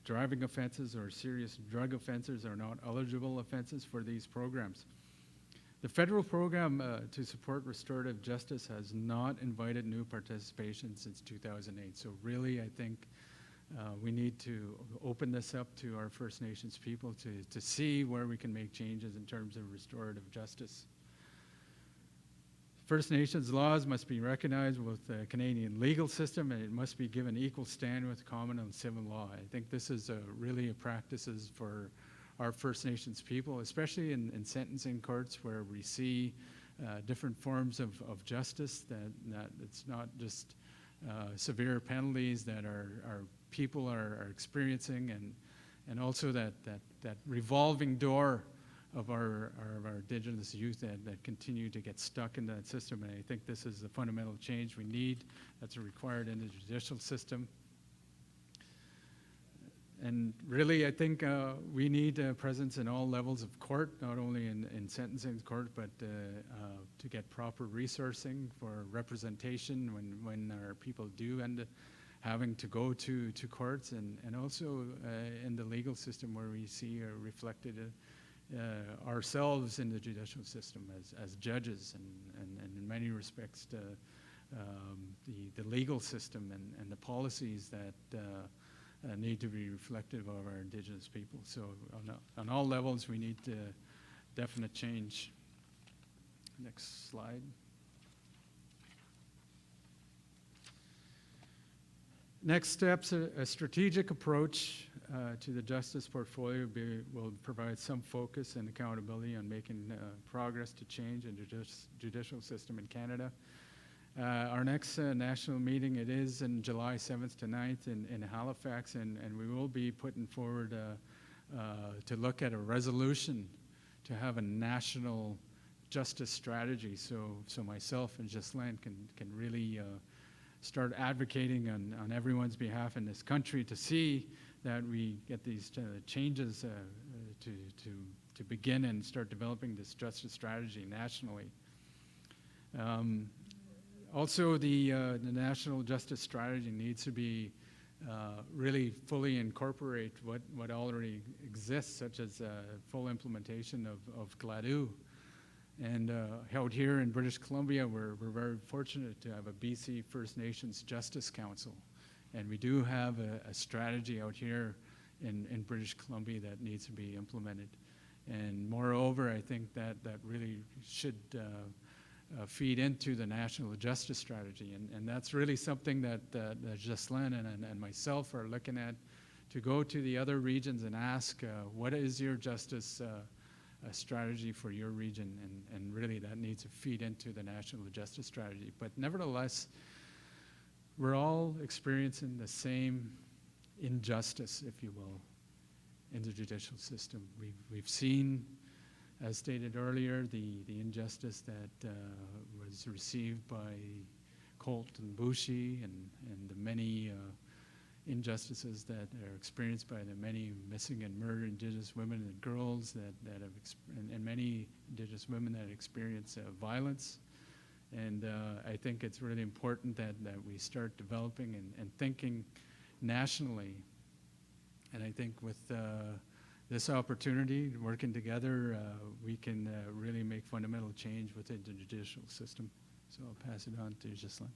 driving offenses, or serious drug offenses are not eligible offenses for these programs. The federal program to support restorative justice has not invited new participation since 2008. So really, I think we need to open this up to our First Nations people to see where we can make changes in terms of restorative justice. First Nations laws must be recognized with the Canadian legal system, and it must be given equal stand with common and civil law. I think this is really a practices for our First Nations people, especially in sentencing courts where we see different forms of justice, that it's not just severe penalties that our people are experiencing, and also that revolving door of our Indigenous youth that continue to get stuck in that system. And I think this is the fundamental change we need that's required in the judicial system. And really, I think we need a presence in all levels of court, not only in sentencing court, but to get proper resourcing for representation when our people do end up having to go to courts, and also in the legal system where we see reflected ourselves in the judicial system as judges, and in many respects the legal system and the policies that need to be reflective of our Indigenous people. So on all levels, we need definite change. Next slide. Next steps, a strategic approach to the justice portfolio will provide some focus and accountability on making progress to change in the judicial system in Canada. Our next national meeting, it is in July 7th to 9th in Halifax, and we will be putting forward to look at a resolution to have a national justice strategy. So myself and Ghislaine can really start advocating on everyone's behalf in this country to see that we get these changes to begin and start developing this justice strategy nationally. Also, the national justice strategy needs to be really fully incorporate what already exists, such as full implementation of GLADU. And out here in British Columbia, we're very fortunate to have a BC First Nations Justice Council. And we do have a strategy out here in British Columbia that needs to be implemented. And moreover, I think that really should feed into the national justice strategy. And that's really something that Ghislaine and myself are looking at, to go to the other regions and ask, what is your justice strategy for your region? And really that needs to feed into the national justice strategy. But nevertheless, we're all experiencing the same injustice, if you will, in the judicial system. We've seen, as stated earlier, the injustice that was received by Colt and Bushi, and the many injustices that are experienced by the many missing and murdered Indigenous women and girls that have and many Indigenous women that experience violence. And I think it's really important that we start developing and thinking nationally. And I think with this opportunity, working together, we can really make fundamental change within the judicial system. So I'll pass it on to Ghislain.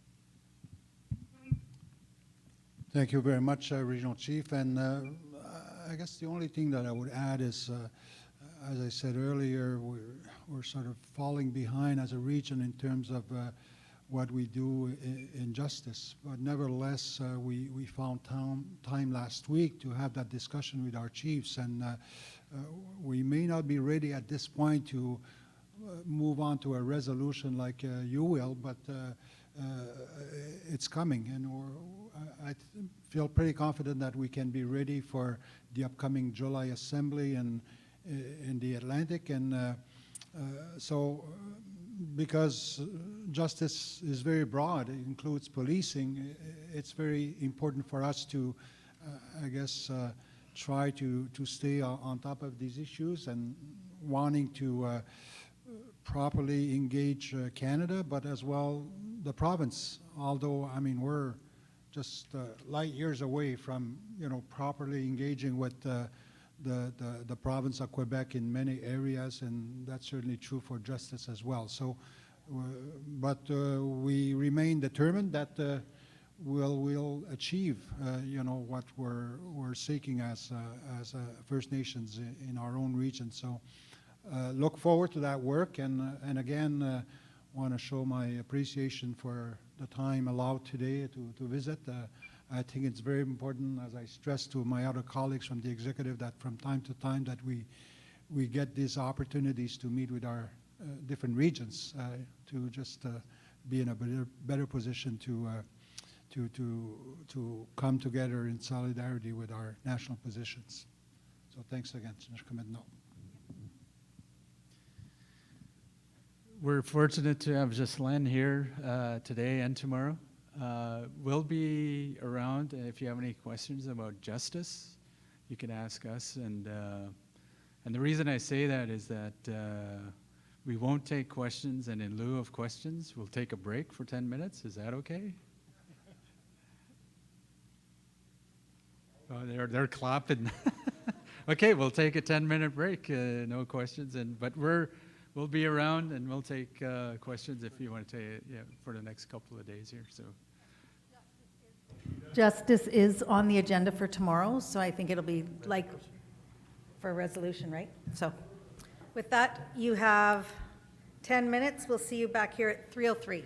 Thank you very much, Regional Chief. And I guess the only thing that I would add is, as I said earlier, we're sort of falling behind as a region in terms of what we do in justice. But nevertheless, we found time last week to have that discussion with our chiefs. And we may not be ready at this point to move on to a resolution like you will, but it's coming. And I feel pretty confident that we can be ready for the upcoming July Assembly and in the Atlantic. And so because justice is very broad, it includes policing, it's very important for us to, I guess, try to stay on top of these issues and wanting to properly engage Canada, but as well the province. Although, I mean, we're just light years away from, properly engaging with the province of Quebec in many areas, and that's certainly true for justice as well. So, but we remain determined that we'll achieve, what we're seeking as First Nations in our own region. So, look forward to that work, and again, want to show my appreciation for the time allowed today to visit. I think it's very important, as I stressed to my other colleagues from the executive, that from time to time that we get these opportunities to meet with our different regions to just be in a better position to come together in solidarity with our national positions. So thanks again, Senator Commitno.
We're fortunate to have Ghislain here today and tomorrow. We'll be around if you have any questions about justice, you can ask us. And the reason I say that is that we won't take questions, and in lieu of questions, we'll take a break for 10 minutes. Is that okay? Oh, they're clapping. Okay, we'll take a 10-minute break. No questions, but we'll be around, and we'll take questions if you want to take it, for the next couple of days here. So.
Justice is on the agenda for tomorrow, so I think it'll be like for a resolution, right? So with that, you have 10 minutes. We'll see you back here at 3:03.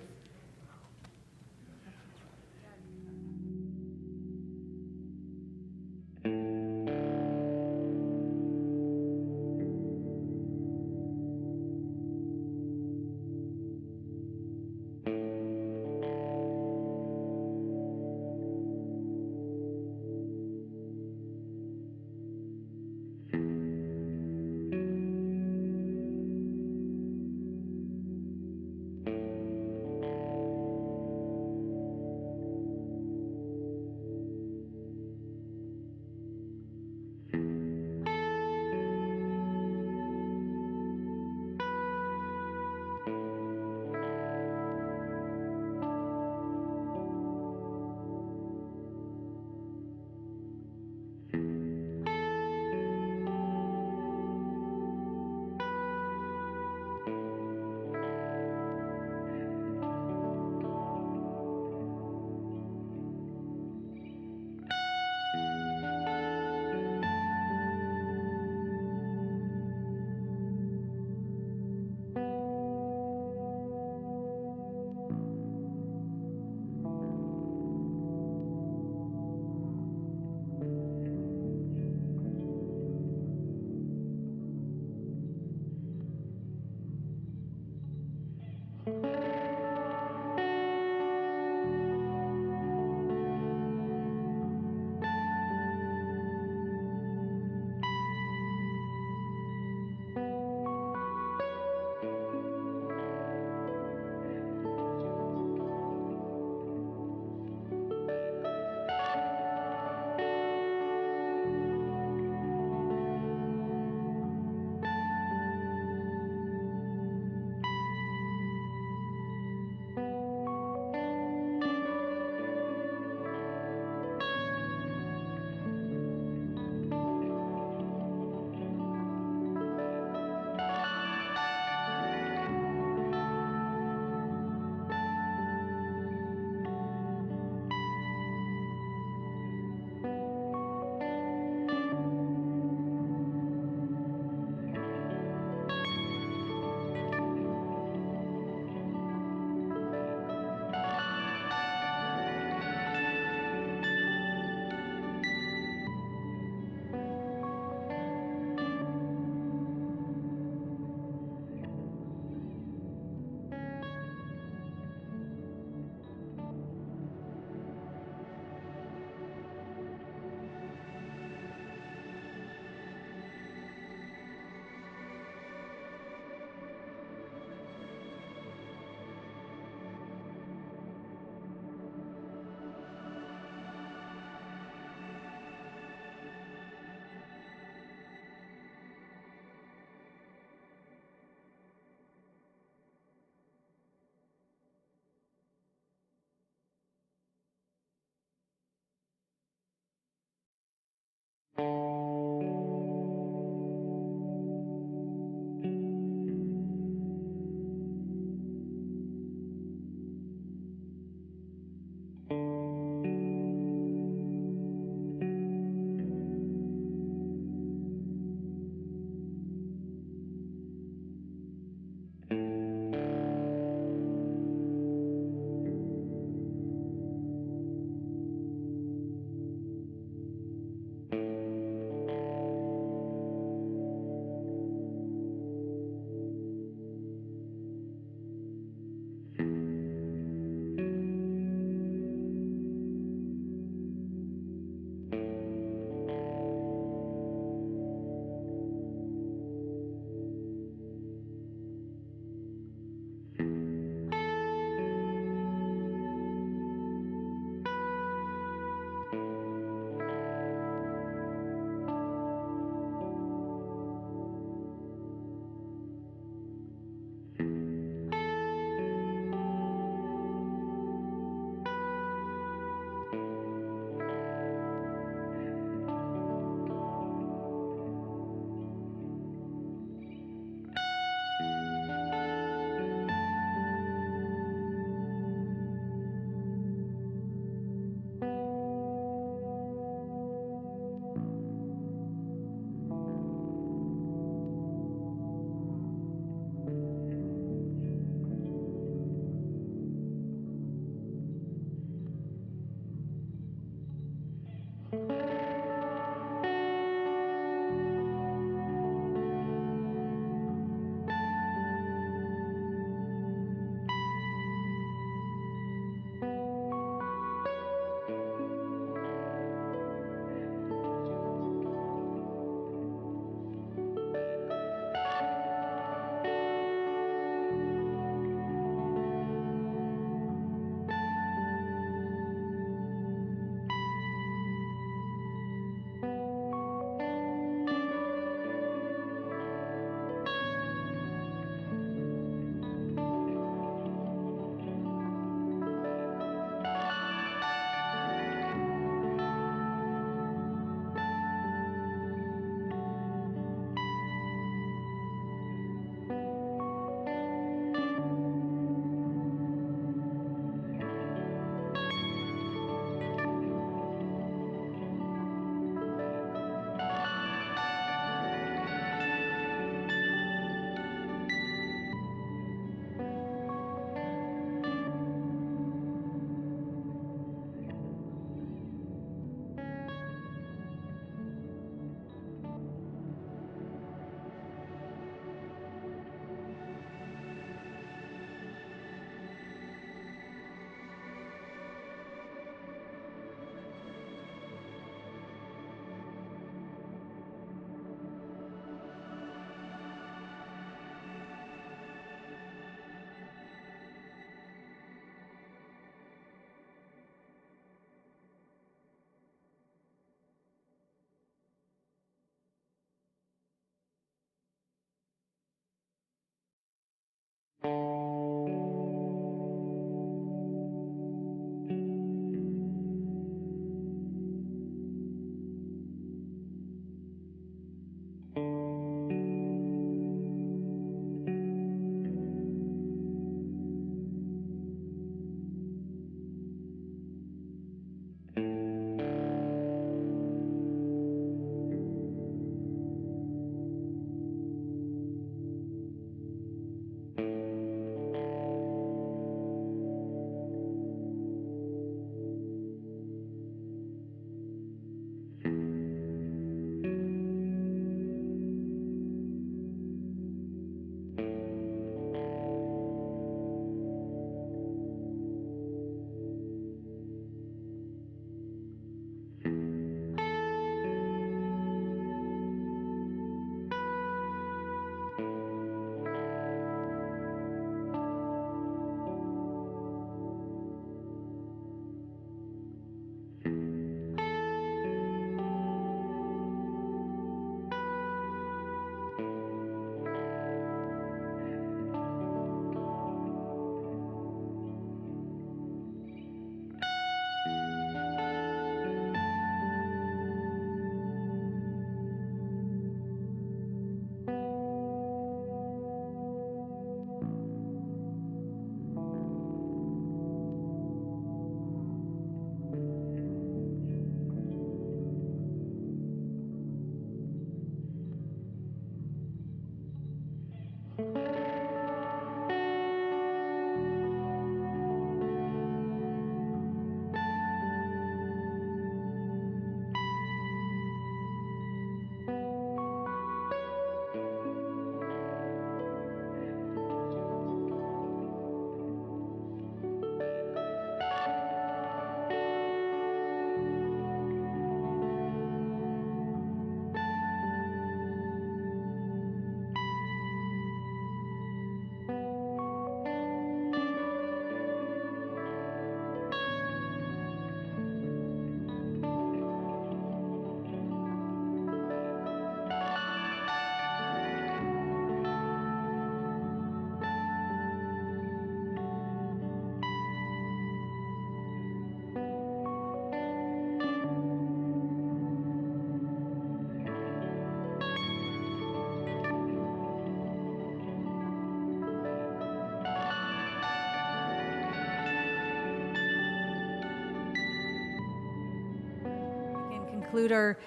conclude our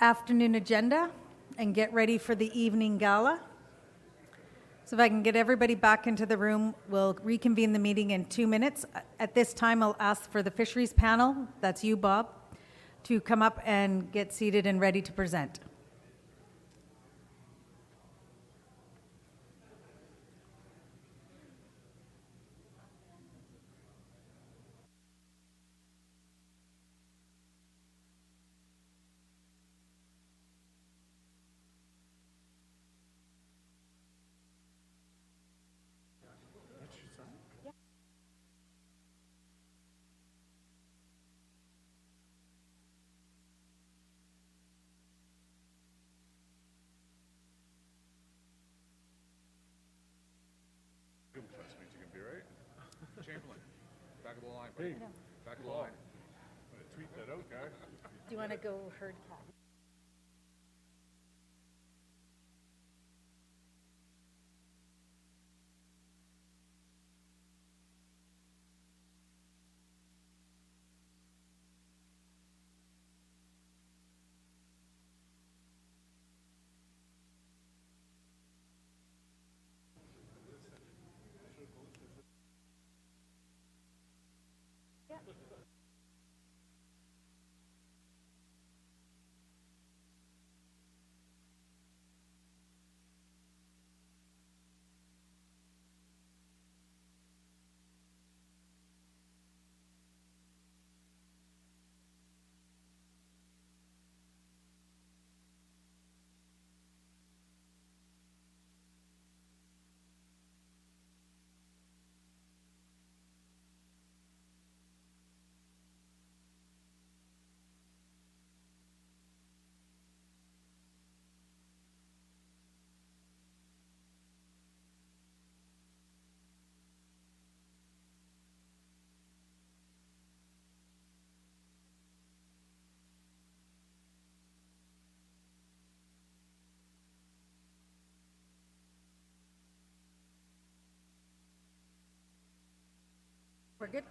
afternoon agenda and get ready for the evening gala. So if I can get everybody back into the room, we'll reconvene the meeting in 2 minutes. At this time, I'll ask for the fisheries panel, that's you, Bob, to come up and get seated and ready to present. Do you want to go herd cat? We're good?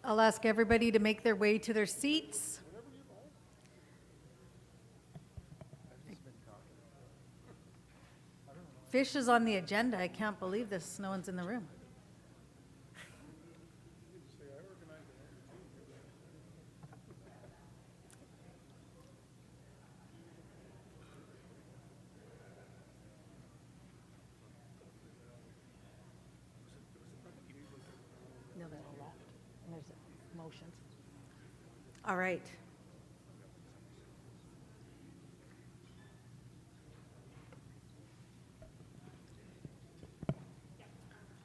I'll ask everybody to make their way to their seats. Fish is on the agenda. I can't believe this. No one's in the room. No, they're all left. And there's motions. All right.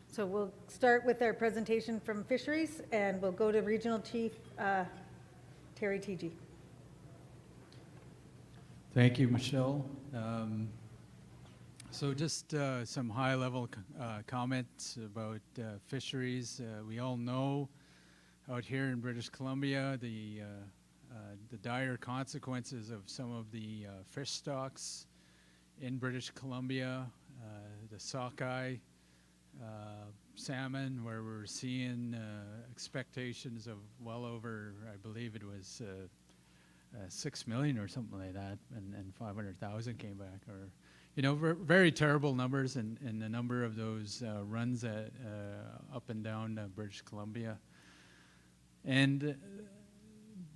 So we'll start with our presentation from Fisheries, and we'll go to Regional Chief Terry Teegee.
Thank you, Michelle. So just some high-level comments about fisheries. We all know out here in British Columbia the dire consequences of some of the fish stocks in British Columbia, the sockeye salmon, where we're seeing expectations of well over, I believe it was 6 million or something like that, and 500,000 came back, or very terrible numbers, and the number of those runs up and down British Columbia, and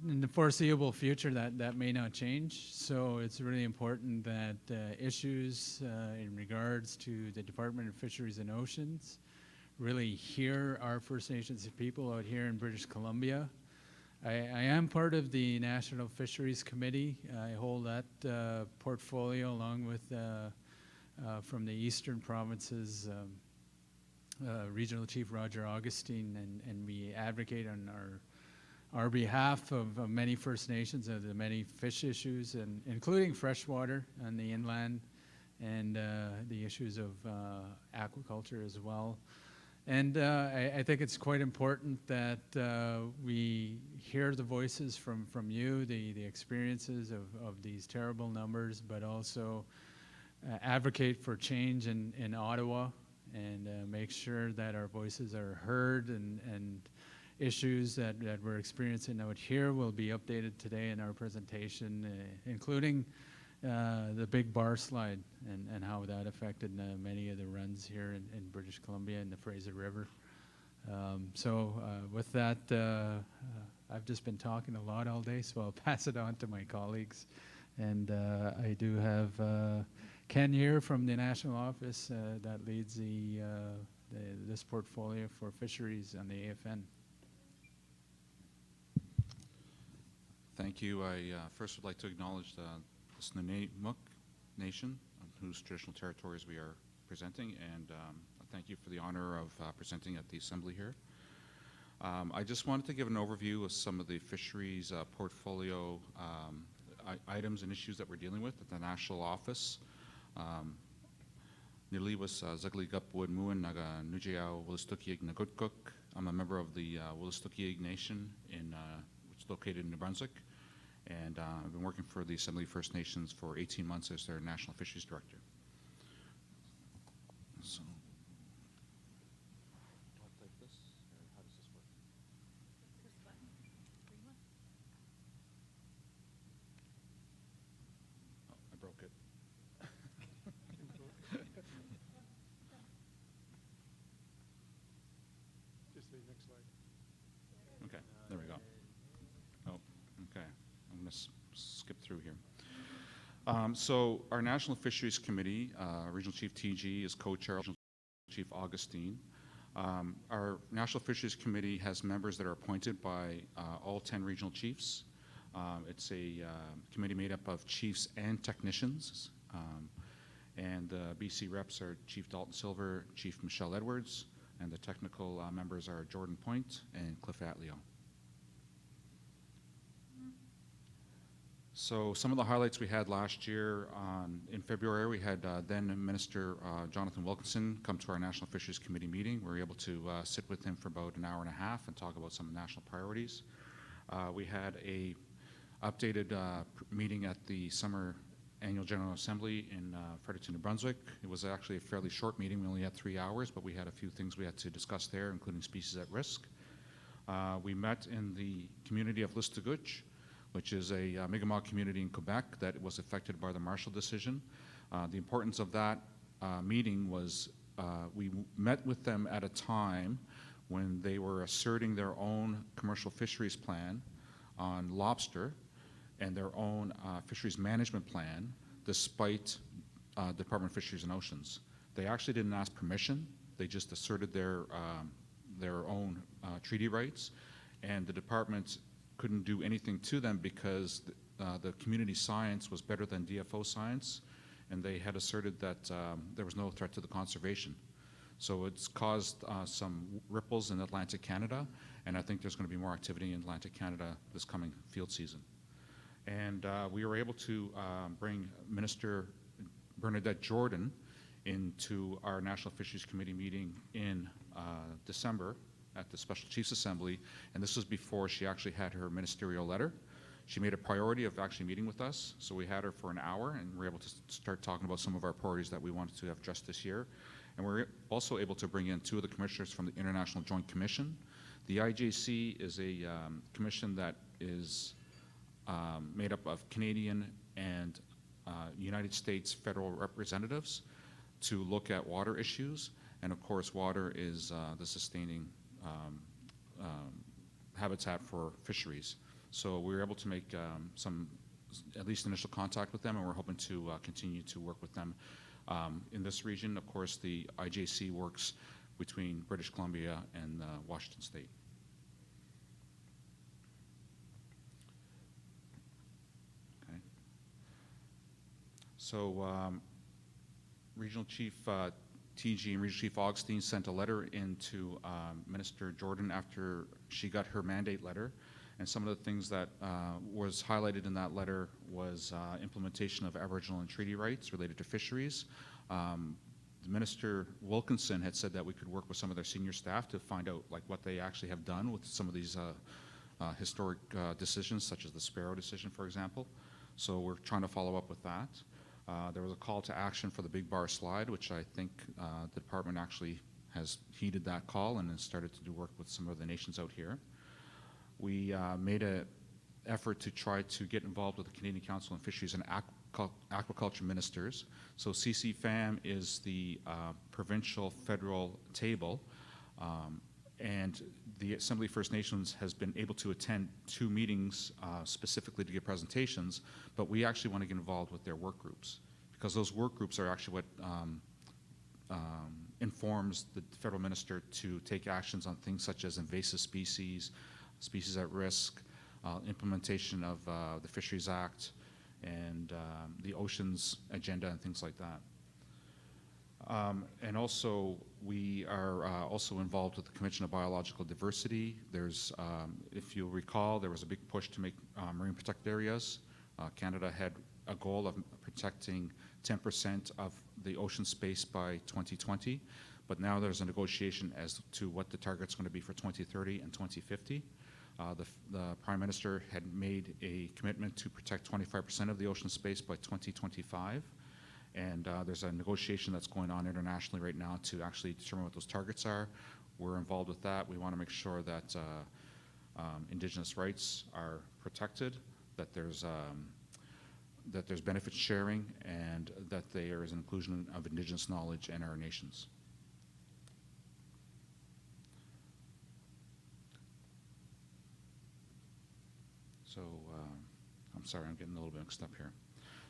in the foreseeable future that may not change. So it's really important that issues in regards to the Department of Fisheries and Oceans really hear our First Nations people out here in British Columbia. I am part of the National Fisheries Committee. I hold that portfolio along with from the Eastern Provinces Regional Chief Roger Augustine, and we advocate on our behalf of many First Nations of the many fish issues, and including freshwater on the inland, and the issues of aquaculture as well. And I think it's quite important that we hear the voices from you, the experiences of these terrible numbers, but also advocate for change in Ottawa, and make sure that our voices are heard, and issues that we're experiencing out here will be updated today in our presentation, including the big bar slide and how that affected many of the runs here in British Columbia in the Fraser River. With that, I've just been talking a lot all day, so I'll pass it on to my colleagues. And I do have Ken here from the national office that leads this portfolio for fisheries on the AFN.
Thank you. I first would like to acknowledge the Snuneymuxw Nation, whose traditional territories we are presenting, and thank you for the honor of presenting at the Assembly here. I just wanted to give an overview of some of the fisheries portfolio items and issues that we're dealing with at the national office. Niliwas Zagligap Woodmuan Naga Nujiao Willistukiig Nagutkuk. I'm a member of the Willistukiig Nation which is located in New Brunswick, and I've been working for the Assembly First Nations for 18 months as their National Fisheries Director. So, do I type this, or how does this work? Oh, I broke it.
Just the next slide.
Okay, there we go. Oh, okay. I'm going to skip through here. So our National Fisheries Committee, Regional Chief TG is co-chair, Regional Chief Augustine. Our National Fisheries Committee has members that are appointed by all 10 regional chiefs. It's a committee made up of chiefs and technicians. And the BC reps are Chief Dalton Silver, Chief Michelle Edwards, and the technical members are Jordan Point and Cliff Atleo. So some of the highlights we had last year, in February, we had then Minister Jonathan Wilkinson come to our National Fisheries Committee meeting. We were able to sit with him for about an hour and a half and talk about some national priorities. We had a updated meeting at the Summer Annual General Assembly in Fredericton, New Brunswick. It was actually a fairly short meeting. We only had 3 hours, but we had a few things we had to discuss there, including species at risk. We met in the community of Listuguj, which is a Mi'kmaq community in Quebec that was affected by the Marshall decision. The importance of that meeting was we met with them at a time when they were asserting their own commercial fisheries plan on lobster and their own fisheries management plan, despite Department of Fisheries and Oceans. They actually didn't ask permission. They just asserted their own treaty rights, and the department couldn't do anything to them because the community science was better than DFO science, and they had asserted that there was no threat to the conservation. So it's caused some ripples in Atlantic Canada, and I think there's going to be more activity in Atlantic Canada this coming field season. And we were able to bring Minister Bernadette Jordan into our National Fisheries Committee meeting in December at the Special Chiefs Assembly, and this was before she actually had her ministerial letter. She made a priority of actually meeting with us, so we had her for an hour, and we were able to start talking about some of our priorities that we wanted to have addressed this year. And we're also able to bring in 2 of the commissioners from the International Joint Commission. The IJC is a commission that is made up of Canadian and United States federal representatives to look at water issues, and of course water is the sustaining habitat for fisheries. So we were able to make some, at least initial contact with them, and we're hoping to continue to work with them in this region. Of course, the IJC works between British Columbia and Washington State. Okay. So Regional Chief TG and Regional Chief Augustine sent a letter into Minister Jordan after she got her mandate letter, and some of the things that was highlighted in that letter was implementation of Aboriginal and treaty rights related to fisheries. Minister Wilkinson had said that we could work with some of their senior staff to find out like what they actually have done with some of these historic decisions, such as the Sparrow decision, for example. So we're trying to follow up with that. There was a call to action for the big bar slide, which I think the department actually has heeded that call and has started to do work with some of the nations out here. We made an effort to try to get involved with the Canadian Council on Fisheries and Aquaculture Ministers. So CCFAM is the provincial federal table, and the Assembly First Nations has been able to attend 2 meetings specifically to give presentations, but we actually want to get involved with their work groups, because those work groups are actually what informs the federal minister to take actions on things such as invasive species, species at risk, implementation of the Fisheries Act, and the Oceans Agenda and things like that. And also, we are also involved with the Convention of Biological Diversity. There's, if you'll recall, there was a big push to make marine protected areas. Canada had a goal of protecting 10% of the ocean space by 2020, but now there's a negotiation as to what the target's going to be for 2030 and 2050. The Prime Minister had made a commitment to protect 25% of the ocean space by 2025, and there's a negotiation that's going on internationally right now to actually determine what those targets are. We're involved with that. We want to make sure that Indigenous rights are protected, that there's benefit sharing, and that there is an inclusion of Indigenous knowledge in our nations. So, I'm sorry, I'm getting a little bit mixed up here.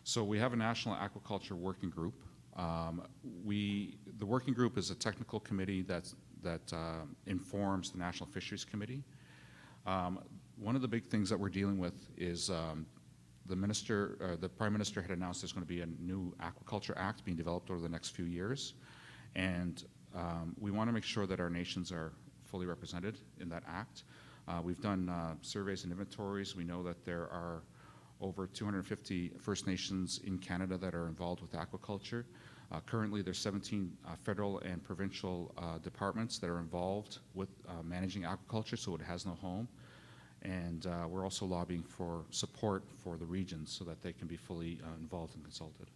So we have a National Aquaculture Working Group. The working group is a technical committee that informs the National Fisheries Committee. One of the big things that we're dealing with is the Prime Minister had announced there's going to be a new Aquaculture Act being developed over the next few years, and we want to make sure that our nations are fully represented in that act. We've done surveys and inventories. We know that there are over 250 First Nations in Canada that are involved with aquaculture. Currently, there's 17 federal and provincial departments that are involved with managing aquaculture, so it has no home. And we're also lobbying for support for the regions so that they can be fully involved and consulted.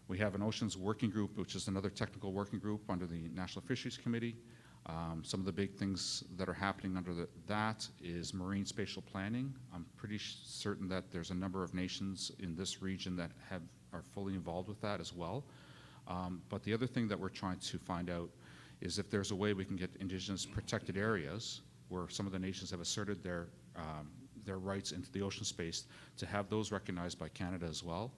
We have an Oceans Working Group, which is another technical working group under the National Fisheries Committee. Some of the big things that are happening under that is marine spatial planning. I'm pretty certain that there's a number of nations in this region that are fully involved with that as well. But the other thing that we're trying to find out is if there's a way we can get Indigenous protected areas where some of the nations have asserted their rights into the ocean space, to have those recognized by Canada as well.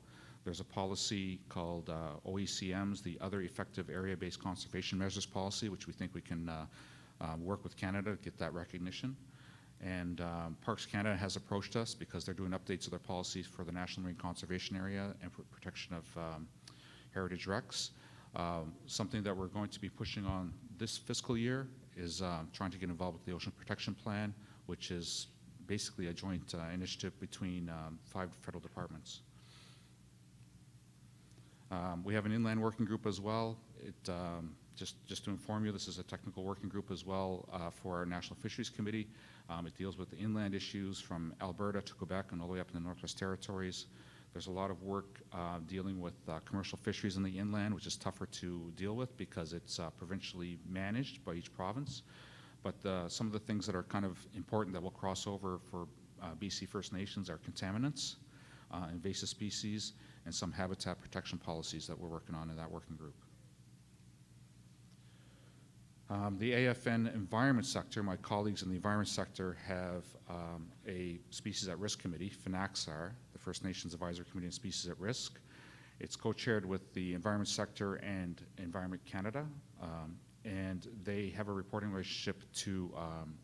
There's a policy called OECM's, the Other Effective Area-Based Conservation Measures Policy, which we think we can work with Canada to get that recognition. And Parks Canada has approached us because they're doing updates of their policies for the National Marine Conservation Area and for protection of heritage wrecks. Something that we're going to be pushing on this fiscal year is trying to get involved with the Ocean Protection Plan, which is basically a joint initiative between 5 federal departments. We have an inland working group as well. Just to inform you, this is a technical working group as well for our National Fisheries Committee. It deals with the inland issues from Alberta to Quebec and all the way up in the Northwest Territories. There's a lot of work dealing with commercial fisheries in the inland, which is tougher to deal with because it's provincially managed by each province. But some of the things that are kind of important that will cross over for BC First Nations are contaminants, invasive species, and some habitat protection policies that we're working on in that working group. The AFN environment sector, my colleagues in the environment sector have a species at risk committee, FNACSAR, the First Nations Advisory Committee on Species at Risk. It's co-chaired with the environment sector and Environment Canada, and they have a reporting relationship to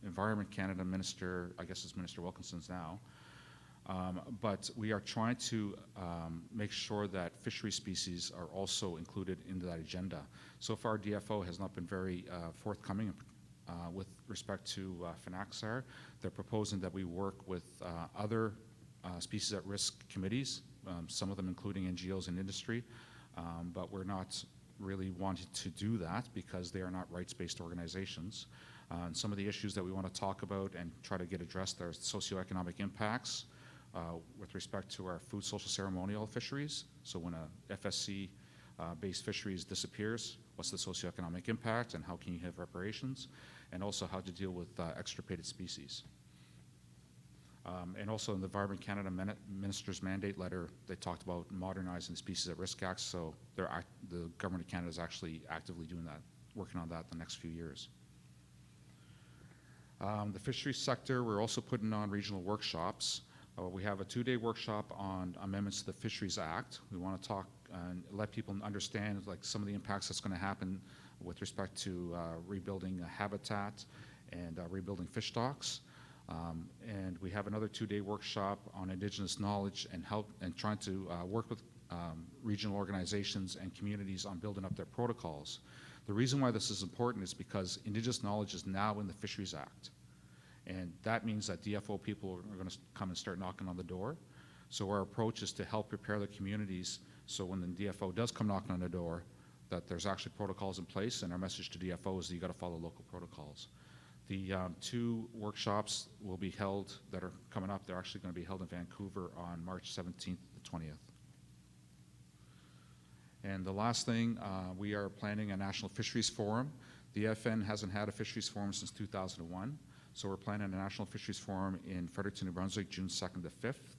Environment Canada Minister, I guess it's Minister Wilkinson's now. But we are trying to make sure that fishery species are also included into that agenda. So far, DFO has not been very forthcoming with respect to FNACSAR. They're proposing that we work with other species at risk committees, some of them including NGOs and industry, but we're not really wanting to do that because they are not rights-based organizations. And some of the issues that we want to talk about and try to get addressed are socioeconomic impacts, with respect to our food social ceremonial fisheries. So when a FSC based fisheries disappears, what's the socioeconomic impact and how can you have reparations, and also how to deal with extirpated species. And also in the Environment Canada Minister's Mandate letter, they talked about modernizing the Species at Risk Act, so the Government of Canada is actually actively doing that, working on that the next few years. The fisheries sector, we're also putting on regional workshops. We have a 2-day workshop on amendments to the Fisheries Act. We want to talk and let people understand like some of the impacts that's going to happen with respect to rebuilding habitat and rebuilding fish stocks. And we have another 2-day workshop on Indigenous knowledge and help and trying to work with regional organizations and communities on building up their protocols. The reason why this is important is because Indigenous knowledge is now in the Fisheries Act. And that means that DFO people are going to come and start knocking on the door. So our approach is to help prepare the communities so when the DFO does come knocking on the door, that there's actually protocols in place, and our message to DFO is that you got to follow local protocols. The 2 workshops will be held that are coming up. They're actually going to be held in Vancouver on March 17th to 20th. And the last thing, we are planning a National Fisheries Forum. The FN hasn't had a Fisheries Forum since 2001, so we're planning a National Fisheries Forum in Fredericton, New Brunswick, June 2nd to 5th.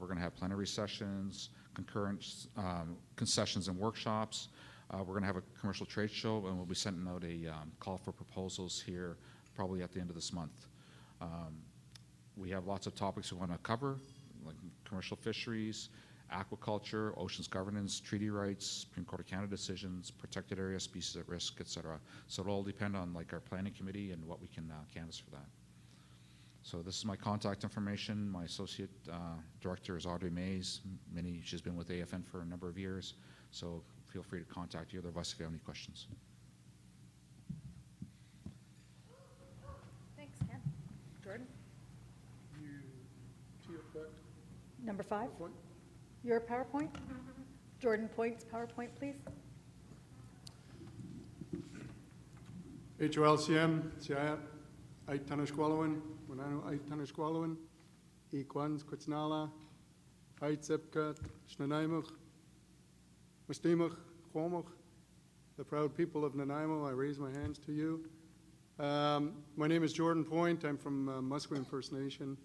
We're going to have plenary sessions, concurrent concessions and workshops. We're going to have a commercial trade show, and we'll be sending out a call for proposals here probably at the end of this month. We have lots of topics we want to cover, like commercial fisheries, aquaculture, oceans governance, treaty rights, Supreme Court of Canada decisions, protected area, species at risk, etc. So it'll all depend on like our planning committee and what we can canvass for that. So this is my contact information. My associate director is Audrey Mays. She's been with AFN for a number of years, so feel free to contact either of us if you have any questions.
Thanks, Ken. Jordan?
To your point.
Number 5?
Point.
Your PowerPoint? Jordan Point's PowerPoint, please.
HOLCM, Siaya, Ait Tanashqualawin, Wanano Ait Tanashqualawin, Equans, Quetznala, Ait Zipka, Shnanaimach, Mustimach, Chomach, the proud people of Nanaimo, I raise my hands to you. My name is Jordan Point. I'm from Musqueam First Nation.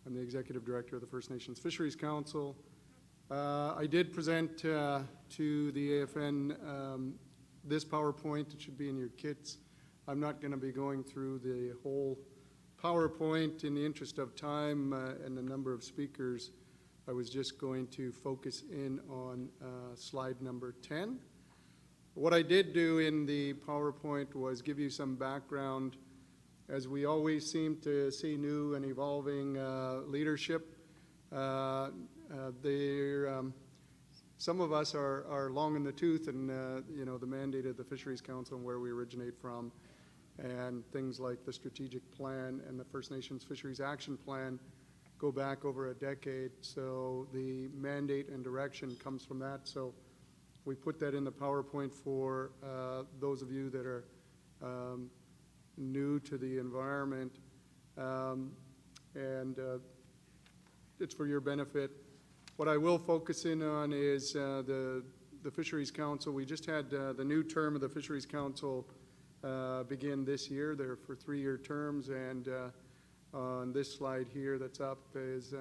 I'm the Executive Director of the First Nations Fisheries Council. I did present to the AFN this PowerPoint. It should be in your kits. I'm not going to be going through the whole PowerPoint in the interest of time and the number of speakers. I was just going to focus in on slide number 10. What I did do in the PowerPoint was give you some background, as we always seem to see new and evolving leadership. Some of us are long in the tooth, and the mandate of the Fisheries Council and where we originate from, and things like the strategic plan and the First Nations Fisheries Action Plan go back over a decade. So the mandate and direction comes from that. So we put that in the PowerPoint for those of you that are new to the environment, and it's for your benefit. What I will focus in on is the Fisheries Council. We just had the new term of the Fisheries Council begin this year. They're for 3-year terms, and on this slide here that's up is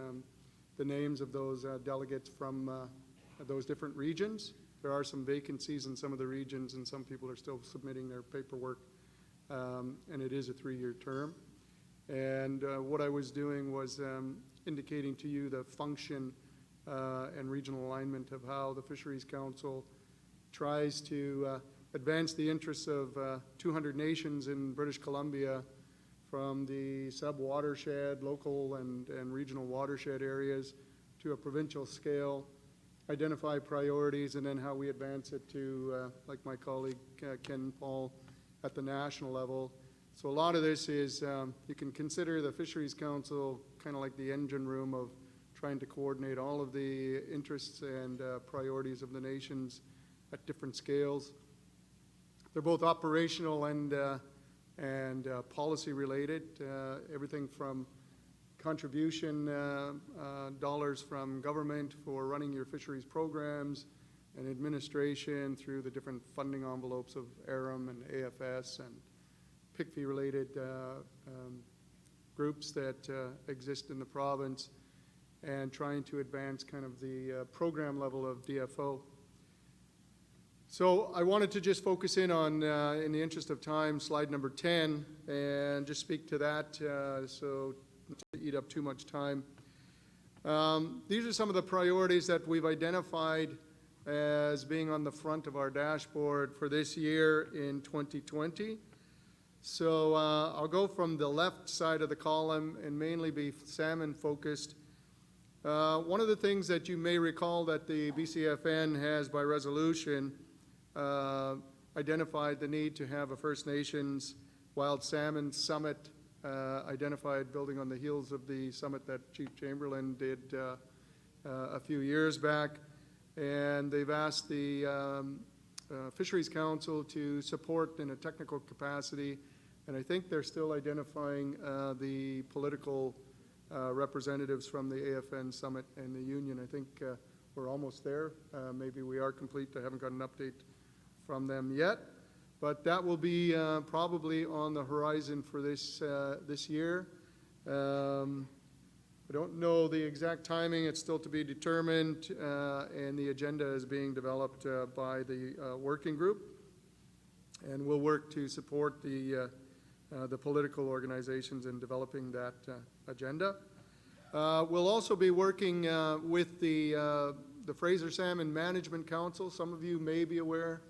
the names of those delegates from those different regions. There are some vacancies in some of the regions, and some people are still submitting their paperwork, and it is a 3-year term. And what I was doing was indicating to you the function and regional alignment of how the Fisheries Council tries to advance the interests of 200 nations in British Columbia, from the sub-watershed, local and regional watershed areas to a provincial scale, identify priorities, and then how we advance it to, like my colleague Ken Paul, at the national level. So a lot of this is, you can consider the Fisheries Council kind of like the engine room of trying to coordinate all of the interests and priorities of the nations at different scales. They're both operational and policy related, everything from contribution dollars from government for running your fisheries programs,
and administration through the different funding envelopes of ARM and AFS and PICFI-related groups that exist in the province, and trying to advance kind of the program level of DFO. So I wanted to just focus in on, in the interest of time, slide number 10, and just speak to that, so not to eat up too much time. These are some of the priorities that we've identified as being on the front of our dashboard for this year in 2020. So I'll go from the left side of the column and mainly be salmon focused. One of the things that you may recall that the BCAFN has by resolution identified the need to have a First Nations Wild Salmon Summit, identified building on the heels of the summit that Chief Chamberlain did a few years back. And they've asked the Fisheries Council to support in a technical capacity, and I think they're still identifying the political representatives from the AFN Summit and the Union. I think we're almost there. Maybe we are complete. I haven't got an update from them yet, but that will be probably on the horizon for this year. I don't know the exact timing. It's still to be determined, and the agenda is being developed by the working group, and we'll work to support the political organizations in developing that agenda. We'll also be working with the Fraser Salmon Management Council. Some of you may be aware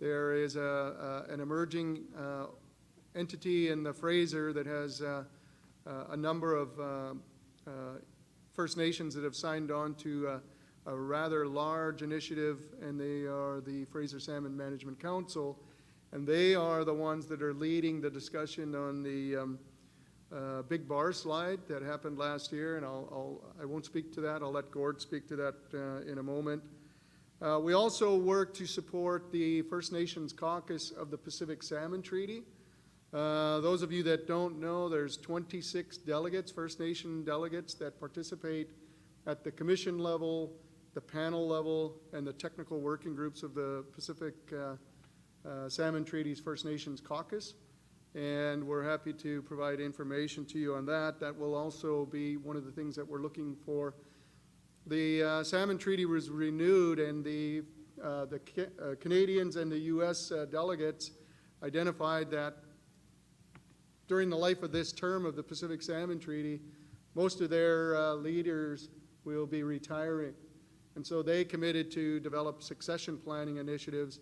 there is an emerging entity in the Fraser that has a number of First Nations that have signed on to a rather large initiative, and they are the Fraser Salmon Management Council, and they are the ones that are leading the discussion on the big bar slide that happened last year, and I won't speak to that. I'll let Gord speak to that in a moment. We also work to support the First Nations Caucus of the Pacific Salmon Treaty. Those of you that don't know, there's 26 delegates, First Nation delegates, that participate at the commission level, the panel level, and the technical working groups of the Pacific Salmon Treaty's First Nations Caucus. And we're happy to provide information to you on that. That will also be one of the things that we're looking for. The Salmon Treaty was renewed, and the Canadians and the U.S. Delegates identified that during the life of this term of the Pacific Salmon Treaty, most of their leaders will be retiring. And so they committed to develop succession planning initiatives,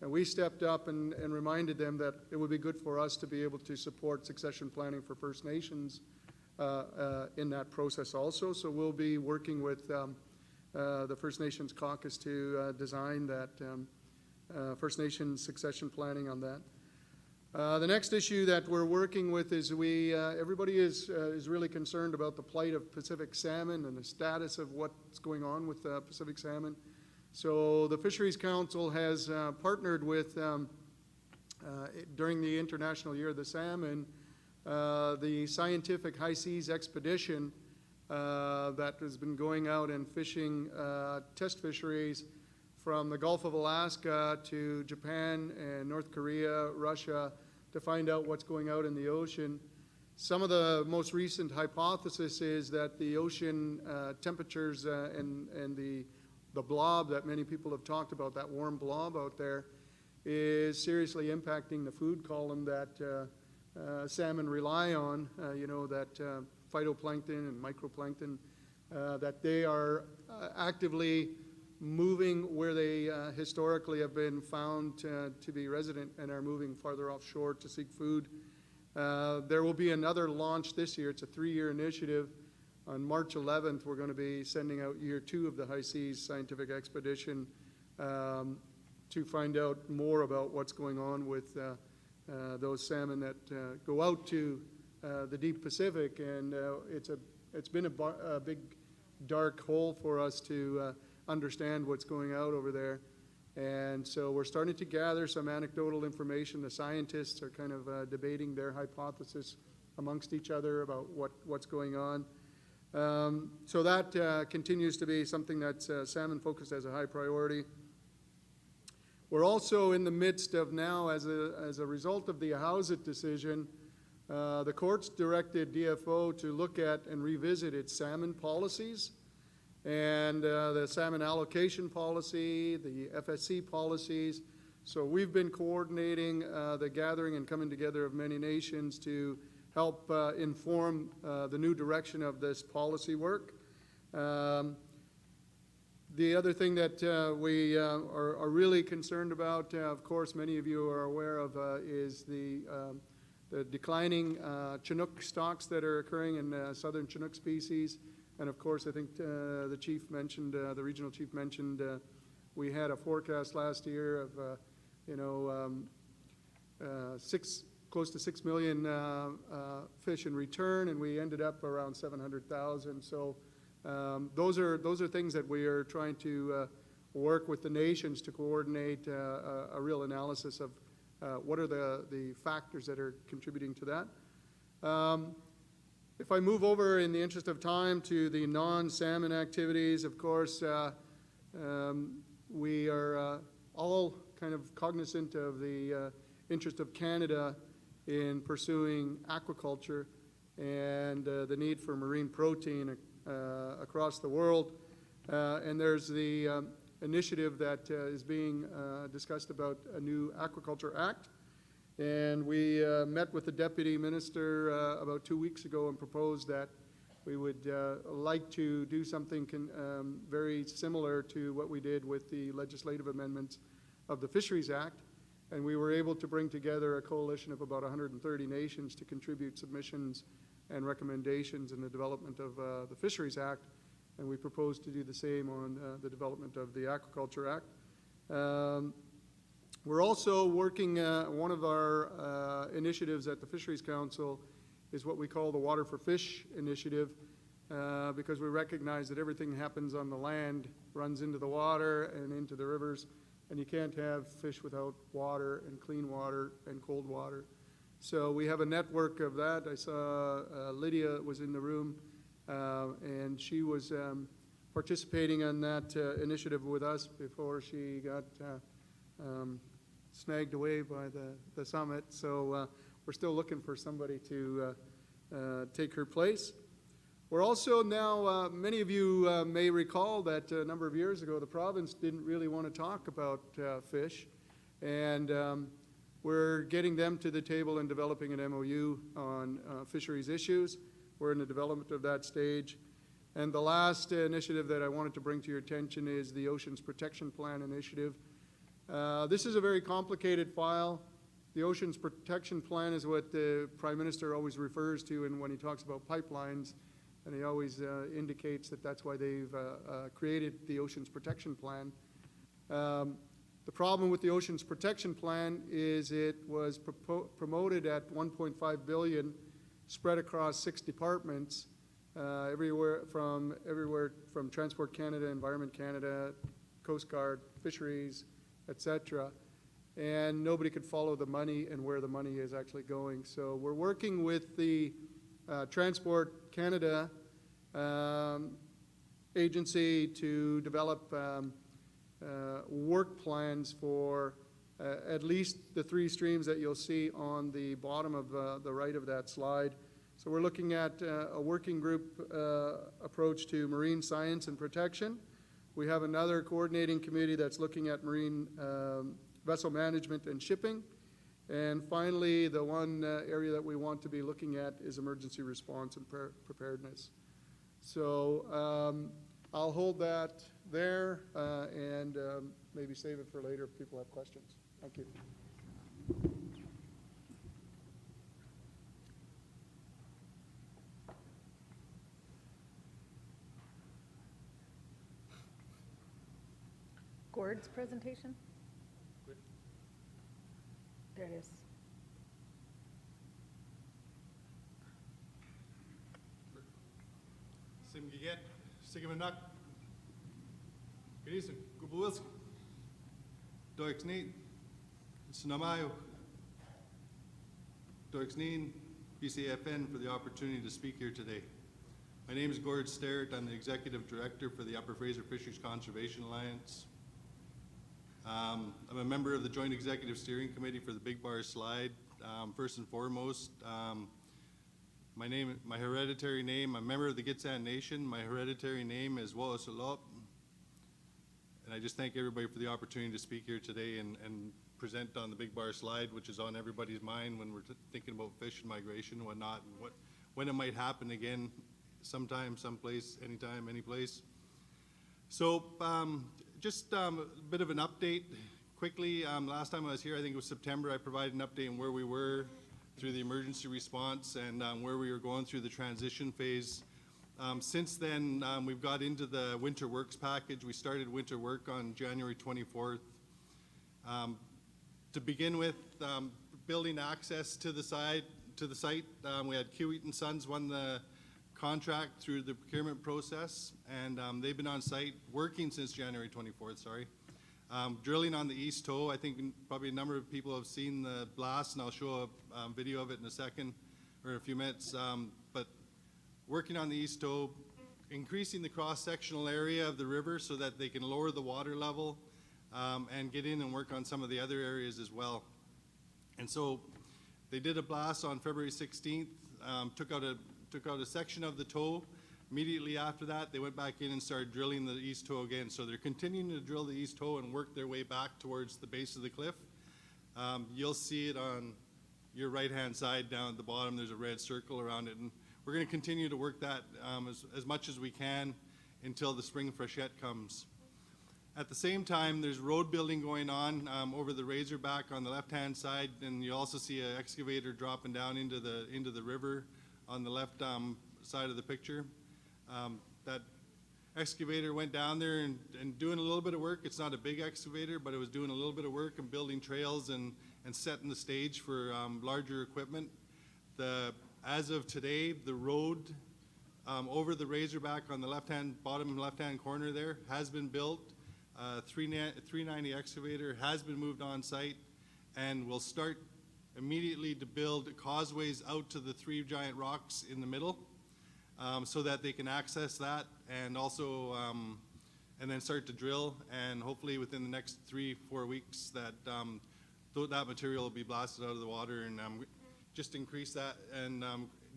and we stepped up and reminded them that it would be good for us to be able to support succession planning for First Nations in that process also. So we'll be working with the First Nations Caucus to design that First Nations succession planning on that. The next issue that we're working with is everybody is really concerned about the plight of Pacific salmon and the status of what's going on with Pacific salmon. So the Fisheries Council has partnered with, during the International Year of the Salmon, the Scientific High Seas Expedition that has been going out and fishing test fisheries from the Gulf of Alaska to Japan and North Korea, Russia, to find out what's going out in the ocean. Some of the most recent hypothesis is that the ocean temperatures and the blob that many people have talked about, that warm blob out there, is seriously impacting the food column that salmon rely on, that phytoplankton and microplankton, that they are actively moving where they historically have been found to be resident and are moving farther offshore to seek food. There will be another launch this year. It's a 3-year initiative. On March 11th, we're going to be sending out year 2 of the High Seas Scientific Expedition to find out more about what's going on with those salmon that go out to the deep Pacific. And it's been a big dark hole for us to understand what's going out over there. And so we're starting to gather some anecdotal information. The scientists are kind of debating their hypothesis amongst each other about what's going on. So that continues to be something that's salmon focused as a high priority. We're also in the midst of now, as a result of the Housat decision, the courts directed DFO to look at and revisit its salmon policies and the salmon allocation policy, the FSC policies. So we've been coordinating the gathering and coming together of many nations to help inform the new direction of this policy work. The other thing that we are really concerned about, of course, many of you are aware of, is the declining Chinook stocks that are occurring in southern Chinook species. And of course, I think the chief mentioned, the regional chief mentioned, we had a forecast last year of, close to 6 million fish in return, and we ended up around 700,000. So those are things that we are trying to work with the nations to coordinate a real analysis of what are the factors that are contributing to that. If I move over in the interest of time to the non-salmon activities, of course, we are all kind of cognizant of the interest of Canada in pursuing aquaculture and the need for marine protein across the world. And there's the initiative that is being discussed about a new Aquaculture Act. And we met with the Deputy Minister about 2 weeks ago and proposed that we would like to do something very similar to what we did with the legislative amendments of the Fisheries Act. And we were able to bring together a coalition of about 130 nations to contribute submissions and recommendations in the development of the Fisheries Act. And we propose to do the same on the development of the Aquaculture Act. We're also working, one of our initiatives at the Fisheries Council is what we call the Water for Fish initiative, because we recognize that everything happens on the land, runs into the water and into the rivers, and you can't have fish without water and clean water and cold water. So we have a network of that. I saw Lydia was in the room, and she was participating in that initiative with us before she got snagged away by the summit. So we're still looking for somebody to take her place. We're also now, many of you may recall that a number of years ago, the province didn't really want to talk about fish. And we're getting them to the table and developing an MOU on fisheries issues. We're in the development of that stage. And the last initiative that I wanted to bring to your attention is the Oceans Protection Plan initiative. This is a very complicated file. The Oceans Protection Plan is what the Prime Minister always refers to when he talks about pipelines, and he always indicates that that's why they've created the Oceans Protection Plan. The problem with the Oceans Protection Plan is it was promoted at $1.5 billion, spread across 6 departments, everywhere from Transport Canada, Environment Canada, Coast Guard, Fisheries, etc. And nobody could follow the money and where the money is actually going. So we're working with the Transport Canada agency to develop work plans for at least the 3 streams that you'll see on the bottom of the right of that slide. So we're looking at a working group approach to marine science and protection. We have another coordinating committee that's looking at marine vessel management and shipping. And finally, the one area that we want to be looking at is emergency response and preparedness. So I'll hold that there and maybe save it for later if people have questions. Thank you.
Gord's presentation? There it is.
Simgiget, Sigamanak, Garisan, Gubawilski, Doixneen, Sinamayo, Doixneen, BCAFN for the opportunity to speak here today. My name is Gord Sterrett. I'm the Executive Director for the Upper Fraser Fisheries Conservation Alliance. I'm a member of the Joint Executive Steering Committee for the Big Bar Slide. First and foremost, my hereditary name, I'm a member of the Gitxsan Nation. My hereditary name is Wo'osolop. And I just thank everybody for the opportunity to speak here today and present on the Big Bar Slide, which is on everybody's mind when we're thinking about fish and migration and whatnot, and when it might happen again, sometime, someplace, anytime, any place. So just a bit of an update quickly. Last time I was here, I think it was September, I provided an update on where we were through the emergency response and where we were going through the transition phase. Since then, we've got into the winter works package. We started winter work on January 24th. To begin with, building access to the site, we had Kiewit and Sons won the contract through the procurement process, and they've been on site working since January 24th, drilling on the east toe. I think probably a number of people have seen the blast, and I'll show a video of it in a second, or in a few minutes. But working on the east toe, increasing the cross-sectional area of the river so that they can lower the water level and get in and work on some of the other areas as well. And so they did a blast on February 16th, took out a section of the toe. Immediately after that, they went back in and started drilling the east toe again. So they're continuing to drill the east toe and work their way back towards the base of the cliff. You'll see it on your right-hand side down at the bottom. There's a red circle around it. And we're going to continue to work that as much as we can until the spring freshet comes. At the same time, there's road building going on over the Razorback on the left-hand side, and you also see an excavator dropping down into the river on the left side of the picture. That excavator went down there and doing a little bit of work. It's not a big excavator, but it was doing a little bit of work and building trails and setting the stage for larger equipment. As of today, the road over the Razorback on the bottom left-hand corner there has been built. 390 excavator has been moved on site and will start immediately to build causeways out to the three giant rocks in the middle so that they can access that and also and then start to drill, and hopefully within the next 3-4 weeks that that material will be blasted out of the water and just increase that and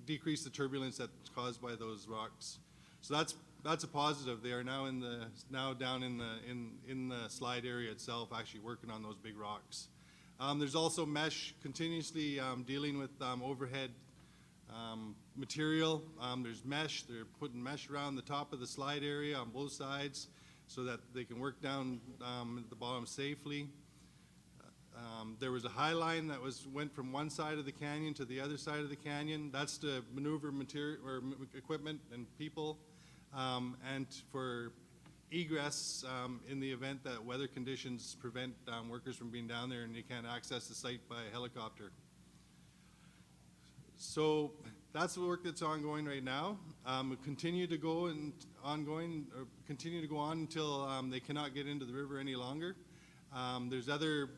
decrease the turbulence that's caused by those rocks. So that's a positive. They are now down in the slide area itself, actually working on those big rocks. There's also mesh, continuously dealing with overhead material. There's mesh. They're putting mesh around the top of the slide area on both sides so that they can work down at the bottom safely. There was a high line that went from one side of the canyon to the other side of the canyon. That's to maneuver material or equipment and people. And for egress in the event that weather conditions prevent workers from being down there and you can't access the site by helicopter. So that's the work that's ongoing right now. We'll continue to go on until they cannot get into the river any longer. There's other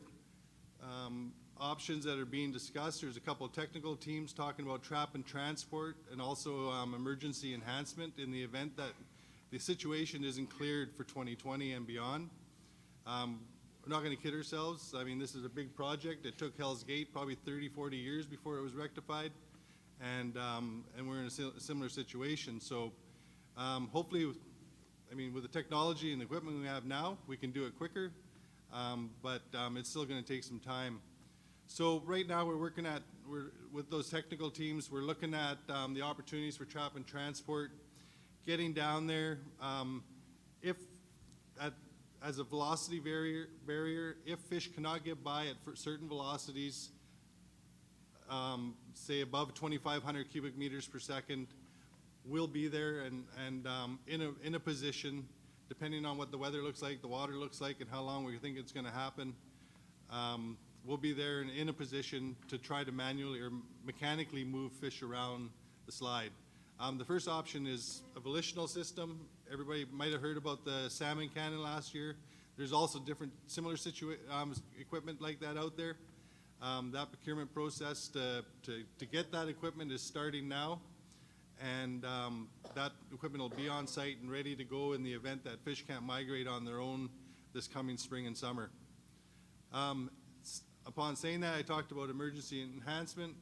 options that are being discussed. There's a couple of technical teams talking about trap and transport and also emergency enhancement in the event that the situation isn't cleared for 2020 and beyond. We're not going to kid ourselves. I mean, this is a big project. It took Hell's Gate probably 30, 40 years before it was rectified, and we're in a similar situation. So hopefully, with the technology and the equipment we have now, we can do it quicker, but it's still going to take some time. So right now with those technical teams, we're looking at the opportunities for trap and transport, getting down there. As a velocity barrier, if fish cannot get by at certain velocities, say above 2,500 cubic meters per second, we'll be there and in a position, depending on what the weather looks like, the water looks like, and how long we think it's going to happen. We'll be there in a position to try to manually or mechanically move fish around the slide. The first option is a volitional system. Everybody might have heard about the salmon cannon last year. There's also different similar equipment like that out there. That procurement process to get that equipment is starting now, and that equipment will be on site and ready to go in the event that fish can't migrate on their own this coming spring and summer. Upon saying that, I talked about emergency enhancement.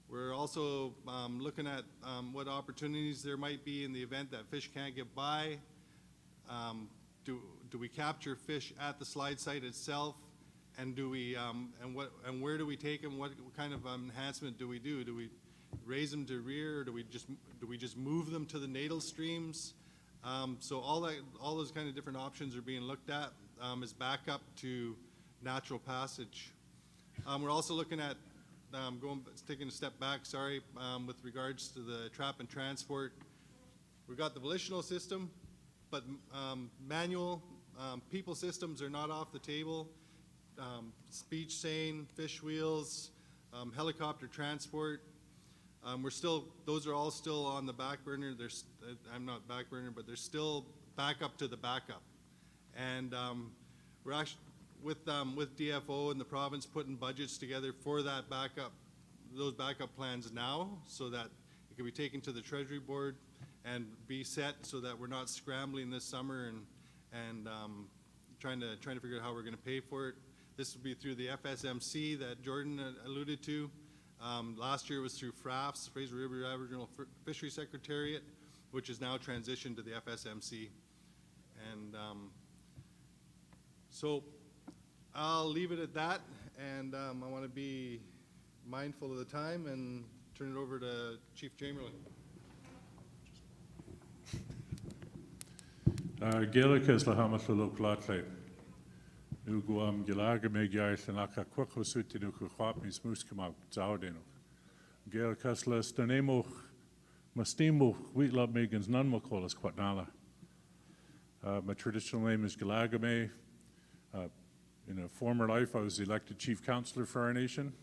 We're also looking at what opportunities there might be in the event that fish can't get by. Do we capture fish at the slide site itself? And do we and where do we take them? What kind of enhancement do we do? Do we raise them to rear, or do we just move them to the natal streams? So all those kind of different options are being looked at as backup to natural passage. We're also looking at taking a step back. Sorry, with regards to the trap and transport. We've got the volitional system, but manual people systems are not off the table. Speech seine, fish wheels, helicopter transport. Those are all still on the back burner. I'm not back burner, but they're still backup to the backup. And we're actually, with DFO and the province, putting budgets together for that those backup plans now, so that it can be taken to the Treasury Board and be set so that we're not scrambling this summer and trying to figure out how we're going to pay for it. This will be through the FSMC that Jordan alluded to. Last year was through FRAFS, Fraser River Aboriginal Fishery Secretariat, which is now transitioned to the FSMC. And so I'll leave it at that, and I want to be mindful of the time and turn it over to Chief Chamberlain.
Gaelic is la hamas lo platlay. Nu go gelaga me gais and aka kwako suti nu kwap mis muskama zaudeno. Gaelic is la stanemo mastimo wheatlop megans none macolas quatnala. My traditional name is Galagame. In a former life, I was elected chief counselor for our nation.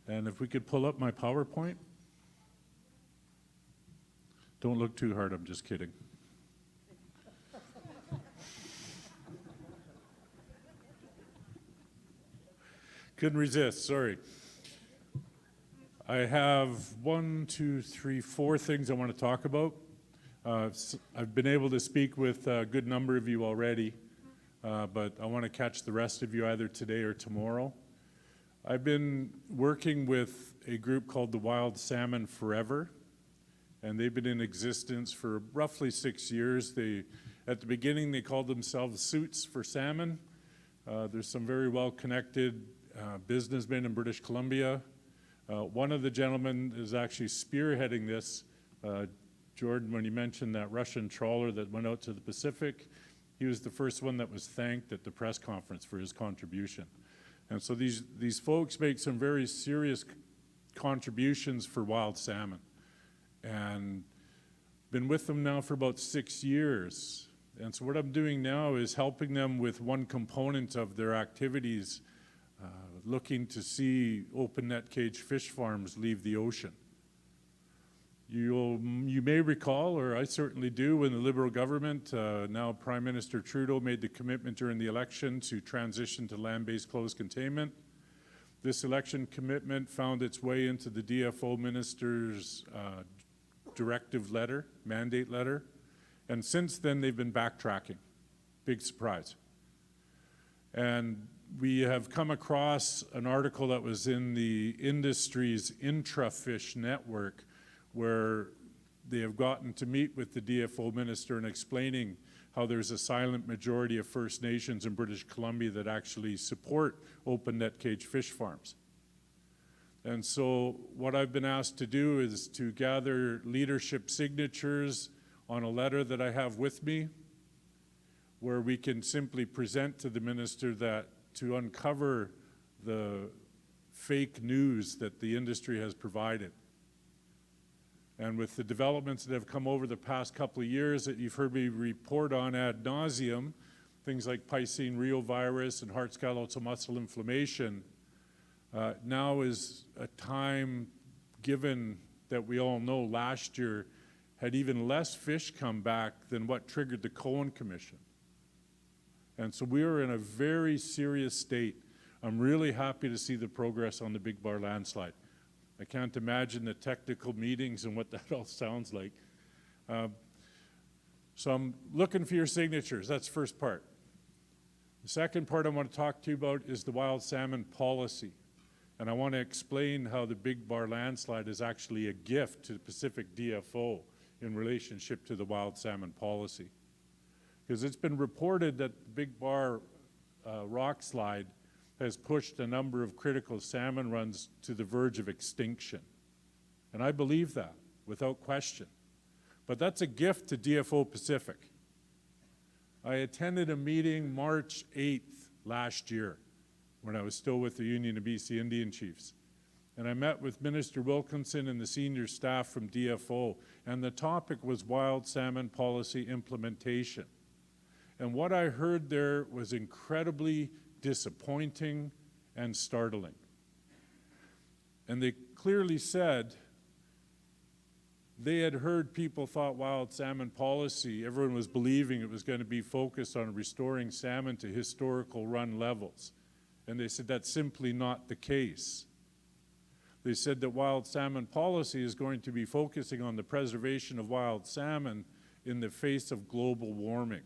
And if we could pull up my PowerPoint. Don't look too hard, I'm just kidding. Couldn't resist, sorry. I have 4 things I want to talk about. I've been able to speak with a good number of you already, but I want to catch the rest of you either today or tomorrow. I've been working with a group called the Wild Salmon Forever, and they've been in existence for roughly 6 years. At the beginning, they called themselves Suits for Salmon. There's some very well-connected businessmen in British Columbia. One of the gentlemen is actually spearheading this. Jordan, when you mentioned that Russian trawler that went out to the Pacific, he was the first one that was thanked at the press conference for his contribution. And so these folks make some very serious contributions for wild salmon. And been with them now for about 6 years. And so what I'm doing now is helping them with one component of their activities, looking to see open net cage fish farms leave the ocean. You may recall, or I certainly do, when the Liberal government, now Prime Minister Trudeau, made the commitment during the election to transition to land-based closed containment. This election commitment found its way into the DFO minister's directive letter, mandate letter, and since then they've been backtracking. Big surprise. And we have come across an article that was in the industry's Intrafish network, where they have gotten to meet with the DFO minister and explaining how there's a silent majority of First Nations in British Columbia that actually support open net cage fish farms. And so what I've been asked to do is to gather leadership signatures on a letter that I have with me, where we can simply present to the minister that to uncover the fake news that the industry has provided. And with the developments that have come over the past couple of years that you've heard me report on ad nauseum, things like Piscine reovirus and heart skeletal muscle inflammation, now is a time, given that we all know last year had even less fish come back than what triggered the Cohen Commission. And so we are in a very serious state. I'm really happy to see the progress on the Big Bar landslide. I can't imagine the technical meetings and what that all sounds like. So I'm looking for your signatures. That's the first part. The second part I want to talk to you about is the wild salmon policy. And I want to explain how the Big Bar landslide is actually a gift to the Pacific DFO in relationship to the wild salmon policy. Because it's been reported that the Big Bar rock slide has pushed a number of critical salmon runs to the verge of extinction. And I believe that, without question. But that's a gift to DFO Pacific. I attended a meeting March 8th last year when I was still with the Union of BC Indian Chiefs. And I met with Minister Wilkinson and the senior staff from DFO, and the topic was wild salmon policy implementation. And what I heard there was incredibly disappointing and startling. And they clearly said they had heard people thought wild salmon policy, everyone was believing it was going to be focused on restoring salmon to historical run levels. And they said that's simply not the case. They said that wild salmon policy is going to be focusing on the preservation of wild salmon in the face of global warming.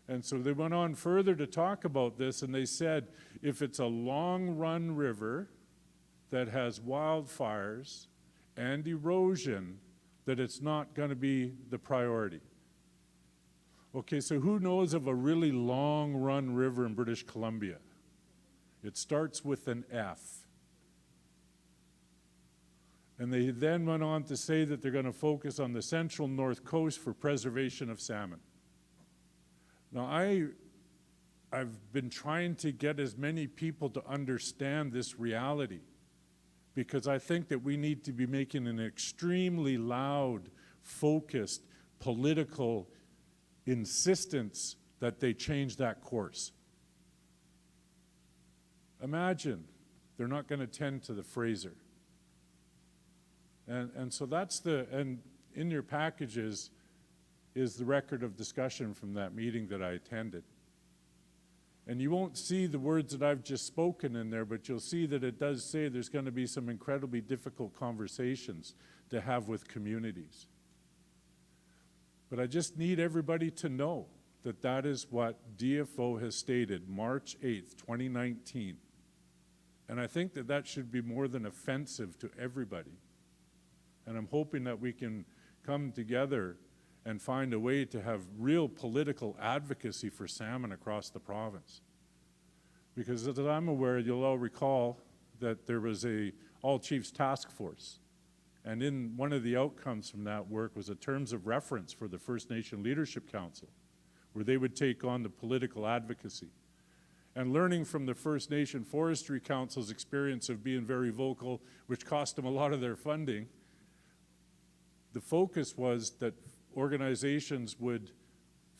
And so they went on further to talk about this, and they said if it's a long-run river that has wildfires and erosion, that it's not going to be the priority. Okay, so who knows of a really long-run river in British Columbia? It starts with an F. And they then went on to say that they're going to focus on the central north coast for preservation of salmon. Now, I've been trying to get as many people to understand this reality, because I think that we need to be making an extremely loud, focused, political insistence that they change that course. Imagine they're not going to tend to the Fraser. And so that's and in your packages is the record of discussion from that meeting that I attended. And you won't see the words that I've just spoken in there, but you'll see that it does say there's going to be some incredibly difficult conversations to have with communities. But I just need everybody to know that that is what DFO has stated March 8th, 2019. And I think that that should be more than offensive to everybody. And I'm hoping that we can come together and find a way to have real political advocacy for salmon across the province. Because as I'm aware, you'll all recall that there was a all-chiefs task force. And in one of the outcomes from that work was a terms of reference for the First Nation Leadership Council, where they would take on the political advocacy. And learning from the First Nation Forestry Council's experience of being very vocal, which cost them a lot of their funding, the focus was that organizations would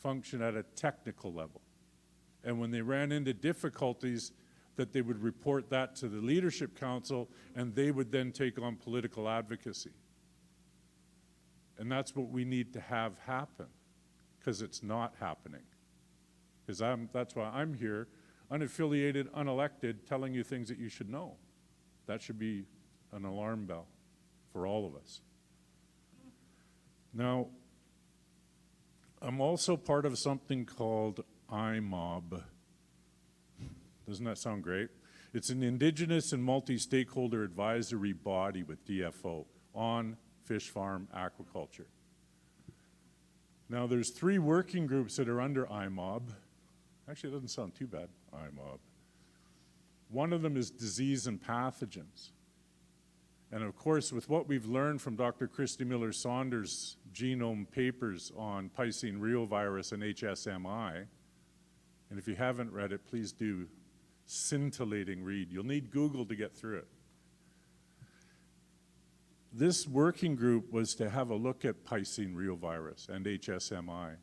function at a technical level. And when they ran into difficulties, that they would report that to the Leadership Council, and they would then take on political advocacy. And that's what we need to have happen, because it's not happening. Because that's why I'm here, unaffiliated, unelected, telling you things that you should know. That should be an alarm bell for all of us. Now, I'm also part of something called IMOB. Doesn't that sound great? It's an Indigenous and multi-stakeholder advisory body with DFO on fish farm aquaculture. Now, there's 3 working groups that are under IMOB. Actually, it doesn't sound too bad, IMOB. One of them is disease and pathogens. And of course, with what we've learned from Dr. Christy Miller-Saunders' genome papers on Piscine reovirus and HSMI, and if you haven't read it, please do. Scintillating read. You'll need Google to get through it. This working group was to have a look at Piscine reovirus and HSMI.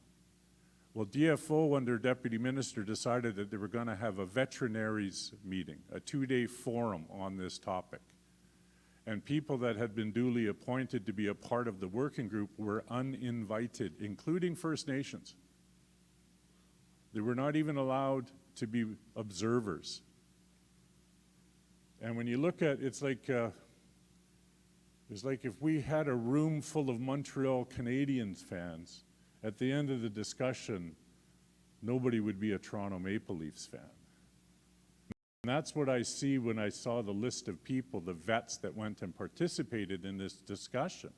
Well, DFO, under Deputy Minister, decided that they were going to have a veterinaries meeting, a 2-day forum on this topic. And people that had been duly appointed to be a part of the working group were uninvited, including First Nations. They were not even allowed to be observers. And when you look at, it's like if we had a room full of Montreal Canadiens fans, at the end of the discussion, nobody would be a Toronto Maple Leafs fan. And that's what I see when I saw the list of people, the vets that went and participated in this discussion.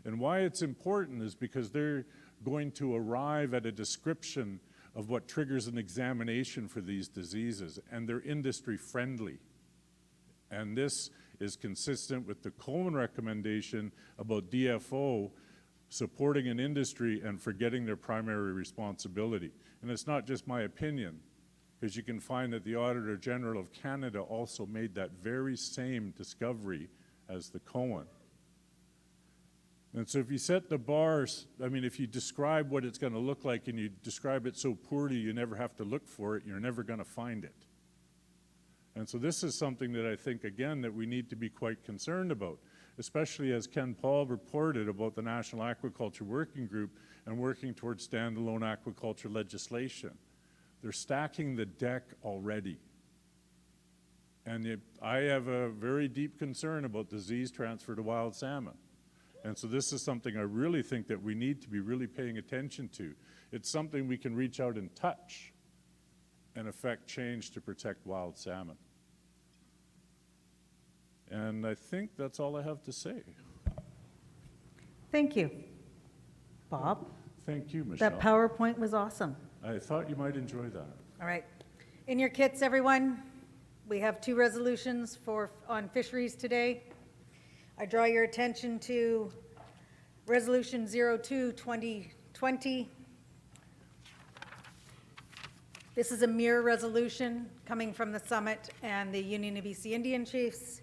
And why it's important is because they're going to arrive at a description of what triggers an examination for these diseases, and they're industry friendly. And this is consistent with the Coleman recommendation about DFO supporting an industry and forgetting their primary responsibility. And it's not just my opinion, because you can find that the Auditor General of Canada also made that very same discovery as the Cohen. And so if you set the bars, I mean, if you describe what it's going to look like and you describe it so poorly you never have to look for it, you're never going to find it. And so this is something that I think, again, that we need to be quite concerned about, especially as Ken Paul reported about the National Aquaculture Working Group and working towards standalone aquaculture legislation. They're stacking the deck already. And I have a very deep concern about disease transfer to wild salmon. And so this is something I really think that we need to be really paying attention to. It's something we can reach out and touch and affect change to protect wild salmon. And I think that's all I have to say.
Thank you. Bob?
Thank you, Michelle.
That PowerPoint was awesome.
I thought you might enjoy that.
All right. In your kits, everyone, we have 2 resolutions on fisheries today. I draw your attention to Resolution 02-2020. This is a mirror resolution coming from the Summit and the Union of BC Indian Chiefs.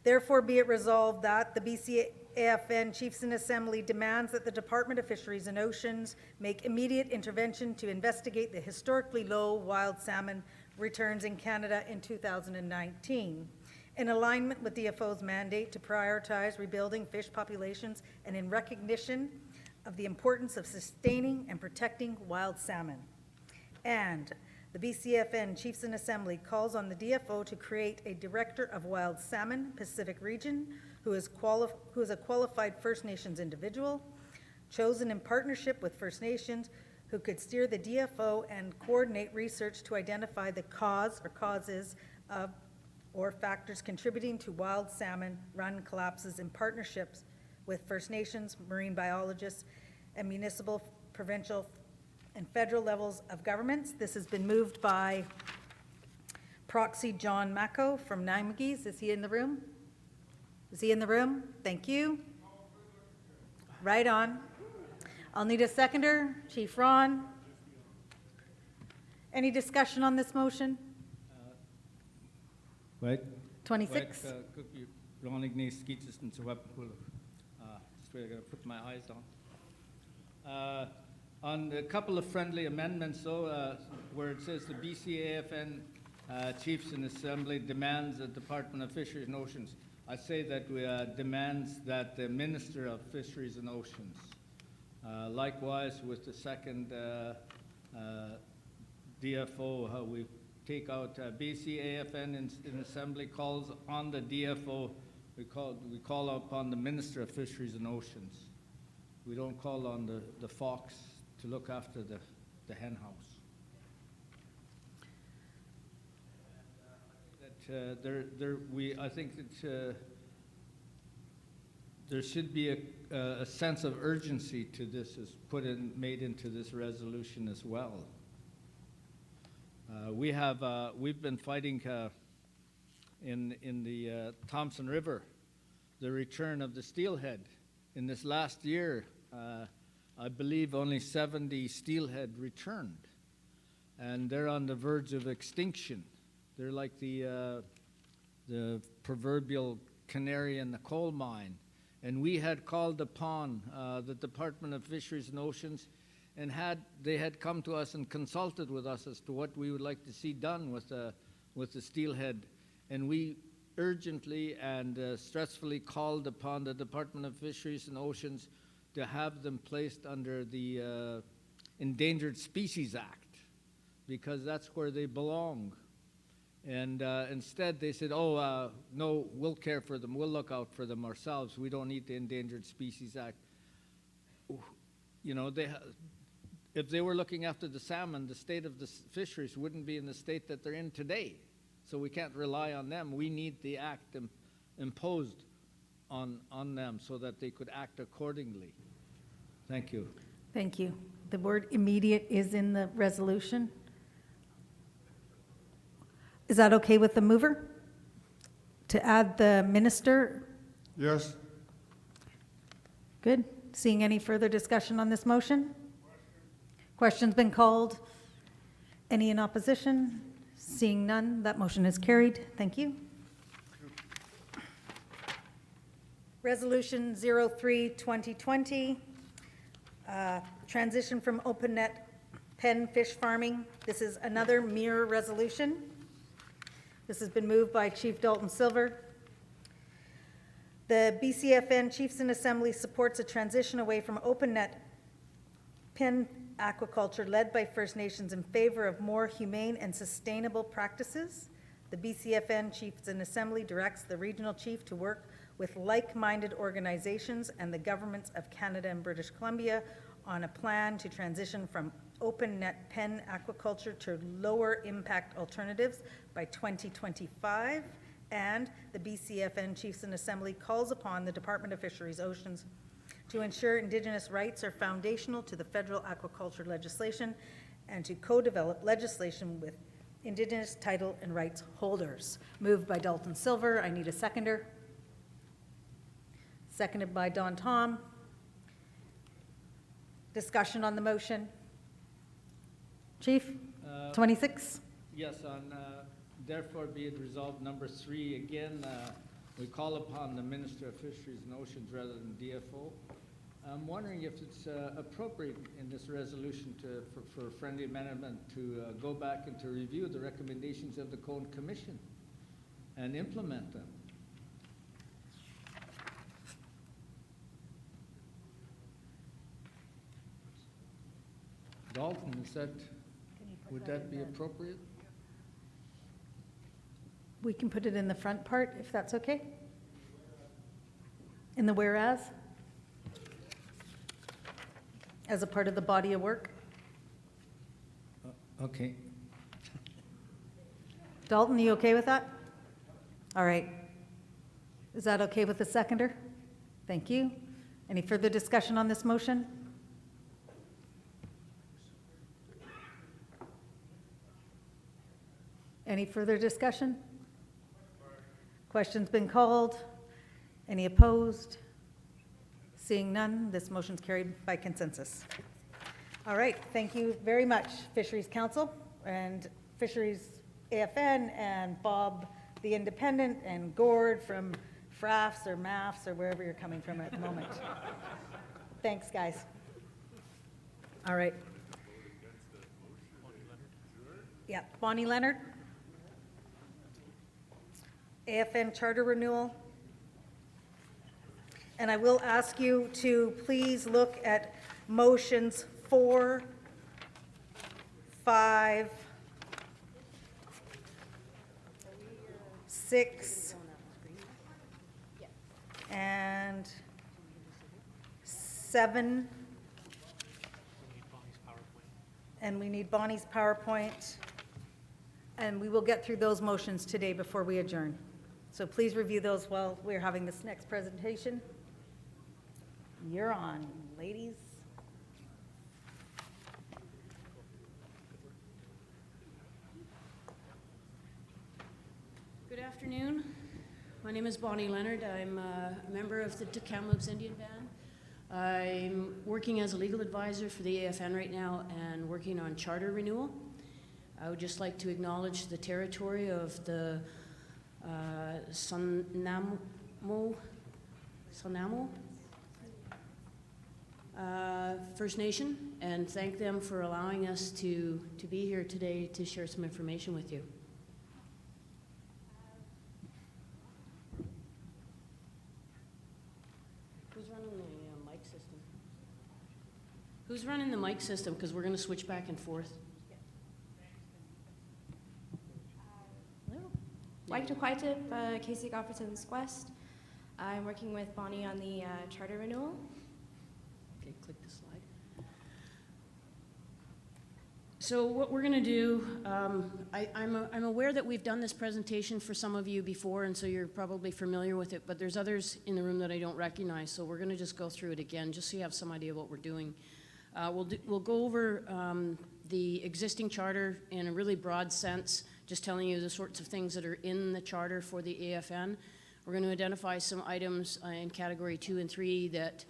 Therefore, be it resolved that the BCAFN Chiefs in Assembly demands that the Department of Fisheries and Oceans make immediate intervention to investigate the historically low wild salmon returns in Canada in 2019. In alignment with DFO's mandate to prioritize rebuilding fish populations and in recognition of the importance of sustaining and protecting wild salmon. And the BCAFN Chiefs in Assembly calls on the DFO to create a Director of Wild Salmon Pacific Region who is a qualified First Nations individual, chosen in partnership with First Nations, who could steer the DFO and coordinate research to identify the cause or causes of or factors contributing to wild salmon run collapses in partnerships with First Nations, marine biologists, and municipal, provincial, and federal levels of governments. This has been moved by proxy John Mako from Nymagee. Is he in the room? Is he in the room? Thank you. Right on. I'll need a seconder. Chief Ron. Any discussion on this motion?
Right.
26.
Ron Ignace Skeetsis and Sawap Pula. Just where I gotta put my eyes on. On a couple of friendly amendments, though, where it says the BCAFN Chiefs in Assembly demands the Department of Fisheries and Oceans, I say that we demands that the Minister of Fisheries and Oceans. Likewise, with the second DFO, how we take out BCAFN in Assembly calls on the DFO. We call upon the Minister of Fisheries and Oceans. We don't call on the Fox to look after the hen house. I think that there should be a sense of urgency to this, is made into this resolution as well. We've been fighting in the Thompson River the return of the steelhead. In this last year, I believe only 70 steelhead returned, and they're on the verge of extinction. They're like the proverbial canary in the coal mine. And we had called upon the Department of Fisheries and Oceans, and they had come to us and consulted with us as to what we would like to see done with the steelhead. And we urgently and stressfully called upon the Department of Fisheries and Oceans to have them placed under the Endangered Species Act, because that's where they belong. And instead they said, no, we'll care for them, we'll look out for them ourselves, we don't need the Endangered Species Act. You know, if they were looking after the salmon, the state of the fisheries wouldn't be in the state that they're in today. So we can't rely on them. We need the act imposed on them so that they could act accordingly. Thank you.
Thank you. The word immediate is in the resolution. Is that okay with the mover? To add the minister?
Yes.
Good. Seeing any further discussion on this motion? Question's been called. Any in opposition? Seeing none, that motion is carried. Thank you. Resolution 03-2020, transition from open net pen fish farming. This is another mirror resolution. This has been moved by Chief Dalton Silver. The BCAFN Chiefs in Assembly supports a transition away from open net pen aquaculture led by First Nations in favor of more humane and sustainable practices. The BCAFN Chiefs in Assembly directs the regional chief to work with like-minded organizations and the governments of Canada and British Columbia on a plan to transition from open net pen aquaculture to lower impact alternatives by 2025. And the BCAFN Chiefs in Assembly calls upon the Department of Fisheries, Oceans to ensure Indigenous rights are foundational to the federal aquaculture legislation and to co-develop legislation with Indigenous title and rights holders. Moved by Dalton Silver. I need a seconder. Seconded by Don Tom. Discussion on the motion. Chief, 26?
Yes, on therefore be it resolved number 3, again, we call upon the Minister of Fisheries and Oceans rather than DFO. I'm wondering if it's appropriate in this resolution for friendly amendment to go back and to review the recommendations of the Cone Commission and implement them. Dalton, would that be appropriate?
We can put it in the front part, if that's okay? In the whereas? As a part of the body of work?
Okay.
Dalton, you okay with that? All right. Is that okay with the seconder? Thank you. Any further discussion on this motion? Any further discussion? Question's been called. Any opposed? Seeing none, this motion's carried by consensus. All right, thank you very much, Fisheries Council and Fisheries AFN and Bob the Independent and Gord from FRAFS or MAFS or wherever you're coming from at the moment. Thanks, guys. All right. Yeah, Bonnie Leonard. AFN charter renewal. And I will ask you to please look at motions 4, 5, 6, and 7. And we need Bonnie's PowerPoint. And we will get through those motions today before we adjourn. So please review those while we're having this next presentation. You're on, ladies.
Good afternoon. My name is Bonnie Leonard. I'm a member of the Kamloops Indian Band. I'm working as a legal advisor for the AFN right now and working on charter renewal. I would just like to acknowledge the territory of the Sonamo First Nation and thank them for allowing us to be here today to share some information with you. Who's running the mic system? Who's running the mic system? Because we're going to switch back and forth.
Waiktaquaitip, Casey Gofferton's West. I'm working with Bonnie on the charter renewal.
Okay, click the slide. So what we're going to do, I'm aware that we've done this presentation for some of you before, and so you're probably familiar with it, but there's others in the room that I don't recognize, so we're going to just go through it again, just so you have some idea of what we're doing. We'll go over the existing charter in a really broad sense, just telling you the sorts of things that are in the charter for the AFN. We're going to identify some items in category 2 and 3 that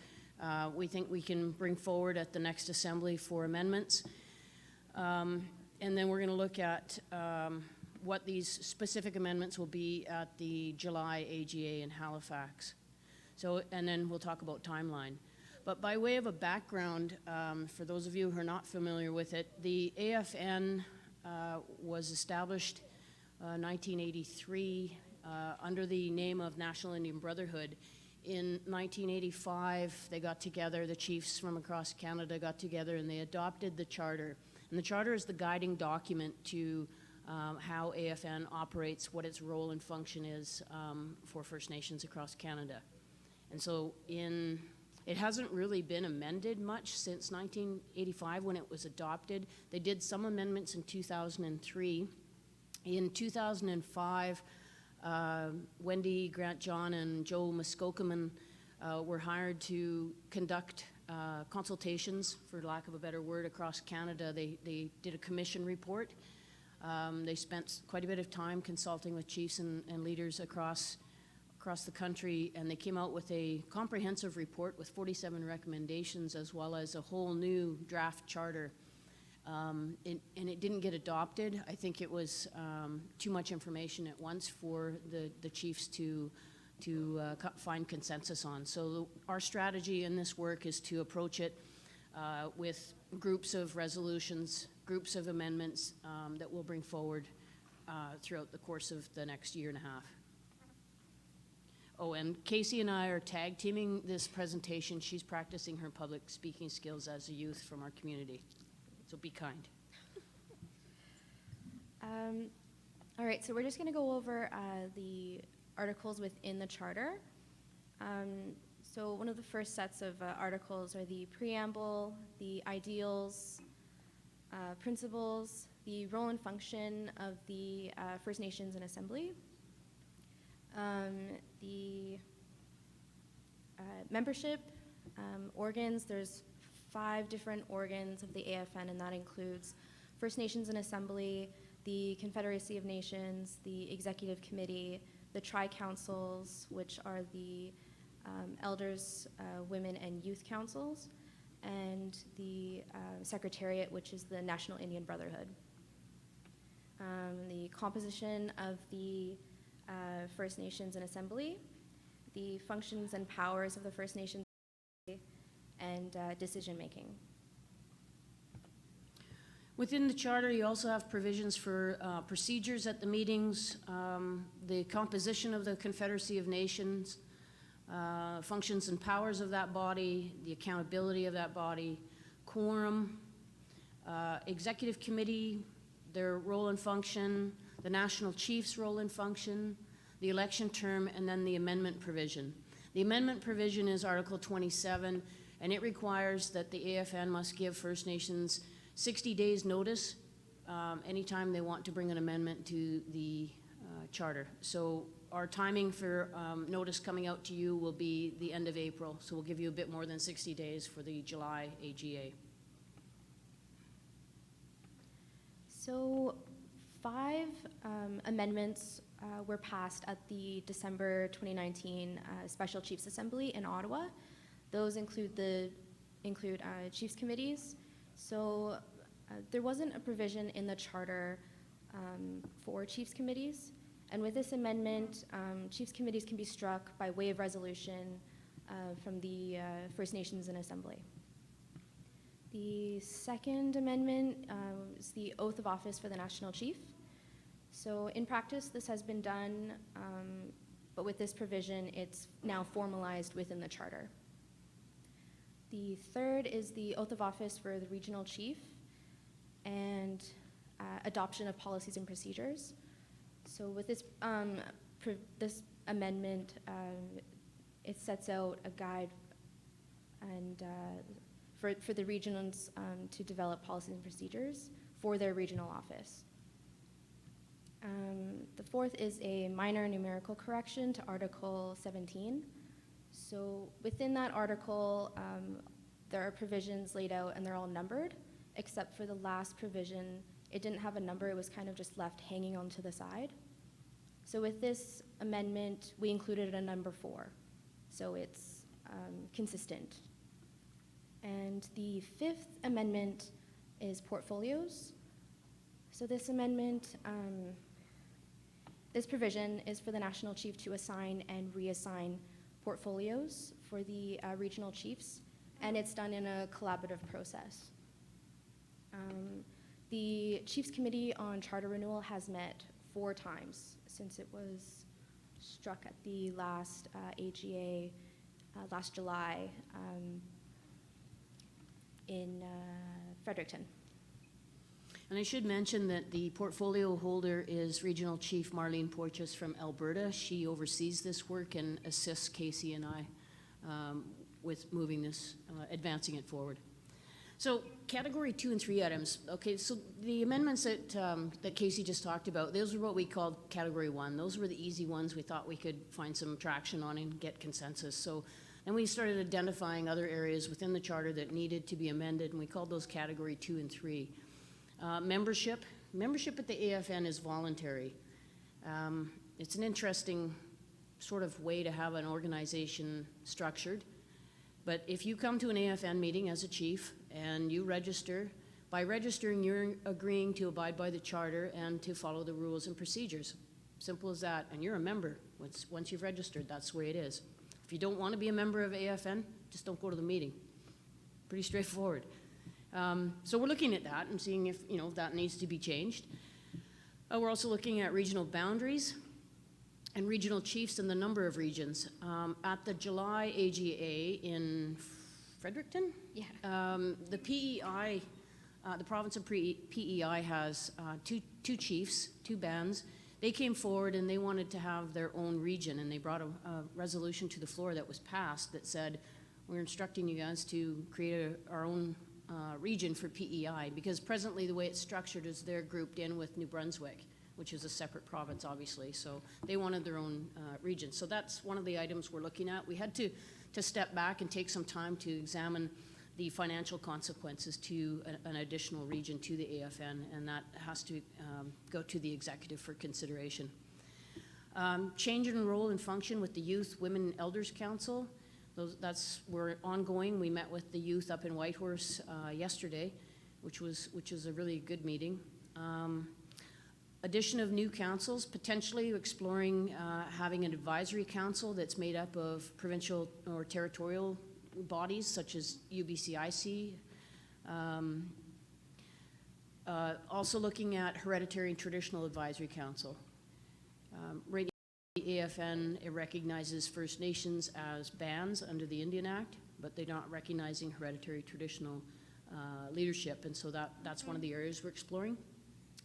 we think we can bring forward at the next assembly for amendments. And then we're going to look at what these specific amendments will be at the July AGA in Halifax. So, and then we'll talk about timeline. But by way of a background, for those of you who are not familiar with it, the AFN was established 1983 under the name of National Indian Brotherhood. In 1985, they got together, the chiefs from across Canada got together, and they adopted the charter. And the charter is the guiding document to how AFN operates, what its role and function is for First Nations across Canada. And so it hasn't really been amended much since 1985 when it was adopted. They did some amendments in 2003. In 2005, Wendy Grant-John and Joe Muskokeman were hired to conduct consultations, for lack of a better word, across Canada. They did a commission report. They spent quite a bit of time consulting with chiefs and leaders across the country, and they came out with a comprehensive report with 47 recommendations, as well as a whole new draft charter. And it didn't get adopted. I think it was too much information at once for the chiefs to find consensus on. So our strategy in this work is to approach it with groups of resolutions, groups of amendments that we'll bring forward throughout the course of the next year and a half. Oh, and Casey and I are tag teaming this presentation. She's practicing her public speaking skills as a youth from our community. So be kind.
All right, so we're just going to go over the articles within the charter. So one of the first sets of articles are the preamble, the ideals, principles, the role and function of the First Nations and Assembly, the membership, organs. There's 5 different organs of the AFN, and that includes First Nations and Assembly, the Confederacy of Nations, the Executive Committee, the Tri-Councils, which are the Elders, Women, and Youth Councils, and the Secretariat, which is the National Indian Brotherhood. The composition of the First Nations and Assembly, the functions and powers of the First Nations, and decision-making.
Within the charter, you also have provisions for procedures at the meetings, the composition of the Confederacy of Nations, functions and powers of that body, the accountability of that body, quorum, executive committee, their role and function, the national chief's role and function, the election term, and then the amendment provision. The amendment provision is Article 27, and it requires that the AFN must give First Nations 60 days notice anytime they want to bring an amendment to the charter. So our timing for notice coming out to you will be the end of April, so we'll give you a bit more than 60 days for the July AGA.
So 5 amendments were passed at the December 2019 Special Chiefs Assembly in Ottawa. Those include Chiefs Committees. So there wasn't a provision in the charter for Chiefs Committees. And with this amendment, Chiefs Committees can be struck by way of resolution from the First Nations and Assembly. The second amendment is the oath of office for the National Chief. So in practice, this has been done, but with this provision, it's now formalized within the charter. The third is the oath of office for the regional chief and adoption of policies and procedures. So with this, this amendment, it sets out a guide and for the regions to develop policies and procedures for their regional office. The fourth is a minor numerical correction to Article 17. So within that article, there are provisions laid out and they're all numbered, except for the last provision. It didn't have a number, it was kind of just left hanging onto the side. So with this amendment, we included a number 4. So it's consistent. And the fifth amendment is portfolios. So this amendment, this provision is for the national chief to assign and reassign portfolios for the regional chiefs, and it's done in a collaborative process. The Chiefs Committee on Charter Renewal has met 4 times since it was struck at the last AGA last July in Fredericton.
And I should mention that the portfolio holder is Regional Chief Marlene Porteous from Alberta. She oversees this work and assists Casey and I with moving this, advancing it forward. So category 2 and 3 items. Okay, so the amendments that, that Casey just talked about, those are what we called category 1. Those were the easy ones we thought we could find some traction on and get consensus. So then we started identifying other areas within the charter that needed to be amended, and we called those category 2 and 3. Membership at the AFN is voluntary. It's an interesting sort of way to have an organization structured. But if you come to an AFN meeting as a chief and you register, by registering you're agreeing to abide by the charter and to follow the rules and procedures. Simple as that. And you're a member. Once you've registered, that's the way it is. If you don't want to be a member of AFN, just don't go to the meeting. Pretty straightforward. So we're looking at that and seeing if that needs to be changed. We're also looking at regional boundaries and regional chiefs and the number of regions. At the July AGA in Fredericton, the PEI, the province of PEI has two chiefs, 2 bands. They came forward and they wanted to have their own region, and they brought a resolution to the floor that was passed that said, we're instructing you guys to create our own region for PEI, because presently the way it's structured is they're grouped in with New Brunswick, which is a separate province, obviously. So they wanted their own region. So that's one of the items we're looking at. We had to step back and take some time to examine the financial consequences to an additional region to the AFN, and that has to go to the executive for consideration. Change in role and function with the Youth, Women, and Elders Council. We're ongoing. We met with the youth up in Whitehorse yesterday, which was a really good meeting. Addition of new councils, potentially exploring having an advisory council that's made up of provincial or territorial bodies such as UBCIC. Also looking at hereditary and traditional advisory council. Right now, the AFN, it recognizes First Nations as bands under the Indian Act, but they're not recognizing hereditary traditional leadership, and so that's one of the areas we're exploring.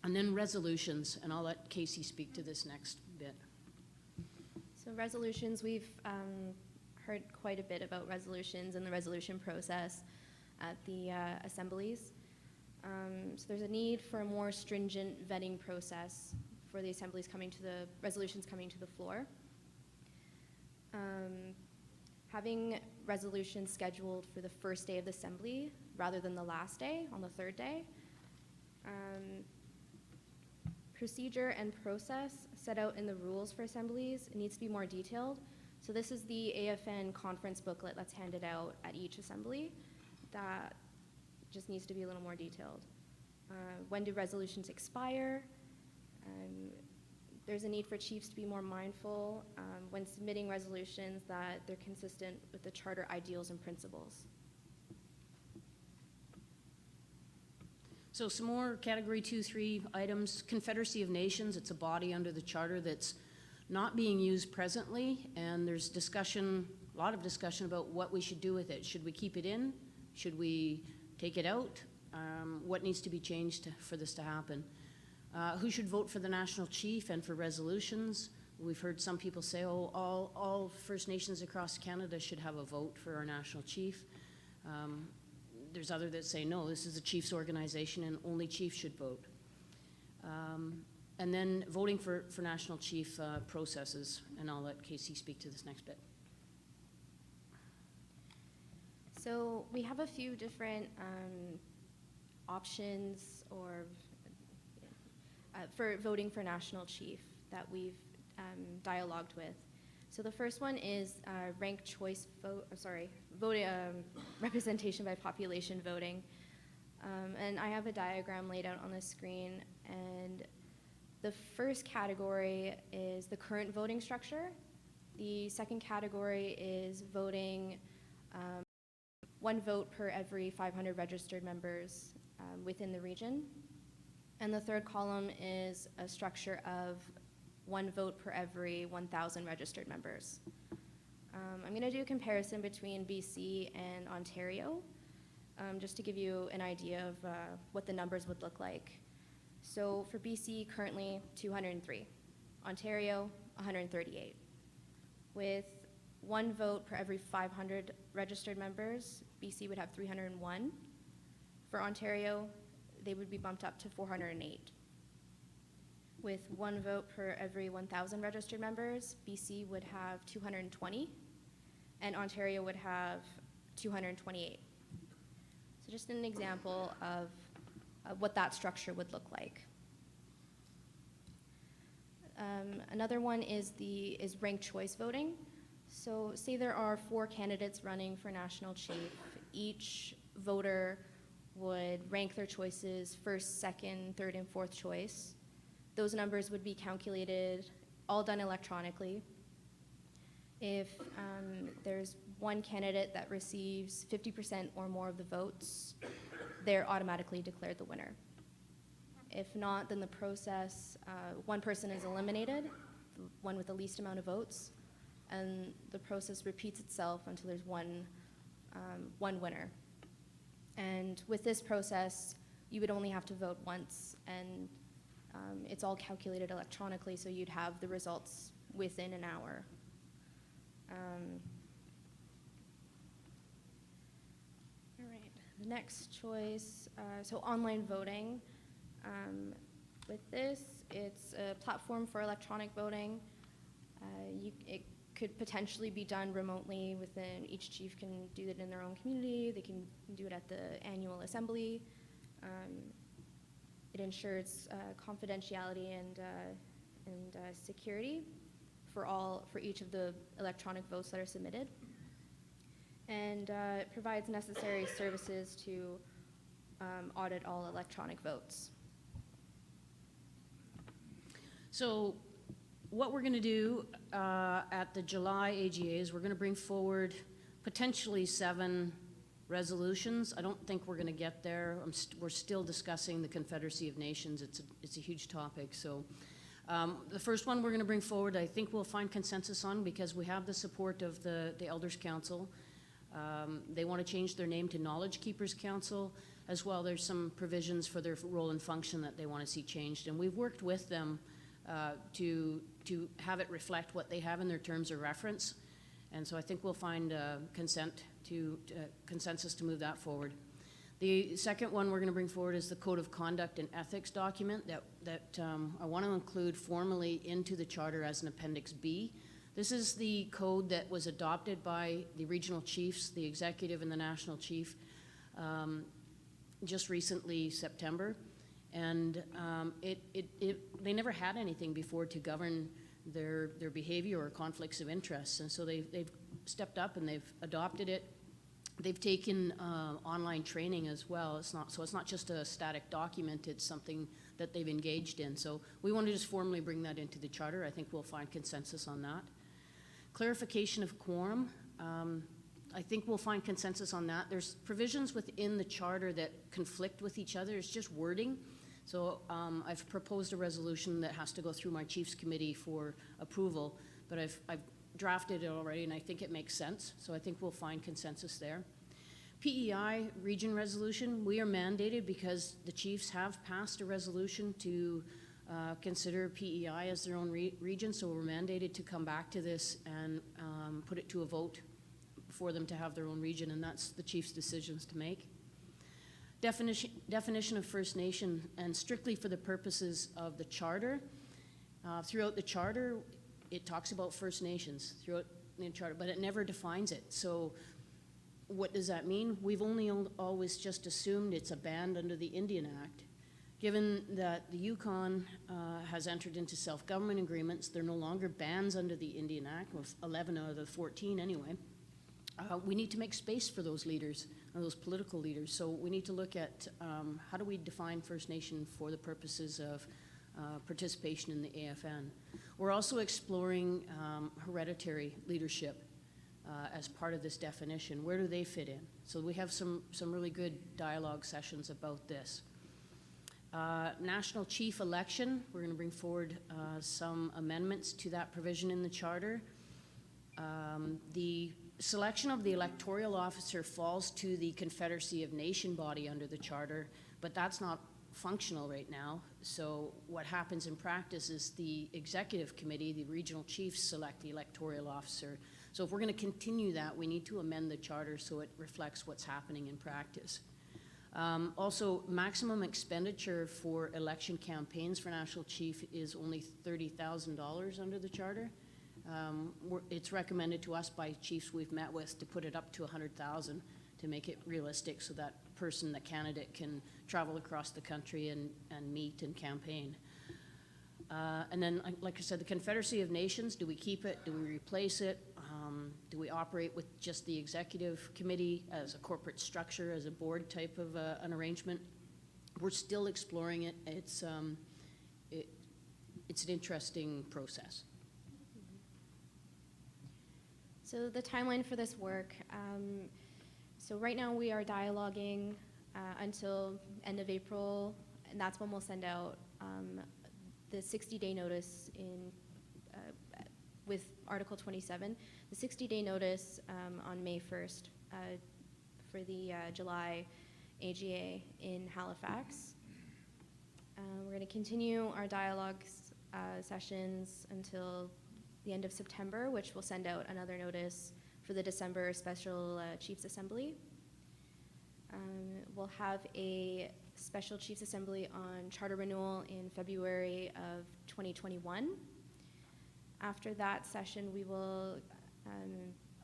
And then resolutions, and I'll let Casey speak to this next bit.
So resolutions, we've heard quite a bit about resolutions and the resolution process at the assemblies. So there's a need for a more stringent vetting process for the assemblies resolutions coming to the floor. Having resolutions scheduled for the first day of the assembly rather than the last day, on the 3rd day. Procedure and process set out in the rules for assemblies, it needs to be more detailed. So this is the AFN conference booklet that's handed out at each assembly. That just needs to be a little more detailed. When do resolutions expire? There's a need for chiefs to be more mindful when submitting resolutions that they're consistent with the charter ideals and principles.
So some more category 2, 3 items. Confederacy of Nations, it's a body under the charter that's not being used presently, and there's discussion, a lot of discussion about what we should do with it. Should we keep it in? Should we take it out? What needs to be changed for this to happen? Who should vote for the national chief and for resolutions? We've heard some people say, oh, all First Nations across Canada should have a vote for our national chief. there's other that say, no, this is a chief's organization and only chiefs should vote. And then voting for national chief processes, and I'll let Casey speak to this next bit.
So we have a few different options or for voting for national chief that we've dialogued with. So the first one is ranked choice representation by population voting. And I have a diagram laid out on the screen, and the first category is the current voting structure. The second category is voting one vote per every 500 registered members within the region. And the third column is a structure of one vote per every 1,000 registered members. I'm going to do a comparison between BC and Ontario, just to give you an idea of what the numbers would look like. So for BC, currently 203. Ontario, 138. With one vote per every 500 registered members, BC would have 301. For Ontario, they would be bumped up to 408. With one vote per every 1,000 registered members, BC would have 220, and Ontario would have 228. So just an example of what that structure would look like. Another one is ranked choice voting. So say there are 4 candidates running for national chief. Each voter would rank their choices first, second, third, and fourth choice. Those numbers would be calculated, all done electronically. If there's one candidate that receives 50% or more of the votes, they're automatically declared the winner. If not, then the process, one person is eliminated, the one with the least amount of votes, and the process repeats itself until there's one winner. And with this process, you would only have to vote once, and it's all calculated electronically, so you'd have the results within an hour. All right, the next choice, so online voting. With this, it's a platform for electronic voting. It could potentially be done remotely within, each chief can do it in their own community, they can do it at the annual assembly. It ensures confidentiality and security for each of the electronic votes that are submitted. And it provides necessary services to audit all electronic votes.
So what we're going to do at the July AGA is we're going to bring forward potentially 7 resolutions. I don't think we're going to get there. We're still discussing the Confederacy of Nations. It's a huge topic. So the first one we're going to bring forward, I think we'll find consensus on because we have the support of the Elders Council. They want to change their name to Knowledge Keepers Council. As well, there's some provisions for their role and function that they want to see changed. And we've worked with them to have it reflect what they have in their terms of reference. And so I think we'll find consensus to move that forward. The second one we're going to bring forward is the Code of Conduct and Ethics document that I want to include formally into the charter as an Appendix B. This is the code that was adopted by the regional chiefs, the executive and the national chief, just recently, September. And they never had anything before to govern their behavior or conflicts of interest. And so they've stepped up and they've adopted it. They've taken online training as well. It's not just a static document, it's something that they've engaged in. So we want to just formally bring that into the charter. I think we'll find consensus on that. Clarification of quorum. I think we'll find consensus on that. There's provisions within the charter that conflict with each other. It's just wording. So I've proposed a resolution that has to go through my Chiefs Committee for approval, but I've drafted it already and I think it makes sense. So I think we'll find consensus there. PEI region resolution, we are mandated because the chiefs have passed a resolution to consider PEI as their own region, so we're mandated to come back to this and put it to a vote for them to have their own region, and that's the chief's decisions to make. definition of First Nation, and strictly for the purposes of the Charter. Throughout the Charter, it talks about First Nations throughout the Charter, but it never defines it. So what does that mean? We've only always just assumed it's a band under the Indian Act. Given that the Yukon has entered into self-government agreements, they're no longer bands under the Indian Act, with 11 out of the 14 anyway. We need to make space for those leaders, those political leaders. So we need to look at how do we define First Nation for the purposes of participation in the AFN. We're also exploring hereditary leadership as part of this definition. Where do they fit in? So we have some really good dialogue sessions about this. National chief election, we're going to bring forward some amendments to that provision in the Charter. The selection of the electoral officer falls to the Confederacy of Nation body under the Charter, but that's not functional right now. So what happens in practice is the executive committee, the regional chiefs, select the electoral officer. So if we're going to continue that, we need to amend the Charter so it reflects what's happening in practice. Also, maximum expenditure for election campaigns for national chief is only $30,000 under the Charter. It's recommended to us by chiefs we've met with to put it up to $100,000 to make it realistic so that person, the candidate, can travel across the country and meet and campaign. And then, like I said, the Confederacy of Nations, do we keep it? Do we replace it? Do we operate with just the executive committee as a corporate structure, as a board type of an arrangement? We're still exploring it. It's an interesting process.
So the timeline for this work, so right now we are dialoguing until end of April, and that's when we'll send out the 60-day notice in with Article 27, the 60-day notice on May 1st for the July AGA in Halifax. We're going to continue our dialogue sessions until the end of September, which will send out another notice for the December Special Chiefs Assembly. We'll have a Special Chiefs Assembly on Charter Renewal in February of 2021. After that session, we will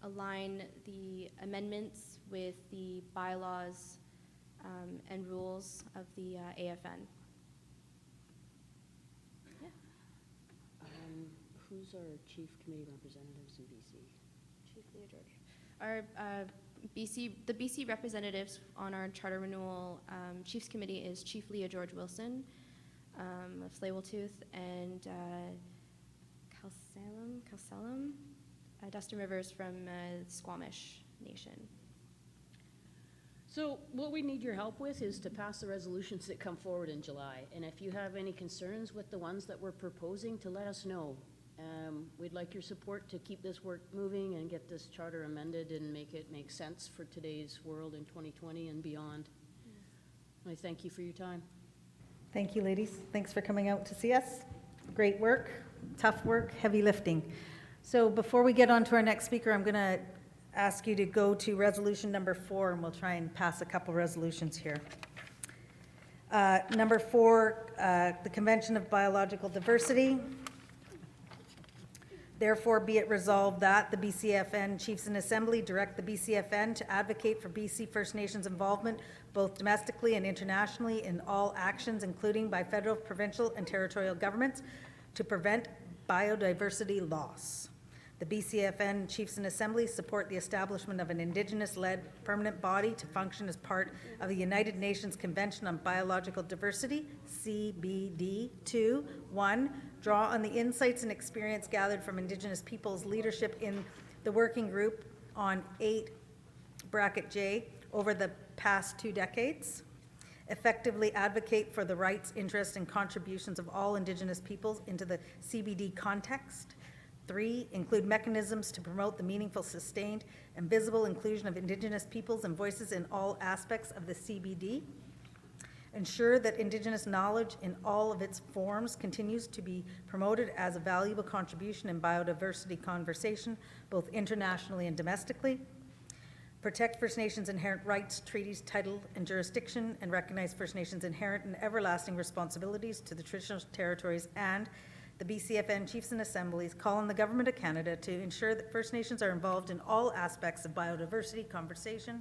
align the amendments with the bylaws and rules of the AFN. Yeah.
Who's our chief committee representatives in BC?
Chief Leah George. Our the BC representatives on our Charter Renewal Chiefs Committee is Chief Leah George Wilson of Tsleil-Waututh and Calsalum, Dustin Rivers from Squamish Nation.
So what we need your help with is to pass the resolutions that come forward in July. And if you have any concerns with the ones that we're proposing, to let us know. We'd like your support to keep this work moving and get this charter amended and make it make sense for today's world in 2020 and beyond. I thank you for your time.
Thank you, ladies. Thanks for coming out to see us. Great work, tough work, heavy lifting. So before we get on to our next speaker, I'm going to ask you to go to resolution number 4, and we'll try and pass a couple resolutions here. Number 4, the Convention of Biological Diversity. Therefore, be it resolved that the BCAFN Chiefs in Assembly direct the BCAFN to advocate for BC First Nations involvement both domestically and internationally in all actions, including by federal, provincial, and territorial governments, to prevent biodiversity loss. The BCAFN Chiefs in Assembly support the establishment of an Indigenous-led permanent body to function as part of the United Nations Convention on Biological Diversity, CBD. 2, 1, draw on the insights and experience gathered from Indigenous peoples' leadership in the working group on 8(J) over the past 2 decades. Effectively advocate for the rights, interests, and contributions of all Indigenous peoples into the CBD context. 3, include mechanisms to promote the meaningful, sustained, and visible inclusion of Indigenous peoples and voices in all aspects of the CBD. Ensure that Indigenous knowledge in all of its forms continues to be promoted as a valuable contribution in biodiversity conversation, both internationally and domestically. protect First Nations inherent rights, treaties, title, and jurisdiction, and recognize First Nations inherent and everlasting responsibilities to the traditional territories, and the BCAFN Chiefs and Assemblies call on the Government of Canada to ensure that First Nations are involved in all aspects of biodiversity conversation,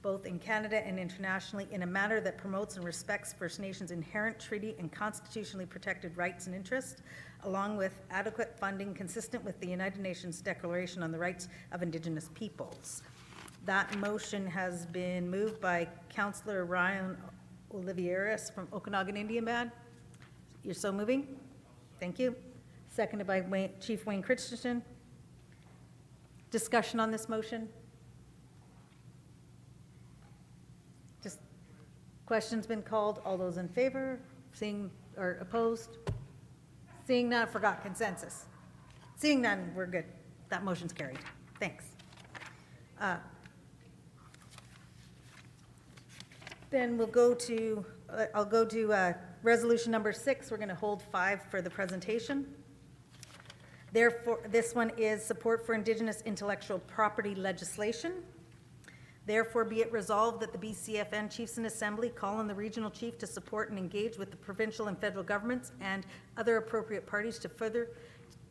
both in Canada and internationally, in a manner that promotes and respects First Nations' inherent treaty and constitutionally protected rights and interests, along with adequate funding consistent with the United Nations Declaration on the Rights of Indigenous Peoples. That motion has been moved by Councillor Ryan Olivieris from Okanagan Indian Band. You're so moving? Thank you. Seconded by Chief Wayne Christensen. Discussion on this motion? Just questions been called. All those in favor? Seeing or opposed? Seeing none, forgot consensus. Seeing none, we're good. That motion's carried. Thanks. Then we'll go to, I'll go to resolution number 6. We're going to hold 5 for the presentation. Therefore, this one is support for Indigenous intellectual property legislation. Therefore, be it resolved that the BCAFN Chiefs and Assembly call on the regional chief to support and engage with the provincial and federal governments and other appropriate parties to further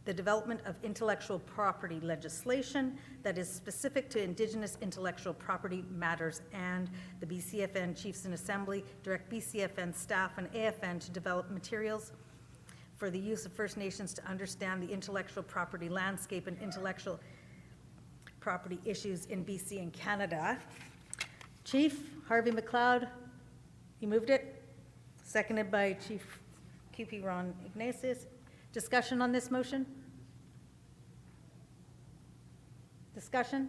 the development of intellectual property legislation that is specific to Indigenous intellectual property matters, and the BCAFN Chiefs and Assembly direct BCAFN staff and AFN to develop materials for the use of First Nations to understand the intellectual property landscape and intellectual property issues in BC and Canada. Chief Harvey McLeod, you moved it. Seconded by Chief QP Ron Ignatius. Discussion on this motion? Discussion?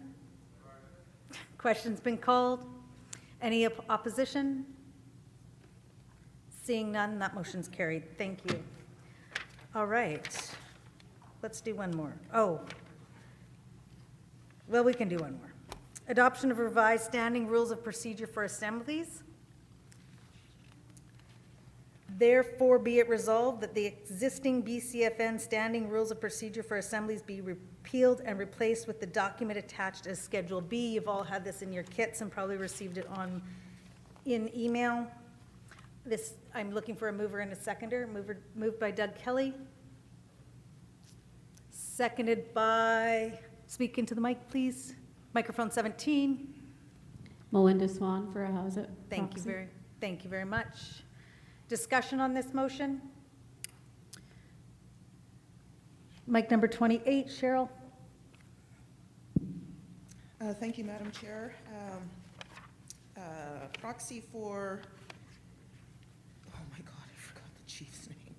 Questions been called? Any opposition? Seeing none, that motion's carried. Thank you. All right. Let's do one more. Oh. Well, we can do one more. Adoption of revised standing rules of procedure for assemblies. Therefore, be it resolved that the existing BCAFN standing rules of procedure for assemblies be repealed and replaced with the document attached as Schedule B. You've all had this in your kits and probably received it in email. This, I'm looking for a mover and a seconder. Moved by Doug Kelly. Seconded by, speak into the mic, please. Microphone 17.
Melinda Swan for a House It.
Thank you very much. Discussion on this motion? Mic number 28, Cheryl.
Thank you, Madam Chair. Proxy for, oh my God, I forgot the chief's name.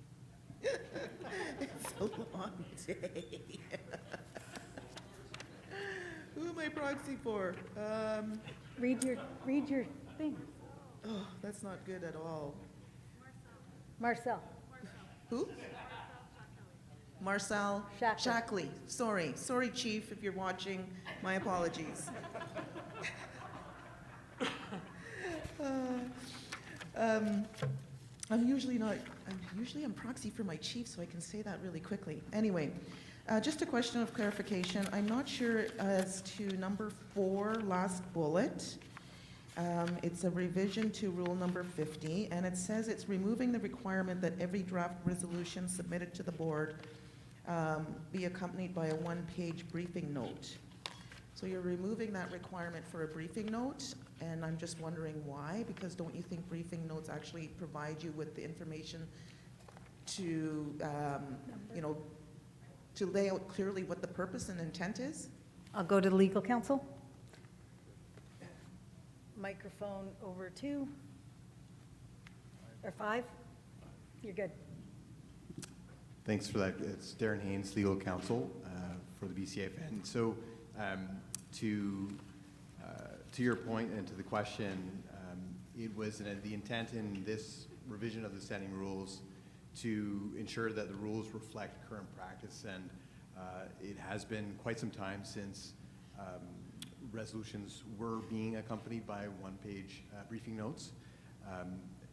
It's a long day. Who am I proxy for?
Read your thing.
Oh, that's not good at all.
Marcel.
Who? Marcel Shackley. Sorry, Chief, if you're watching. My apologies. I'm proxy for my chief, so I can say that really quickly. Anyway, just a question of clarification. I'm not sure as to number 4, last bullet. It's a revision to rule number 50, and it says it's removing the requirement that every draft resolution submitted to the board be accompanied by a one-page briefing note. So you're removing that requirement for a briefing note, and I'm just wondering why, because don't you think briefing notes actually provide you with the information to, to lay out clearly what the purpose and intent is?
I'll go to the legal counsel. Microphone over 2 or 5. You're good.
Thanks for that. It's Darren Haynes, legal counsel for the BCAFN. So to your point and to the question, it was the intent in this revision of the standing rules to ensure that the rules reflect current practice, and it has been quite some time since resolutions were being accompanied by one-page briefing notes.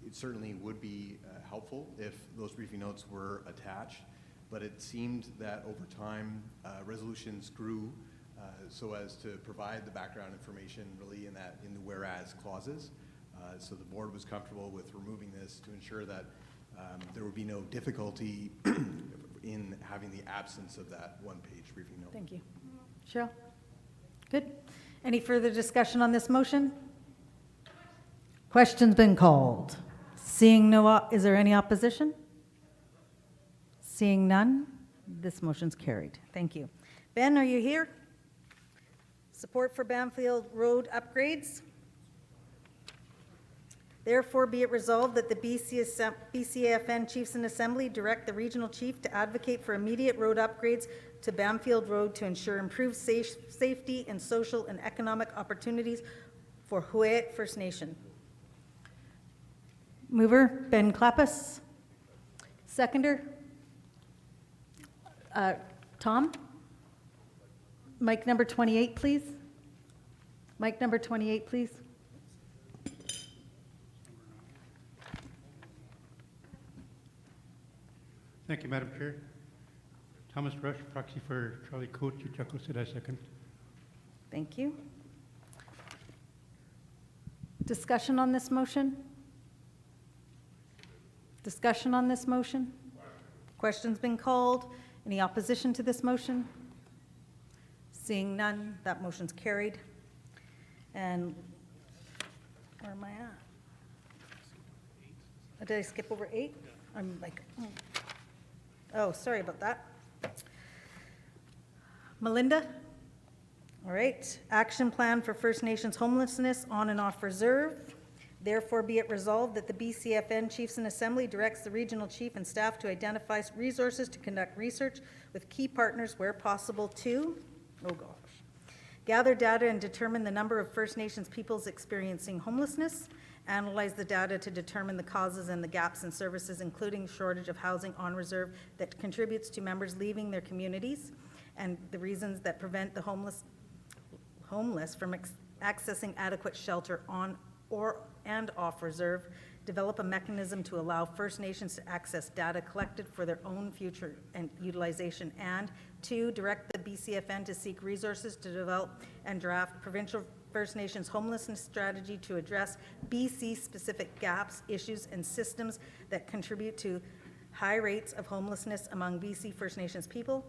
It certainly would be helpful if those briefing notes were attached, but it seemed that over time resolutions grew so as to provide the background information really in the whereas clauses. So the board was comfortable with removing this to ensure that there would be no difficulty in having the absence of that one-page briefing note.
Thank you. Cheryl? Good. Any further discussion on this motion? Question's been called. Seeing no, is there any opposition? Seeing none, this motion's carried. Thank you. Ben, are you here? Support for Bamfield Road upgrades? Therefore, be it resolved that the BCAFN Chiefs in Assembly direct the regional chief to advocate for immediate road upgrades to Bamfield Road to ensure improved safety and social and economic opportunities for Huu-ay-aht First Nation. Mover, Ben Klappus. Seconder, Tom? Mic number 28, please. Mic number 28, please.
Thank you, Madam Chair. Thomas Rush, proxy for Charlie Coates, Uchaco, I second.
Thank you. Discussion on this motion? Discussion on this motion? Question's been called. Any opposition to this motion? Seeing none, that motion's carried. And where am I at? Did I skip over 8? I'm like, oh, sorry about that. Melinda? All right. Action plan for First Nations homelessness on and off reserve. Therefore, be it resolved that the BCAFN Chiefs in Assembly directs the regional chief and staff to identify resources to conduct research with key partners where possible to, oh gosh, gather data and determine the number of First Nations peoples experiencing homelessness, analyze the data to determine the causes and the gaps in services, including shortage of housing on reserve that contributes to members leaving their communities, and the reasons that prevent the homeless from accessing adequate shelter on and off reserve, develop a mechanism to allow First Nations to access data collected for their own future and utilization, and 2, direct the BCFN to seek resources to develop and draft provincial First Nations homelessness strategy to address BC-specific gaps, issues, and systems that contribute to high rates of homelessness among BC First Nations people.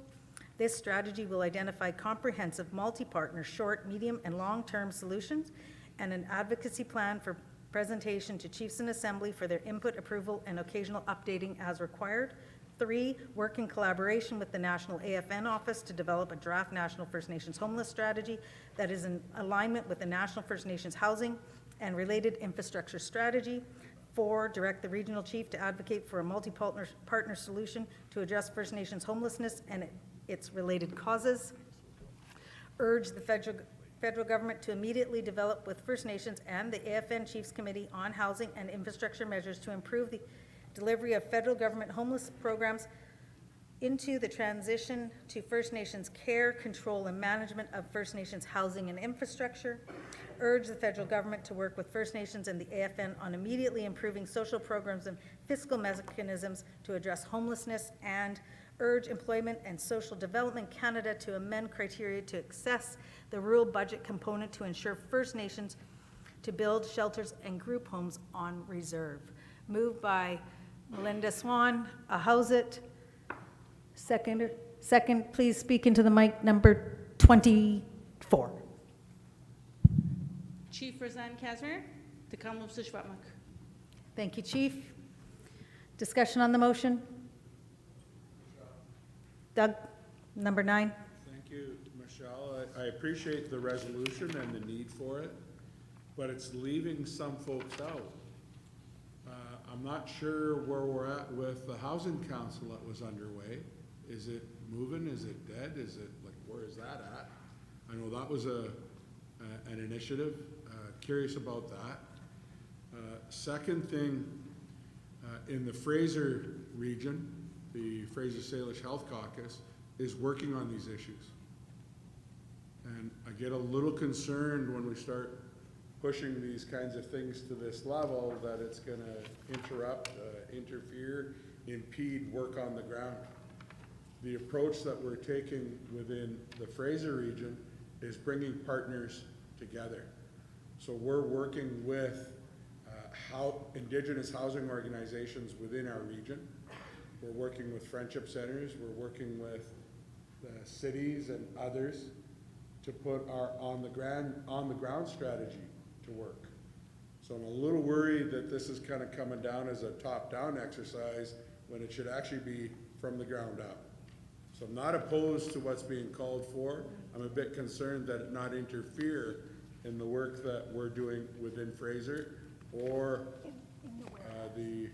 This strategy will identify comprehensive multi-partner short, medium, and long-term solutions and an advocacy plan for presentation to Chiefs in Assembly for their input, approval, and occasional updating as required. 3, work in collaboration with the National AFN Office to develop a draft National First Nations homeless strategy that is in alignment with the National First Nations housing and related infrastructure strategy. 4, direct the regional chief to advocate for a multi-partner solution to address First Nations homelessness and its related causes. Urge the federal government to immediately develop with First Nations and the AFN Chiefs Committee on Housing and Infrastructure measures to improve the delivery of federal government homeless programs into the transition to First Nations care, control, and management of First Nations housing and infrastructure. Urge the federal government to work with First Nations and the AFN on immediately improving social programs and fiscal mechanisms to address homelessness, and urge Employment and Social Development Canada to amend criteria to access the rural budget component to ensure First Nations to build shelters and group homes on reserve. Moved by Melinda Swan. How's it? Second, please speak into the mic number 24.
Chief Razan Casimir, the Kamloops Shwatmuk.
Thank you, Chief. Discussion on the motion? Doug, number 9.
Thank you, Michelle. I appreciate the resolution and the need for it, but it's leaving some folks out. I'm not sure where we're at with the Housing Council that was underway. Is it moving? Is it dead? Is it, like, where is that at? I know that was an initiative. Curious about that. Second thing, in the Fraser region, the Fraser Salish Health Caucus is working on these issues. And I get a little concerned when we start pushing these kinds of things to this level that it's going to interrupt, interfere, impede work on the ground. The approach that we're taking within the Fraser region is bringing partners together. So we're working with Indigenous housing organizations within our region. We're working with friendship centers. We're working with the cities and others to put our on the ground strategy to work. So I'm a little worried that this is kind of coming down as a top-down exercise when it should actually be from the ground up. So I'm not opposed to what's being called for. I'm a bit concerned that it not interfere in the work that we're doing within Fraser or the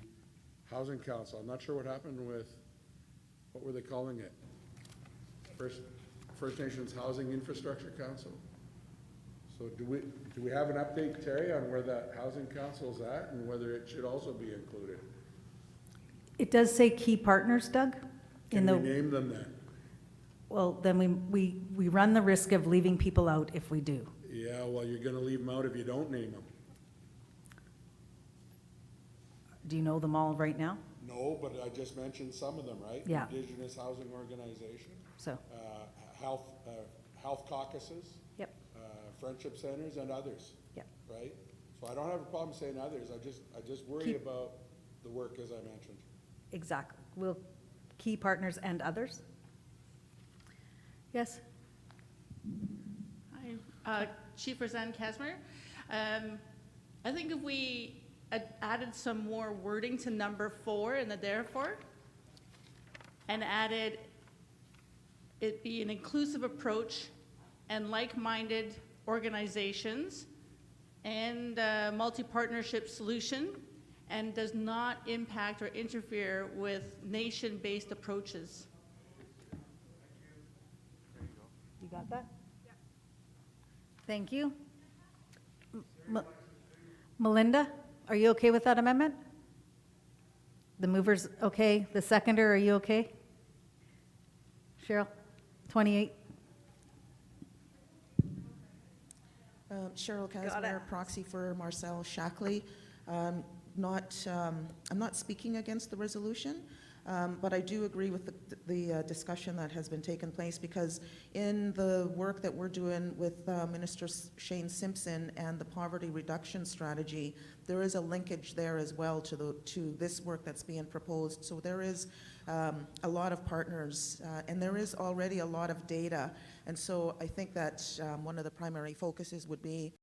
Housing Council. I'm not sure what happened with, what were they calling it? First Nations Housing Infrastructure Council. So do we have an update, Terry, on where that Housing Council's at and whether it should also be included?
It does say key partners, Doug.
Can we name them then?
Well, then we run the risk of leaving people out if we do.
Yeah, well, you're gonna leave them out if you don't name them.
Do you know them all right now?
No, but I just mentioned some of them, right?
Yeah.
Indigenous Housing Organization.
So.
Health caucuses.
Yep.
Friendship centers and others.
Yep.
Right? So I don't have a problem saying others. I just worry about the work as I mentioned.
Exactly. Will key partners and others? Yes?
Hi, Chief Roseanne Casimir. I think if we added some more wording to number 4 in the therefore and added it be an inclusive approach and like-minded organizations and multi-partnership solution and does not impact or interfere with nation-based approaches.
You got that? Yeah. Thank you. Melinda, are you okay with that amendment? The mover's okay. The seconder, are you okay? Cheryl, 28.
Cheryl Casimir, proxy for Marcel Shackley. I'm not speaking against the resolution, but I do agree with the discussion that has been taking place, because in the work that we're doing with Minister Shane Simpson and the poverty reduction strategy, there is a linkage there as well to this work that's being proposed. So there is a lot of partners, and there is already a lot of data. And so I think that one of the primary focuses would be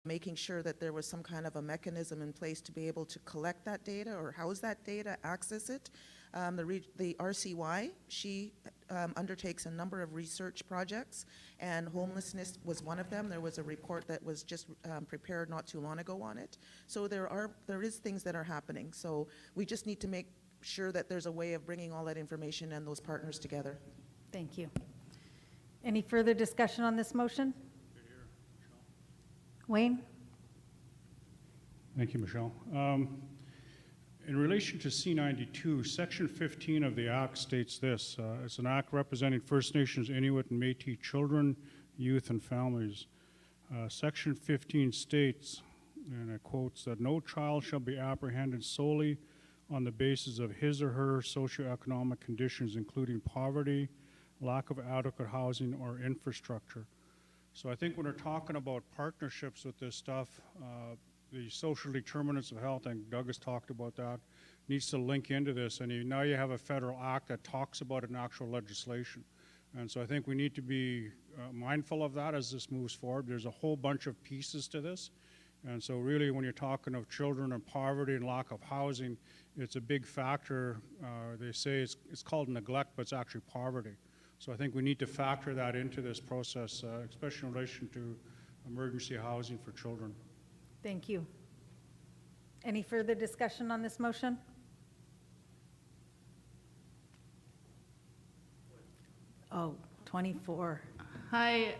making sure that there was some kind of a mechanism in place to be able to collect that data or house that data, access it. The RCY, she undertakes a number of research projects, and homelessness was one of them. There was a report that was just prepared not too long ago on it. So there is things that are happening. So we just need to make sure that there's a way of bringing all that information and those partners together.
Thank you. Any further discussion on this motion? Wayne?
Thank you, Michelle. In relation to C92, Section 15 of the Act states this. It's an act representing First Nations, Inuit, and Métis children, youth, and families. Section 15 states, and it quotes, that no child shall be apprehended solely on the basis of his or her socioeconomic conditions, including poverty, lack of adequate housing, or infrastructure. So I think when we're talking about partnerships with this stuff, the social determinants of health, and Doug has talked about that, needs to link into this. And now you have a federal act that talks about it in actual legislation. And so I think we need to be mindful of that as this moves forward. There's a whole bunch of pieces to this. And so really when you're talking of children and poverty and lack of housing, it's a big factor. They say it's called neglect, but it's actually poverty. So I think we need to factor that into this process, especially in relation to emergency housing for children.
Thank you. Any further discussion on this motion? Oh, 24.
Hi,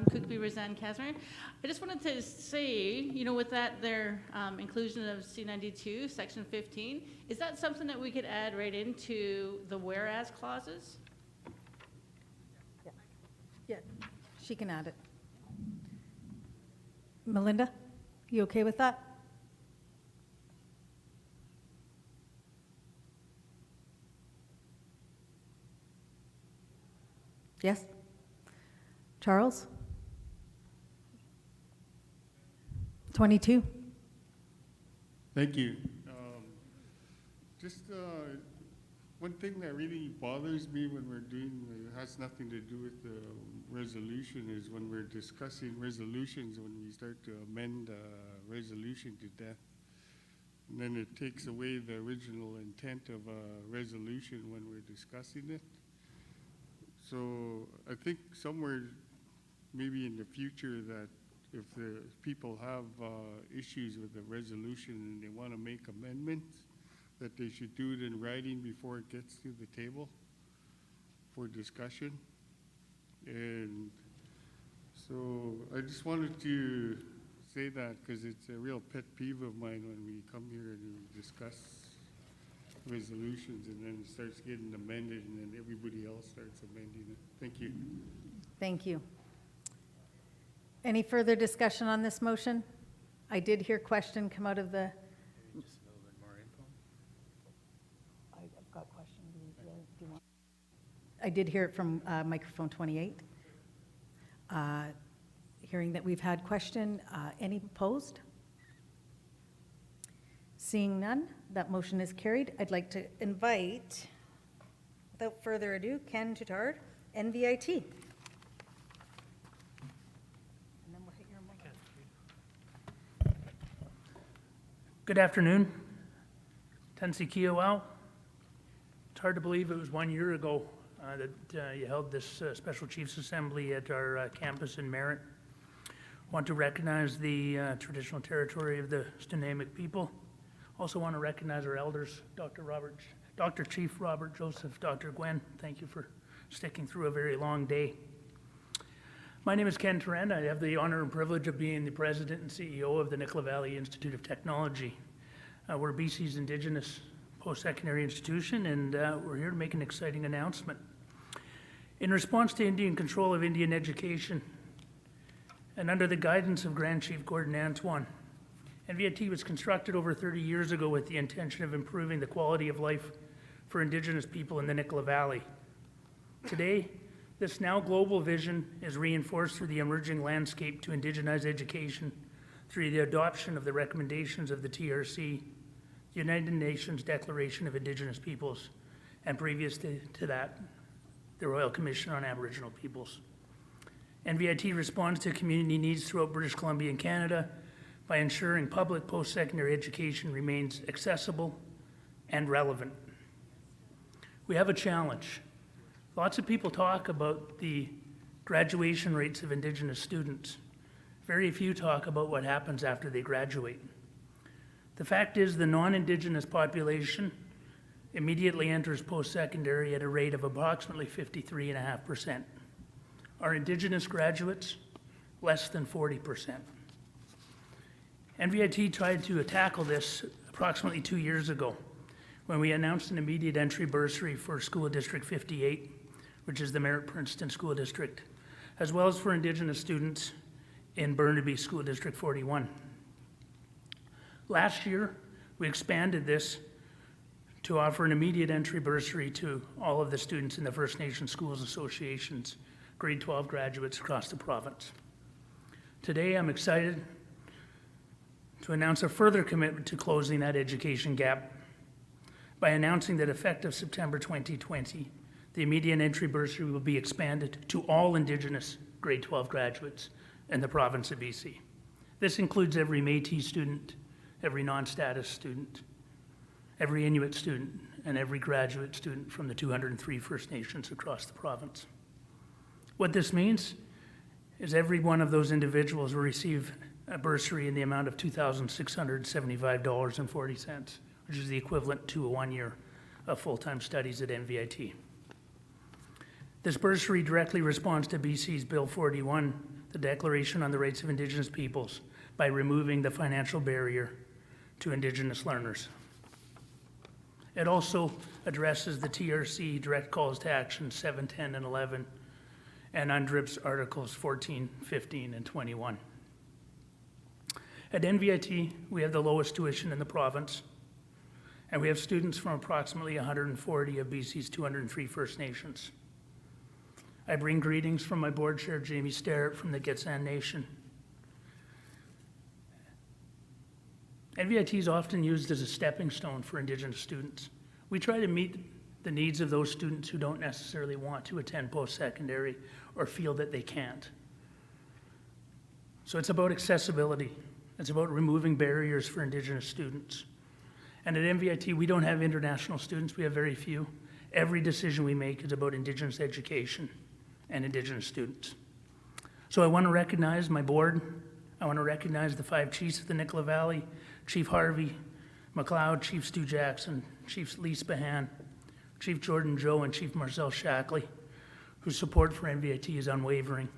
Kukbi Roseanne Casimir. I just wanted to say, with that their inclusion of C92, Section 15, is that something that we could add right into the whereas clauses?
Yeah, she can add it. Melinda, you okay with that? Yes? Charles? 22.
Thank you. Just one thing that really bothers me when we're doing, it has nothing to do with the resolution, is when we're discussing resolutions, when we start to amend a resolution to death. And then it takes away the original intent of a resolution when we're discussing it. So I think somewhere, maybe in the future, that if the people have issues with the resolution and they want to make amendments, that they should do it in writing before it gets to the table for discussion. And so I just wanted to say that because it's a real pet peeve of mine when we come here and we discuss resolutions and then it starts getting amended and then everybody else starts amending it. Thank you.
Thank you. Any further discussion on this motion? I did hear question come out of the.
Just a little bit more info.
I've got a question. Do you want? I did hear it from microphone 28. Hearing that we've had question, any opposed? Seeing none, that motion is carried. I'd like to invite, without further ado, Ken Tutard, NVIT. And then we'll hit your mic.
Good afternoon. Tensi Kiowa. It's hard to believe it was 1 year ago that you held this Special Chiefs Assembly at our campus in Merritt. Want to recognize the traditional territory of the Stoneymook people. Also want to recognize our elders, Dr. Chief Robert Joseph, Dr. Gwen. Thank you for sticking through a very long day. My name is Ken Turand. I have the honor and privilege of being the president and CEO of the Nicola Valley Institute of Technology. We're BC's Indigenous post-secondary institution, and we're here to make an exciting announcement. In response to Indian control of Indian education, and under the guidance of Grand Chief Gordon Antoine, NVIT was constructed over 30 years ago with the intention of improving the quality of life for Indigenous people in the Nicola Valley. Today, this now global vision is reinforced through the emerging landscape to indigenize education through the adoption of the recommendations of the TRC, the United Nations Declaration of Indigenous Peoples, and previous to that, the Royal Commission on Aboriginal Peoples. NVIT responds to community needs throughout British Columbia and Canada by ensuring public post-secondary education remains accessible and relevant. We have a challenge. Lots of people talk about the graduation rates of Indigenous students. Very few talk about what happens after they graduate. The fact is the non-Indigenous population immediately enters post-secondary at a rate of approximately 53.5%. Our Indigenous graduates, less than 40%. NVIT tried to tackle this approximately 2 years ago when we announced an immediate entry bursary for School District 58, which is the Merritt-Princeton School District, as well as for Indigenous students in Burnaby School District 41. Last year, we expanded this to offer an immediate entry bursary to all of the students in the First Nation Schools Association's grade 12 graduates across the province. Today, I'm excited to announce a further commitment to closing that education gap by announcing that effective September 2020, the immediate entry bursary will be expanded to all Indigenous grade 12 graduates in the province of BC. This includes every Métis student, every non-status student, every Inuit student, and every graduate student from the 203 First Nations across the province. What this means is every one of those individuals will receive a bursary in the amount of $2,675.40, which is the equivalent to 1 year of full-time studies at NVIT. This bursary directly responds to BC's Bill 41, the Declaration on the Rights of Indigenous Peoples, by removing the financial barrier to Indigenous learners. It also addresses the TRC Direct Calls to Action 7, 10, and 11, and UNDRIP's Articles 14, 15, and 21. At NVIT, we have the lowest tuition in the province, and we have students from approximately 140 of BC's 203 First Nations. I bring greetings from my board chair, Jamie Sterrett, from the Gitxsan Nation. NVIT is often used as a stepping stone for Indigenous students. We try to meet the needs of those students who don't necessarily want to attend post-secondary or feel that they can't. So it's about accessibility. It's about removing barriers for Indigenous students. And at NVIT, we don't have international students, we have very few. Every decision we make is about Indigenous education and Indigenous students. So I want to recognize my board. I want to recognize the 5 chiefs of the Nicola Valley, Chief Harvey McLeod, Chief Stu Jackson, Chief Lee Spahan, Chief Jordan Joe, and Chief Marcel Shackley, whose support for NVIT is unwavering.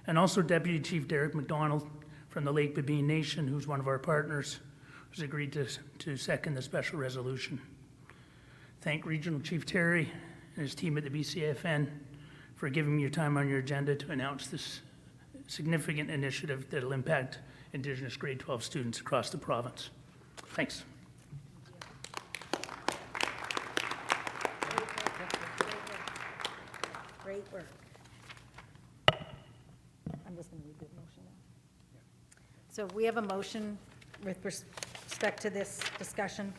And also Deputy Chief Derek McDonald from the Lake Babine Nation, who's one of our partners, who's agreed to second the special resolution. Thank Regional Chief Terry and his team at the BCAFN for giving me your time on your agenda to announce this significant initiative that will impact Indigenous grade 12 students across the province. Thanks.
Great work. I'm just going to read the motion now. So we have a motion with respect to this discussion.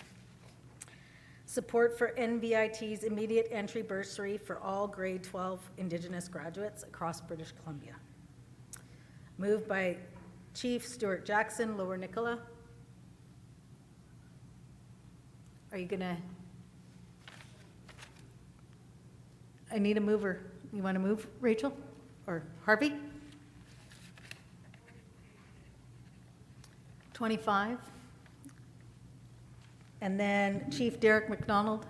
Support for NVIT's immediate entry bursary for all grade 12 Indigenous graduates across British Columbia. Moved by Chief Stuart Jackson, Lower Nicola. Are you gonna? I need a mover. You want to move, Rachel? Or Harvey? 25. And then Chief Derek McDonald,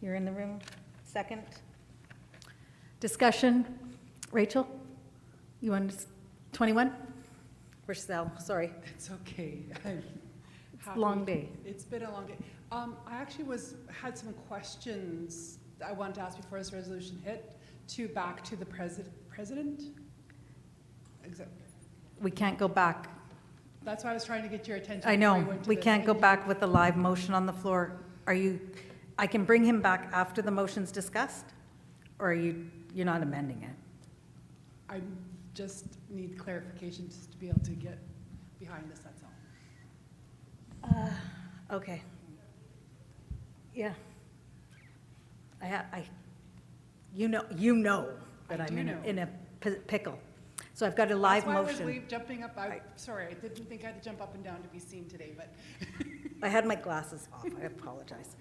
you're in the room. Second. Discussion. Rachel? You want 21? Rochelle, sorry.
It's okay.
It's a long day.
It's been a long day. I actually had some questions I wanted to ask before this resolution hit, back to the president.
We can't go back.
That's why I was trying to get your attention.
I
before
know,
went to
we
this.
can't go
Thank you.
back with a live motion on the floor. I can bring him back after the motion's discussed? Or you're not amending it?
I just need clarification just to be able to get behind this, that's all.
Okay. Yeah. You know that
I
I'm
do
in
know.
in a pickle. So I've got a live
That's why
motion.
I was jumping up. Sorry, I didn't think I had to jump up and down to be seen today, but.
I had my glasses off, I apologize.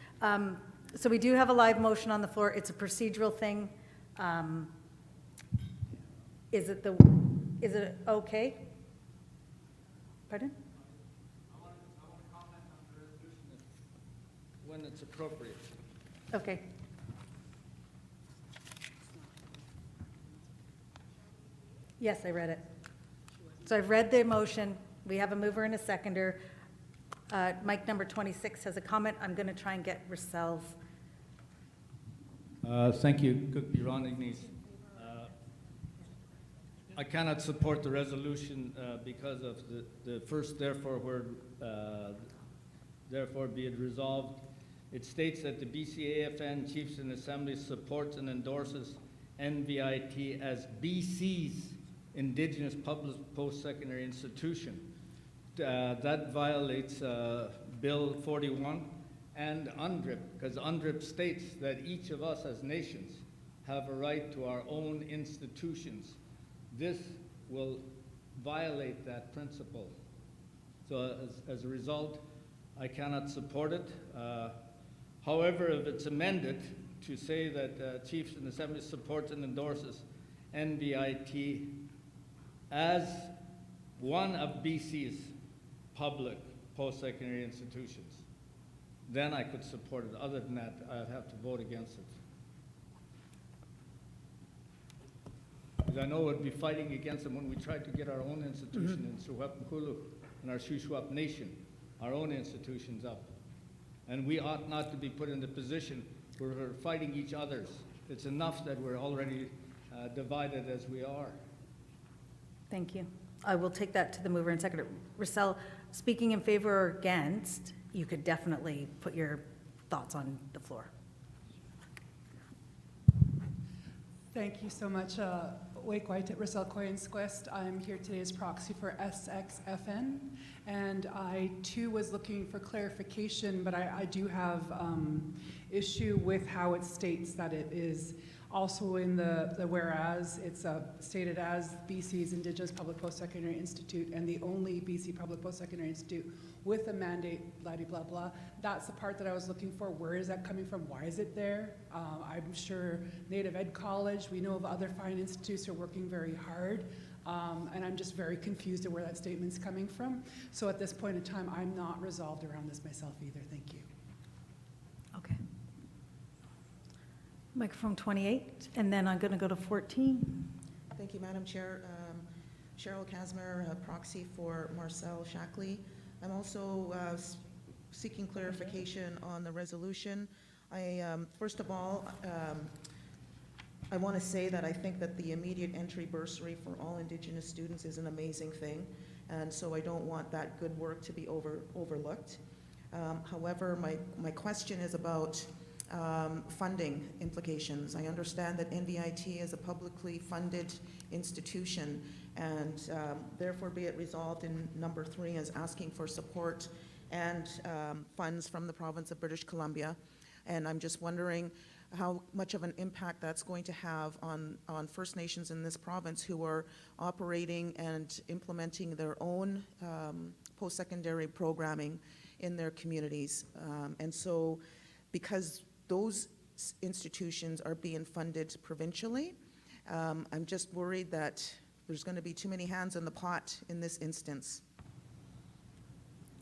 So we do have a live motion on the floor. It's a procedural thing. Is it okay? Pardon?
When it's appropriate.
Okay. Yes, I read it. So I've read the motion. We have a mover and a seconder. Mic number 26 has a comment. I'm going to try and get Roselle's.
Thank you, Your Honor. I cannot support the resolution because of the first therefore word, therefore be it resolved. It states that the BCAFN Chiefs and Assembly supports and endorses NVIT as BC's Indigenous public post-secondary institution. That violates Bill 41 and UNDRIP, because UNDRIP states that each of us as nations have a right to our own institutions. This will violate that principle. So as a result, I cannot support it. However, if it's amended to say that Chiefs and Assembly supports and endorses NVIT as one of BC's public post-secondary institutions, then I could support it. Other than that, I'd have to vote against it. Because I know we'd be fighting against them when we tried to get our own institution in Suwapnkulu and our Shuswap Nation, our own institutions up. And we ought not to be put in the position where we're fighting each other's. It's enough that we're already divided as we are.
Thank you. I will take that to the mover and seconder. Rossell, speaking in favor or against, you could definitely put your thoughts on the floor.
Thank you so much. Wake White at Russell Coyens Quest. I'm here today as proxy for SXFN, and I too was looking for clarification, but I do have issue with how it states that it is also in the whereas. It's stated as BC's Indigenous Public Post-Secondary Institute and the only BC Public Post-Secondary Institute with a mandate, blah, blah, blah, blah. That's the part that I was looking for. Where is that coming from? Why is it there? I'm sure Native Ed College, we know of other fine institutes are working very hard, and I'm just very confused at where that statement's coming from. So at this point in time, I'm not resolved around this myself either. Thank you.
Okay. Microphone 28, and then I'm going to go to 14.
Thank you, Madam Chair. Cheryl Casmer, proxy for Marcel Shackley. I'm also seeking clarification on the resolution. First of all, I want to say that I think that the immediate entry bursary for all Indigenous students is an amazing thing, and so I don't want that good work to be overlooked. However, my question is about funding implications. I understand that NVIT is a publicly funded institution, and therefore be it resolved in number 3 as asking for support and funds from the province of British Columbia. And I'm just wondering how much of an impact that's going to have on First Nations in this province who are operating and implementing their own post-secondary programming in their communities. And so because those institutions are being funded provincially, I'm just worried that there's going to be too many hands in the pot in this instance.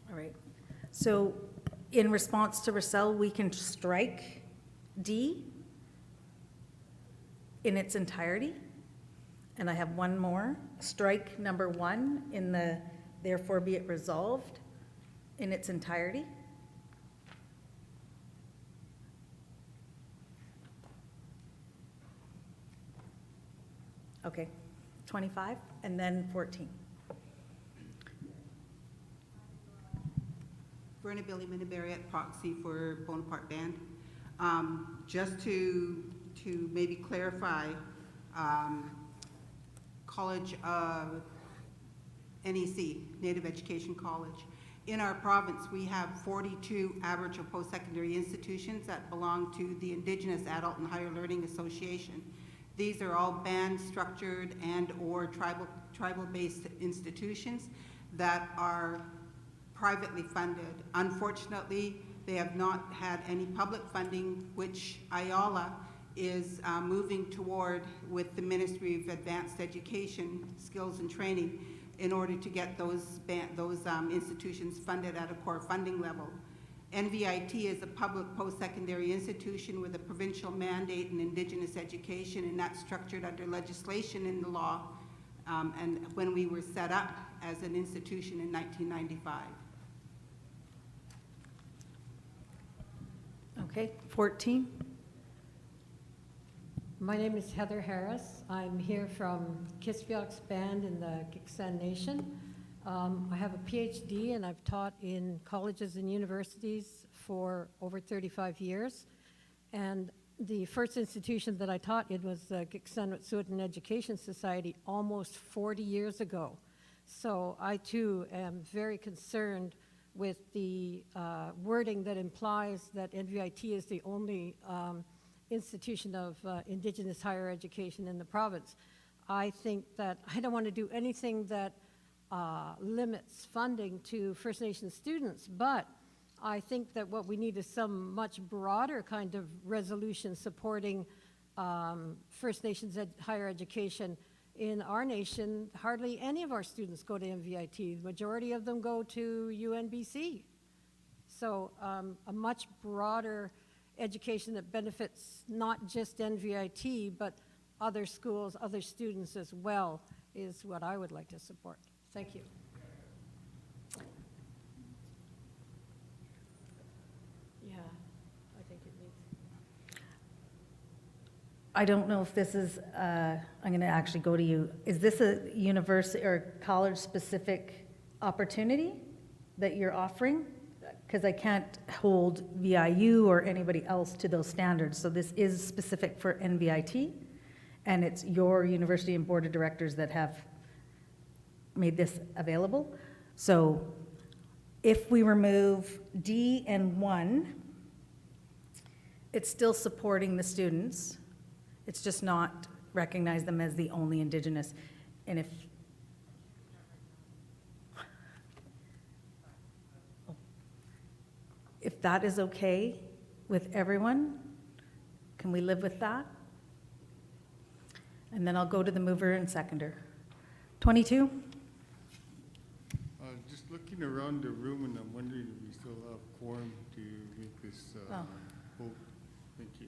All right. So in response to Russell, we can strike D in its entirety. And I have one more. Strike number 1 in the therefore be it resolved in its entirety. Okay, 25, and then 14.
Verna Billy Minneberry at proxy for Bonaparte Band. Just to maybe clarify, College of NEC, Native Education College. In our province, we have 42 Aboriginal post-secondary institutions that belong to the Indigenous Adult and Higher Learning Association. These are all band-structured and or tribal-based institutions that are privately funded. Unfortunately, they have not had any public funding, which IALA is moving toward with the Ministry of Advanced Education, Skills and Training in order to get those institutions funded at a core funding level. NVIT is a public post-secondary institution with a provincial mandate in Indigenous education, and that's structured under legislation in the law, and when we were set up as an institution in 1995.
Okay, 14.
My name is Heather Harris. I'm here from Kispiox Band in the Gitxsan Nation. I have a PhD and I've taught in colleges and universities for over 35 years. And the first institution that I taught in was the Gitxsan Wet'suwet'en Education Society almost 40 years ago. So I too am very concerned with the wording that implies that NVIT is the only institution of Indigenous higher education in the province. I think that I don't want to do anything that limits funding to First Nations students, but I think that what we need is some much broader kind of resolution supporting First Nations higher education. In our nation, hardly any of our students go to NVIT. The majority of them go to UNBC. So a much broader education that benefits not just NVIT, but other schools, other students as well, is what I would like to support. Thank you.
Yeah, I think it needs. I don't know if this is, I'm going to actually go to you. Is this a university or college-specific opportunity that you're offering? Because I can't hold VIU or anybody else to those standards. So this is specific for NVIT. and it's your university and board of directors that have made this available. So if we remove D and 1, it's still supporting the students. It's just not recognize them as the only Indigenous. And if that is okay with everyone, can we live with that? And then I'll go to the mover and seconder. 22?
Just looking around the room, and I'm wondering if we still have quorum to make this vote. Thank you.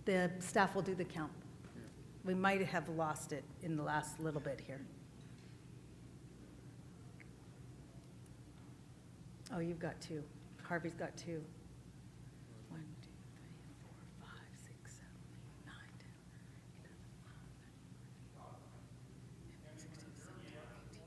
The staff will do the count. We might have lost it in the last little bit here. Oh, you've got 2. Harvey's got 2. 1, 2, 3, 4, 5, 6, 7, 8, 9, 10, 11, 12, 16, 17, 18.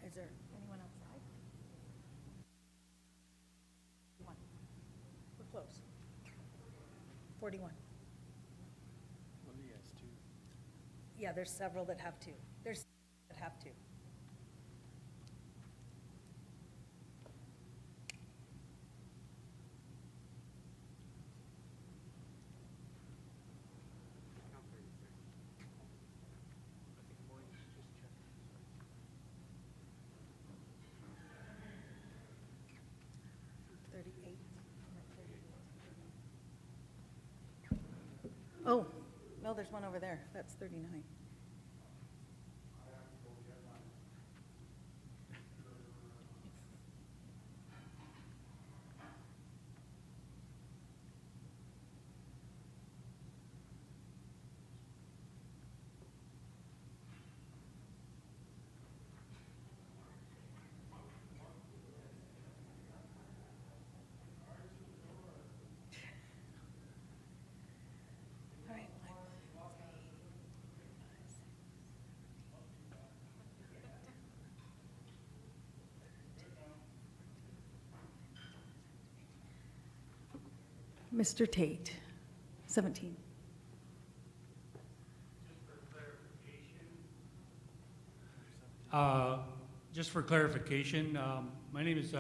Is there anyone outside? 1. We're close. 41. Yeah, there's several that have 2. There's that have 2. Oh, no, there's one over there. That's 39. Mr. Tate, 17.
Just for clarification, my name is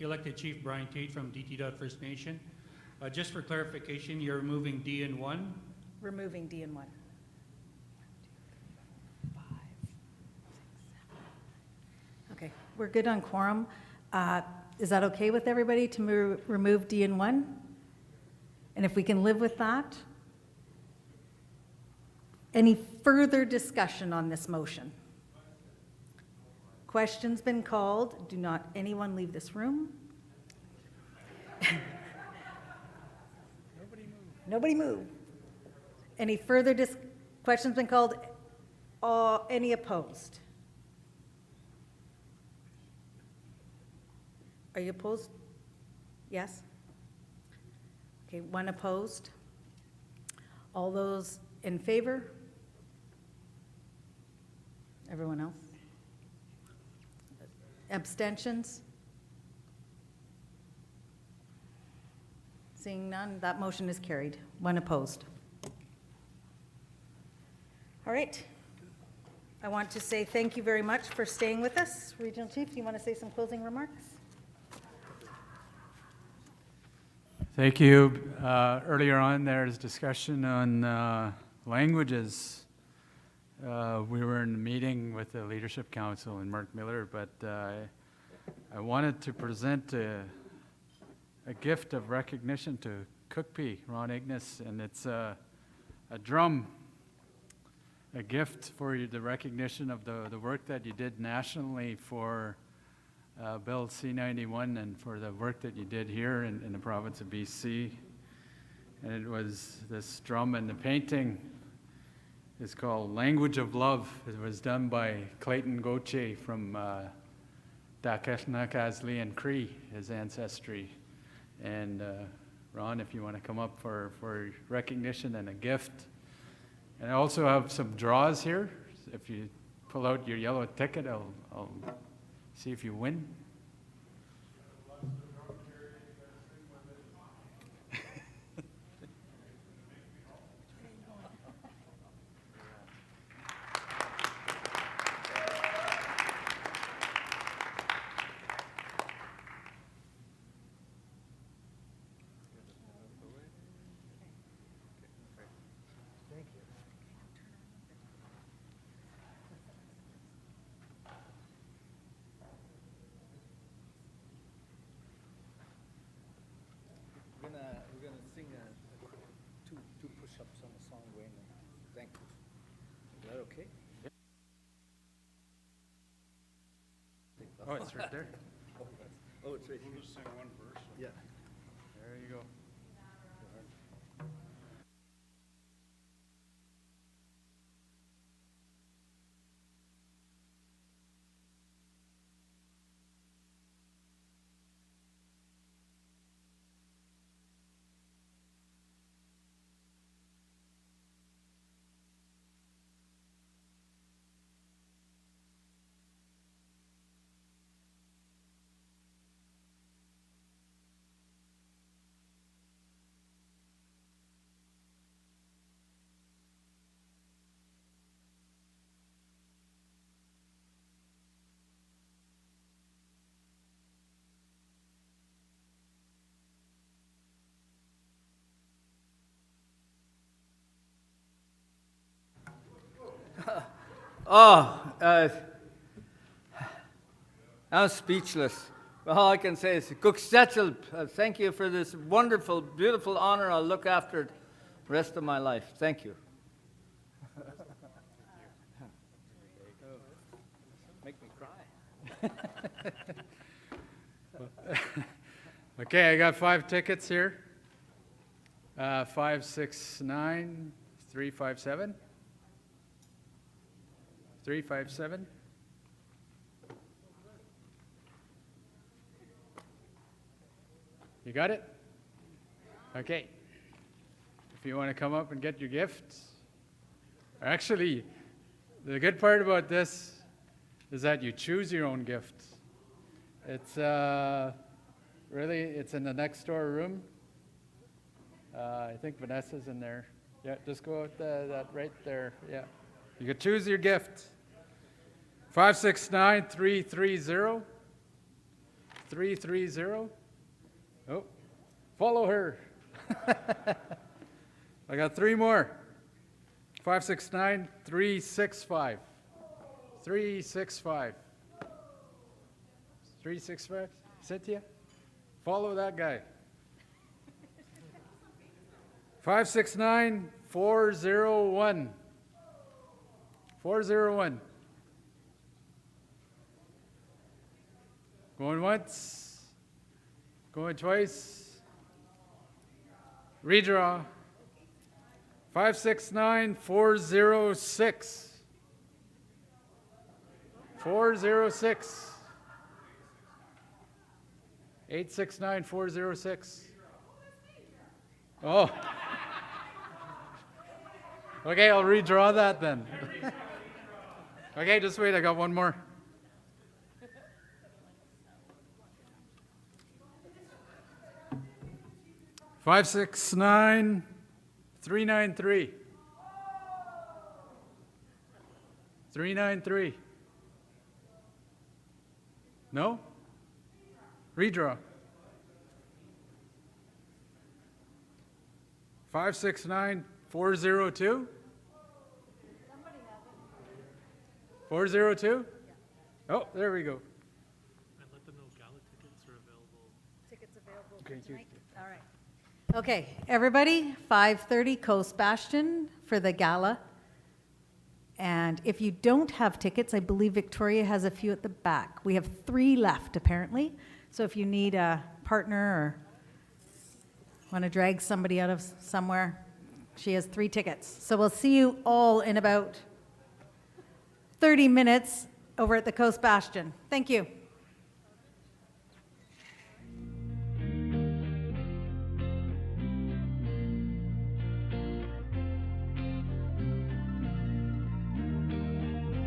elected Chief Brian Tate from DT Dot First Nation. Just for clarification, you're removing D and 1?
Removing D and 1. 5, 6, 7. Okay, we're good on quorum. Is that okay with everybody to remove D and 1? And if we can live with that? Any further discussion on this motion? Question's been called. Do not anyone leave this room. Nobody move. Any further questions been called? Any opposed? Are you opposed? Yes? Okay, 1 opposed. All those in favor? Everyone else? Abstentions? Seeing none, that motion is carried. 1 opposed. All right. I want to say thank you very much for staying with us. Regional Chief, do you want to say some closing remarks?
Thank you. Earlier on, there's discussion on languages. We were in a meeting with the Leadership Council and Mark Miller, but I wanted to present a gift of recognition to Cookpee, Ron Ignace, and it's a drum, a gift for the recognition of the work that you did nationally for Bill C-91 and for the work that you did here in the province of BC. And it was this drum, and the painting is called Language of Love. It was done by Clayton Gauthier from Dakeshna and Cree, his ancestry. And Ron, if you want to come up for recognition and a gift, And I also have some draws here. If you pull out your yellow ticket, I'll see if you win.
We're gonna sing two push-ups on the song, Wayne. Thank you. Is that okay?
Oh, it's right there.
Oh, it's right
We'll
here.
just sing one verse.
Yeah.
There you go.
Oh, I'm speechless. All I can say is, Kukstetzel, thank you for this wonderful, beautiful honor. I'll look after it the rest of my life. Thank you. Make me cry.
Okay, I got 5 tickets here. 5, 6, 9, 3, 5, 7. 3, 5, 7. You got it? Okay. If you want to come up and get your gifts. Actually, the good part about this is that you choose your own gifts. It's really, it's in the next door room. I think Vanessa's in there. Yeah, just go out that right there. Yeah. You can choose your gift. 569-330. 330. Oh, follow her. I got 3 more. 569-365. 365. 365. Cynthia, follow that guy. 569-401. 401. Going once. Going twice. Redraw. 569-406. 406. 869-406. Oh. Okay, I'll redraw that then. Okay, just wait, I got one more. Five, 6, 9, 393. 393. No? Redraw. 569 402. 402? Oh, there we go.
And let them know gala tickets are available.
Tickets available
Okay,
tonight? All right. Okay, everybody, 5:30 Coast Bastion for the gala. And if you don't have tickets, I believe Victoria has a few at the back. We have 3 left, apparently. So if you need a partner or want to drag somebody out of somewhere, she has 3 tickets. So we'll see you all in about 30 minutes over at the Coast Bastion. Thank you.